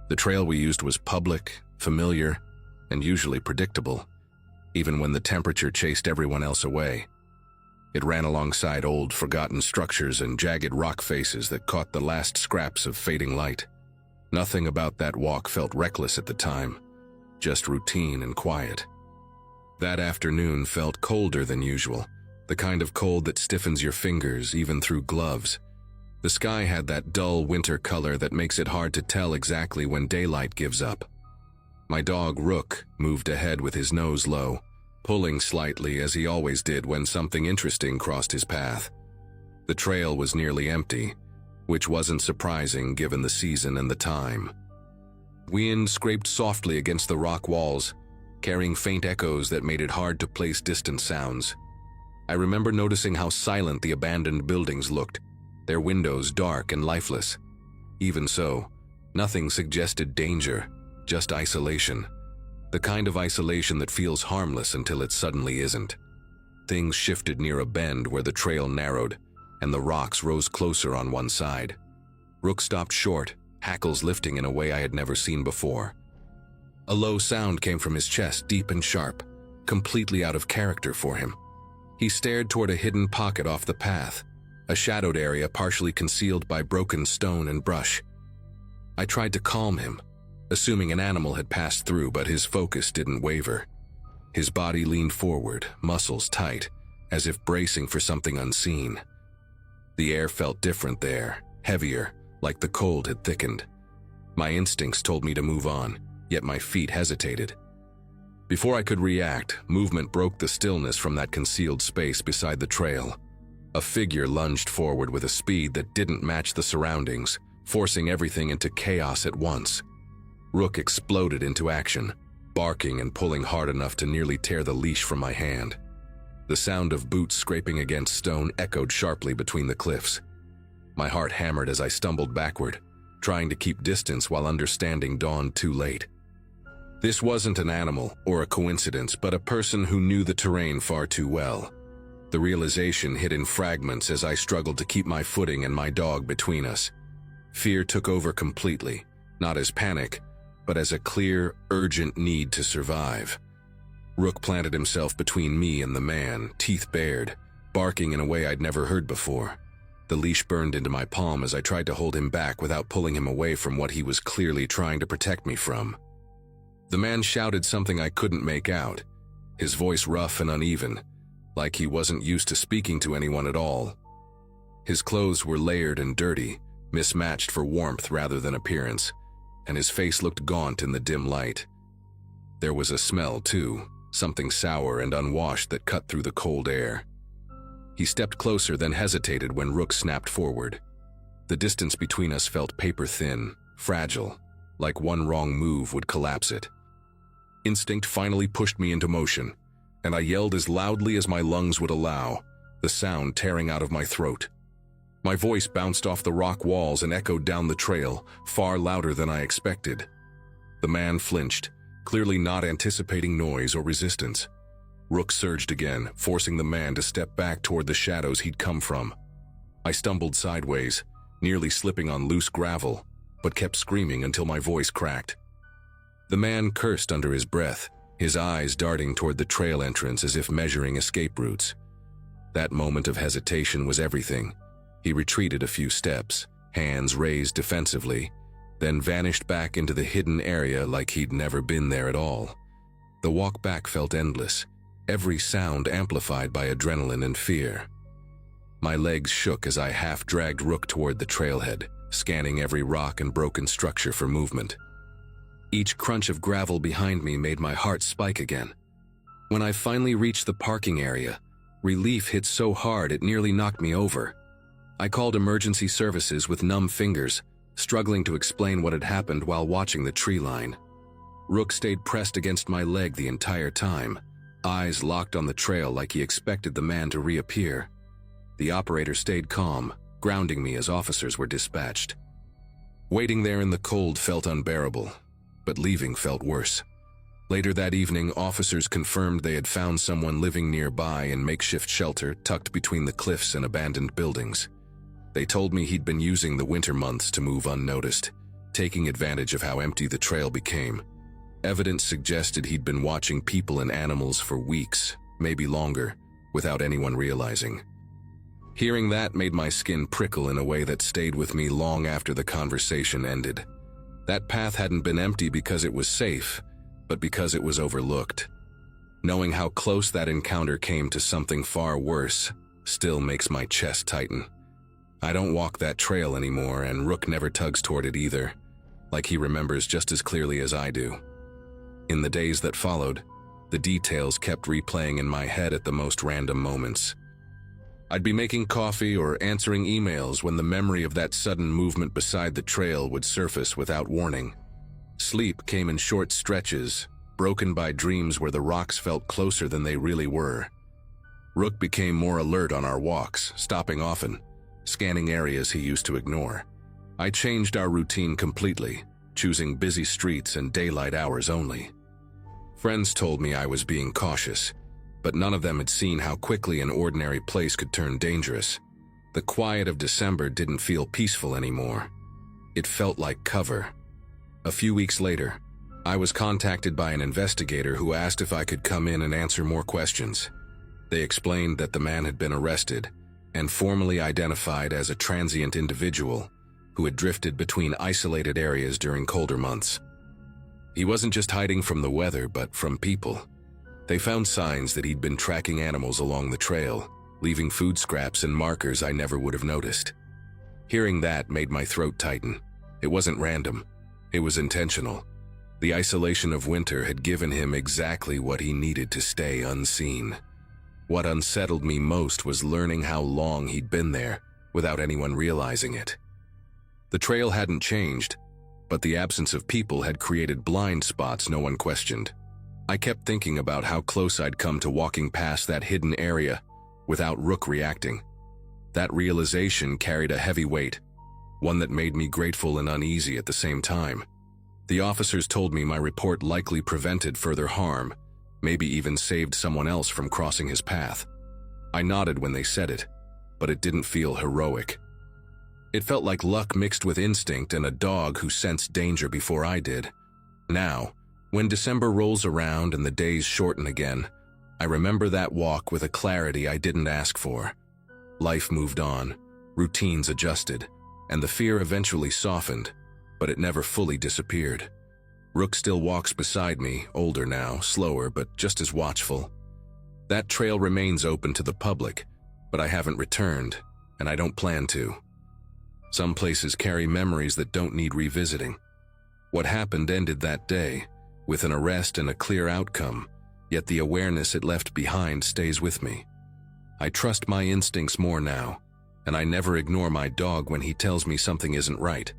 The trail we used was public, familiar, and usually predictable, even when the temperature chased everyone else away. It ran alongside old, forgotten structures and jagged rock faces that caught the last scraps of fading light. Nothing about that walk felt reckless at the time, just routine and quiet. That afternoon felt colder than usual, the kind of cold that stiffens your fingers even through gloves. The sky had that dull winter color that makes it hard to tell exactly when daylight gives up. My dog, Rook, moved ahead with his nose low, pulling slightly as he always did when something interesting crossed his path. The trail was nearly empty, which wasn't surprising given the season and the time. Wind scraped softly against the rock walls, carrying faint echoes that made it hard to place distant sounds. I remember noticing how silent the abandoned buildings looked, their windows dark and lifeless. Even so, nothing suggested danger, just isolation. The kind of isolation that feels harmless until it suddenly isn't. Things shifted near a bend where the trail narrowed, and the rocks rose closer on one side. Rook stopped short, hackles lifting in a way I had never seen before. A low sound came from his chest, deep and sharp, completely out of character for him. He stared toward a hidden pocket off the path, a shadowed area partially concealed by broken stone and brush. I tried to calm him, assuming an animal had passed through, but his focus didn't waver. His body leaned forward, muscles tight, as if bracing for something unseen. The air felt different there, heavier, like the cold had thickened. My instincts told me to move on, yet my feet hesitated. Before I could react, movement broke the stillness from that concealed space beside the trail. A figure lunged forward with a speed that didn't match the surroundings, forcing everything into chaos at once. Rook exploded into action, barking and pulling hard enough to nearly tear the leash from my hand. The sound of boots scraping against stone echoed sharply between the cliffs. My heart hammered as I stumbled backward, trying to keep distance while understanding dawned too late. This wasn't an animal or a coincidence, but a person who knew the terrain far too well. The realization hit in fragments as I struggled to keep my footing and my dog between us. Fear took over completely, not as panic, but as a clear, urgent need to survive. Rook planted himself between me and the man, teeth bared, barking in a way I'd never heard before. The leash burned into my palm as I tried to hold him back without pulling him away from what he was clearly trying to protect me from. The man shouted something I couldn't make out, his voice rough and uneven, like he wasn't used to speaking to anyone at all. His clothes were layered and dirty, mismatched for warmth rather than appearance, and his face looked gaunt in the dim light. There was a smell, too, something sour and unwashed that cut through the cold air. He stepped closer, then hesitated when Rook snapped forward. The distance between us felt paper-thin, fragile, like one wrong move would collapse it. Instinct finally pushed me into motion, and I yelled as loudly as my lungs would allow, the sound tearing out of my throat. My voice bounced off the rock walls and echoed down the trail, far louder than I expected. The man flinched, clearly not anticipating noise or resistance. Rook surged again, forcing the man to step back toward the shadows he'd come from. I stumbled sideways, nearly slipping on loose gravel, but kept screaming until my voice cracked. The man cursed under his breath, his eyes darting toward the trail entrance as if measuring escape routes. That moment of hesitation was everything. He retreated a few steps, hands raised defensively, then vanished back into the hidden area like he'd never been there at all. The walk back felt endless, every sound amplified by adrenaline and fear. My legs shook as I half-dragged Rook toward the trailhead, scanning every rock and broken structure for movement. Each crunch of gravel behind me made my heart spike again. When I finally reached the parking area, relief hit so hard it nearly knocked me over. I called emergency services with numb fingers, struggling to explain what had happened while watching the tree line. Rook stayed pressed against my leg the entire time, eyes locked on the trail like he expected the man to reappear. The operator stayed calm, grounding me as officers were dispatched. Waiting there in the cold felt unbearable, but leaving felt worse. Later that evening, officers confirmed they had found someone living nearby in makeshift shelter tucked between the cliffs and abandoned buildings. They told me he'd been using the winter months to move unnoticed, taking advantage of how empty the trail became. Evidence suggested he'd been watching people and animals for weeks, maybe longer, without anyone realizing. Hearing that made my skin prickle in a way that stayed with me long after the conversation ended. That path hadn't been empty because it was safe, but because it was overlooked. Knowing how close that encounter came to something far worse still makes my chest tighten. I don't walk that trail anymore, and Rook never tugs toward it either, like he remembers just as clearly as I do. In the days that followed, the details kept replaying in my head at the most random moments. I'd be making coffee or answering emails when the memory of that sudden movement beside the trail would surface without warning. Sleep came in short stretches, broken by dreams where the rocks felt closer than they really were. Rook became more alert on our walks, stopping often, scanning areas he used to ignore. I changed our routine completely, choosing busy streets and daylight hours only. Friends told me I was being cautious, but none of them had seen how quickly an ordinary place could turn dangerous. The quiet of December didn't feel peaceful anymore. It felt like cover. A few weeks later, I was contacted by an investigator who asked if I could come in and answer more questions. They explained that the man had been arrested and formally identified as a transient individual who had drifted between isolated areas during colder months. He wasn't just hiding from the weather, but from people. They found signs that he'd been tracking animals along the trail, leaving food scraps and markers I never would have noticed. Hearing that made my throat tighten. It wasn't random. It was intentional. The isolation of winter had given him exactly what he needed to stay unseen. What unsettled me most was learning how long he'd been there without anyone realizing it. The trail hadn't changed, but the absence of people had created blind spots no one questioned. I kept thinking about how close I'd come to walking past that hidden area without Rook reacting. That realization carried a heavy weight, one that made me grateful and uneasy at the same time. The officers told me my report likely prevented further harm, maybe even saved someone else from crossing his path. I nodded when they said it, but it didn't feel heroic. It felt like luck mixed with instinct and a dog who sensed danger before I did. Now, when December rolls around and the days shorten again, I remember that walk with a clarity I didn't ask for. Life moved on, routines adjusted, and the fear eventually softened, but it never fully disappeared. Rook still walks beside me, older now, slower, but just as watchful. That trail remains open to the public, but I haven't returned, and I don't plan to. Some places carry memories that don't need revisiting. What happened ended that day, with an arrest and a clear outcome, yet the awareness it left behind stays with me. I trust my instincts more now, and I never ignore my dog when he tells me something isn't right.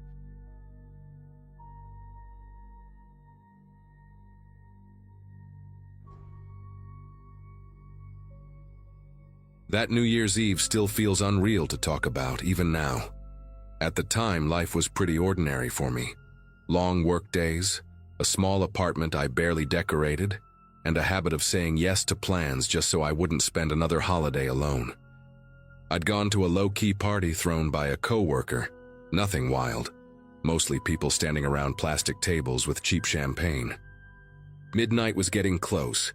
That New Year's Eve still feels unreal to talk about, even now. At the time, life was pretty ordinary for me. Long work days, a small apartment I barely decorated, and a habit of saying yes to plans just so I wouldn't spend another holiday alone. I'd gone to a low-key party thrown by a coworker. Nothing wild. Mostly people standing around plastic tables with cheap champagne. Midnight was getting close,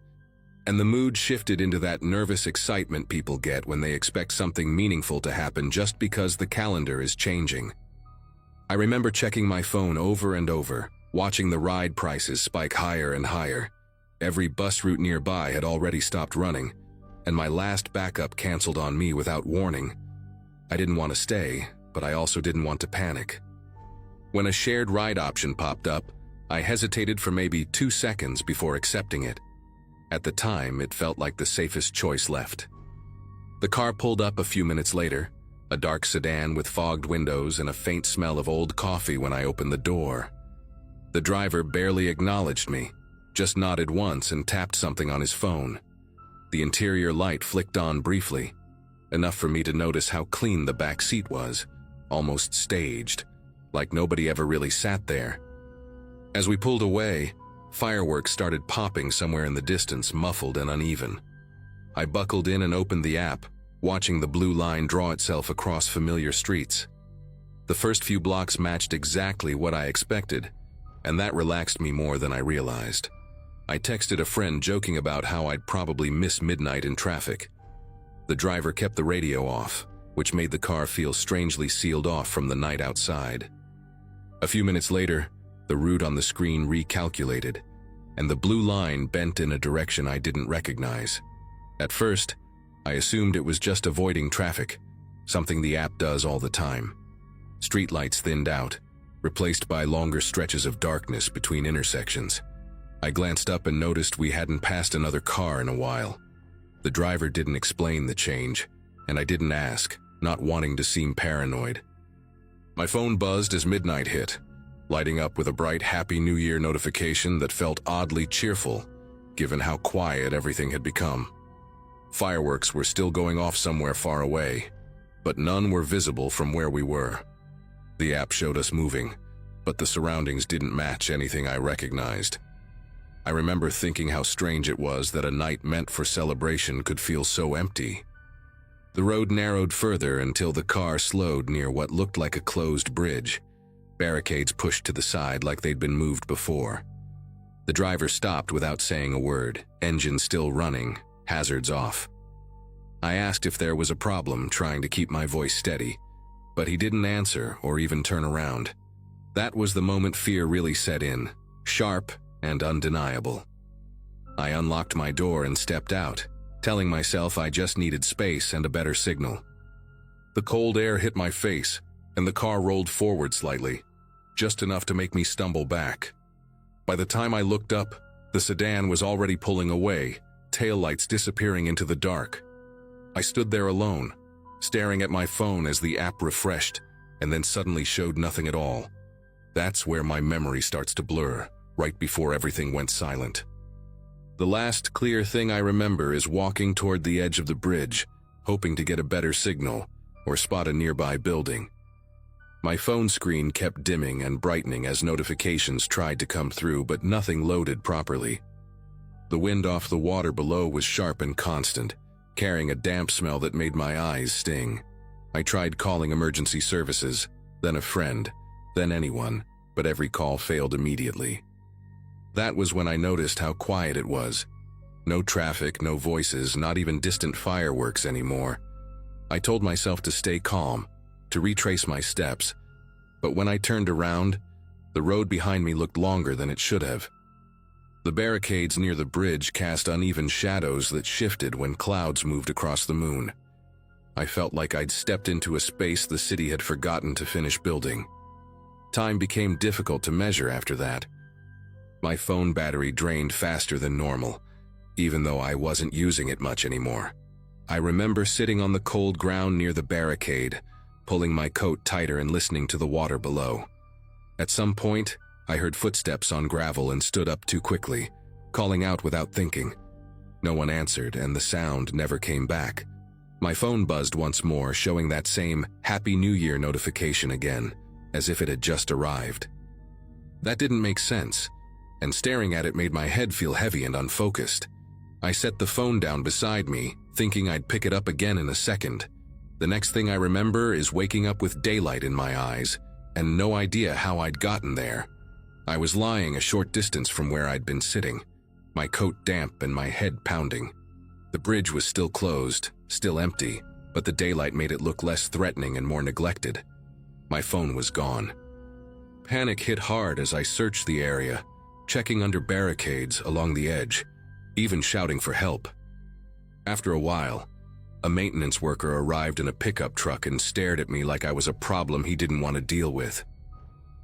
and the mood shifted into that nervous excitement people get when they expect something meaningful to happen just because the calendar is changing. I remember checking my phone over and over, watching the ride prices spike higher and higher. Every bus route nearby had already stopped running, and my last backup canceled on me without warning. I didn't want to stay, but I also didn't want to panic. When a shared ride option popped up, I hesitated for maybe 2 seconds before accepting it. At the time, it felt like the safest choice left. The car pulled up a few minutes later, a dark sedan with fogged windows and a faint smell of old coffee when I opened the door. The driver barely acknowledged me, just nodded once and tapped something on his phone. The interior light flicked on briefly, enough for me to notice how clean the back seat was, almost staged, like nobody ever really sat there. As we pulled away, fireworks started popping somewhere in the distance, muffled and uneven. I buckled in and opened the app, watching the blue line draw itself across familiar streets. The first few blocks matched exactly what I expected, and that relaxed me more than I realized. I texted a friend joking about how I'd probably miss midnight in traffic. The driver kept the radio off, which made the car feel strangely sealed off from the night outside. A few minutes later, the route on the screen recalculated, and the blue line bent in a direction I didn't recognize. At first, I assumed it was just avoiding traffic, something the app does all the time. Streetlights thinned out, replaced by longer stretches of darkness between intersections. I glanced up and noticed we hadn't passed another car in a while. The driver didn't explain the change, and I didn't ask, not wanting to seem paranoid. My phone buzzed as midnight hit, lighting up with a bright Happy New Year notification that felt oddly cheerful, given how quiet everything had become. Fireworks were still going off somewhere far away, but none were visible from where we were. The app showed us moving, but the surroundings didn't match anything I recognized. I remember thinking how strange it was that a night meant for celebration could feel so empty. The road narrowed further until the car slowed near what looked like a closed bridge, barricades pushed to the side like they'd been moved before. The driver stopped without saying a word, engine still running, hazards off. I asked if there was a problem, trying to keep my voice steady, but he didn't answer or even turn around. That was the moment fear really set in, sharp and undeniable. I unlocked my door and stepped out, telling myself I just needed space and a better signal. The cold air hit my face, and the car rolled forward slightly, just enough to make me stumble back. By the time I looked up, the sedan was already pulling away, taillights disappearing into the dark. I stood there alone, staring at my phone as the app refreshed, and then suddenly showed nothing at all. That's where my memory starts to blur, right before everything went silent. The last clear thing I remember is walking toward the edge of the bridge, hoping to get a better signal or spot a nearby building. My phone screen kept dimming and brightening as notifications tried to come through, but nothing loaded properly. The wind off the water below was sharp and constant, carrying a damp smell that made my eyes sting. I tried calling emergency services, then a friend, then anyone, but every call failed immediately. That was when I noticed how quiet it was. No traffic, no voices, not even distant fireworks anymore. I told myself to stay calm, to retrace my steps, but when I turned around, the road behind me looked longer than it should have. The barricades near the bridge cast uneven shadows that shifted when clouds moved across the moon. I felt like I'd stepped into a space the city had forgotten to finish building. Time became difficult to measure after that. My phone battery drained faster than normal, even though I wasn't using it much anymore. I remember sitting on the cold ground near the barricade, pulling my coat tighter and listening to the water below. At some point, I heard footsteps on gravel and stood up too quickly, calling out without thinking. No one answered, and the sound never came back. My phone buzzed once more, showing that same Happy New Year notification again, as if it had just arrived. That didn't make sense, and staring at it made my head feel heavy and unfocused. I set the phone down beside me, thinking I'd pick it up again in a second. The next thing I remember is waking up with daylight in my eyes, and no idea how I'd gotten there. I was lying a short distance from where I'd been sitting, my coat damp and my head pounding. The bridge was still closed, still empty, but the daylight made it look less threatening and more neglected. My phone was gone. Panic hit hard as I searched the area, checking under barricades along the edge, even shouting for help. After a while, a maintenance worker arrived in a pickup truck and stared at me like I was a problem he didn't want to deal with.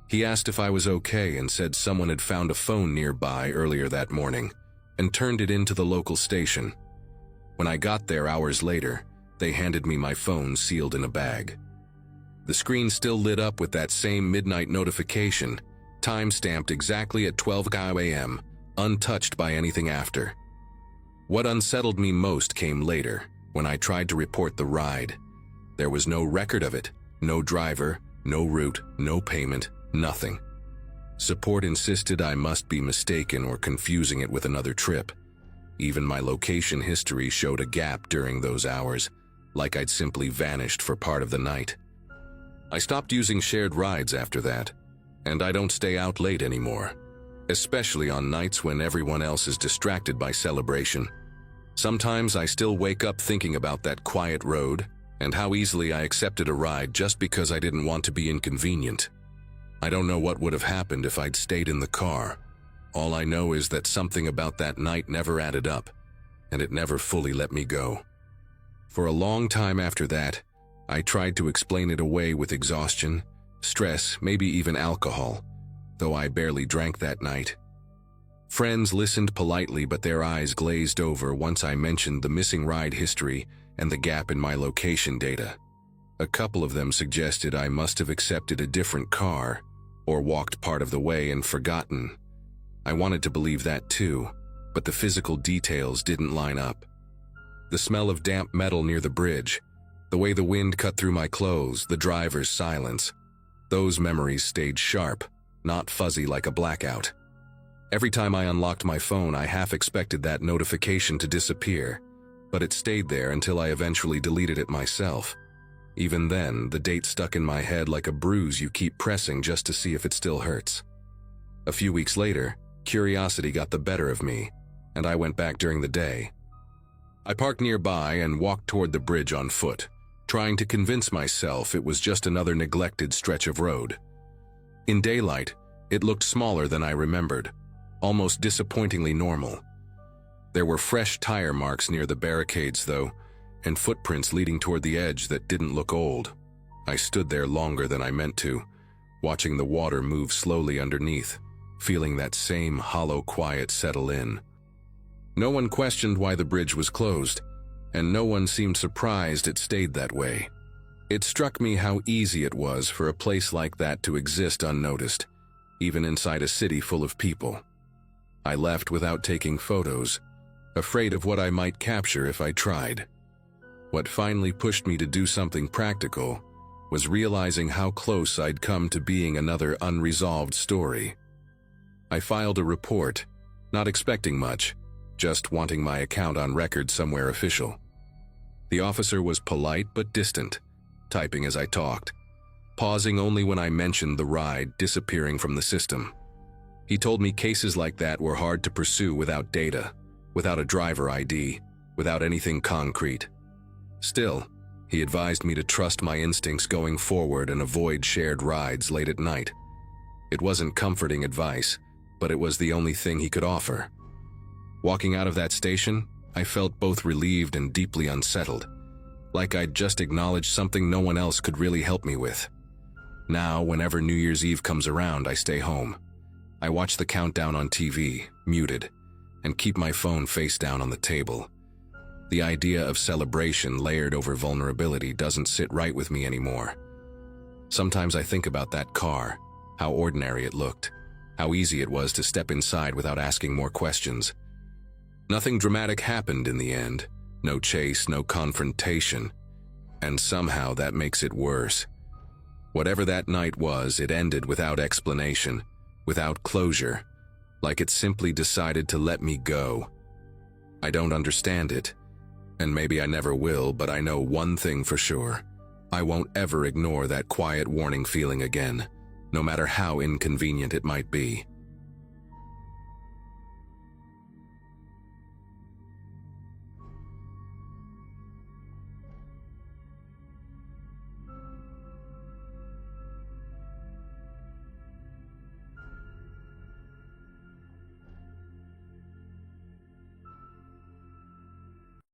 He asked if I was okay and said someone had found a phone nearby earlier that morning and turned it into the local station. When I got there hours later, they handed me my phone sealed in a bag. The screen still lit up with that same midnight notification, time-stamped exactly at 12 a.m., untouched by anything after. What unsettled me most came later, when I tried to report the ride. There was no record of it, no driver, no route, no payment, nothing. Support insisted I must be mistaken or confusing it with another trip. Even my location history showed a gap during those hours, like I'd simply vanished for part of the night. I stopped using shared rides after that, and I don't stay out late anymore, especially on nights when everyone else is distracted by celebration. Sometimes I still wake up thinking about that quiet road and how easily I accepted a ride just because I didn't want to be inconvenient. I don't know what would have happened if I'd stayed in the car. All I know is that something about that night never added up, and it never fully let me go. For a long time after that, I tried to explain it away with exhaustion, stress, maybe even alcohol, though I barely drank that night. Friends listened politely, but their eyes glazed over once I mentioned the missing ride history and the gap in my location data. A couple of them suggested I must have accepted a different car or walked part of the way and forgotten. I wanted to believe that too, but the physical details didn't line up. The smell of damp metal near the bridge, the way the wind cut through my clothes, the driver's silence. Those memories stayed sharp, not fuzzy like a blackout. Every time I unlocked my phone, I half expected that notification to disappear, but it stayed there until I eventually deleted it myself. Even then, the date stuck in my head like a bruise you keep pressing just to see if it still hurts. A few weeks later, curiosity got the better of me, and I went back during the day. I parked nearby and walked toward the bridge on foot, trying to convince myself it was just another neglected stretch of road. In daylight, it looked smaller than I remembered, almost disappointingly normal. There were fresh tire marks near the barricades, though, and footprints leading toward the edge that didn't look old. I stood there longer than I meant to, watching the water move slowly underneath, feeling that same hollow quiet settle in. No one questioned why the bridge was closed, and no one seemed surprised it stayed that way. It struck me how easy it was for a place like that to exist unnoticed, even inside a city full of people. I left without taking photos, afraid of what I might capture if I tried. What finally pushed me to do something practical was realizing how close I'd come to being another unresolved story. I filed a report, not expecting much, just wanting my account on record somewhere official. The officer was polite but distant, typing as I talked, pausing only when I mentioned the ride disappearing from the system. He told me cases like that were hard to pursue without data, without a driver ID, without anything concrete. Still, he advised me to trust my instincts going forward and avoid shared rides late at night. It wasn't comforting advice, but it was the only thing he could offer. Walking out of that station, I felt both relieved and deeply unsettled, like I'd just acknowledged something no one else could really help me with. Now, whenever New Year's Eve comes around, I stay home. I watch the countdown on TV, muted, and keep my phone face down on the table. The idea of celebration layered over vulnerability doesn't sit right with me anymore. Sometimes I think about that car, how ordinary it looked, how easy it was to step inside without asking more questions. Nothing dramatic happened in the end, no chase, no confrontation, and somehow that makes it worse. Whatever that night was, it ended without explanation, without closure, like it simply decided to let me go. I don't understand it, and maybe I never will, but I know one thing for sure. I won't ever ignore that quiet warning feeling again, no matter how inconvenient it might be.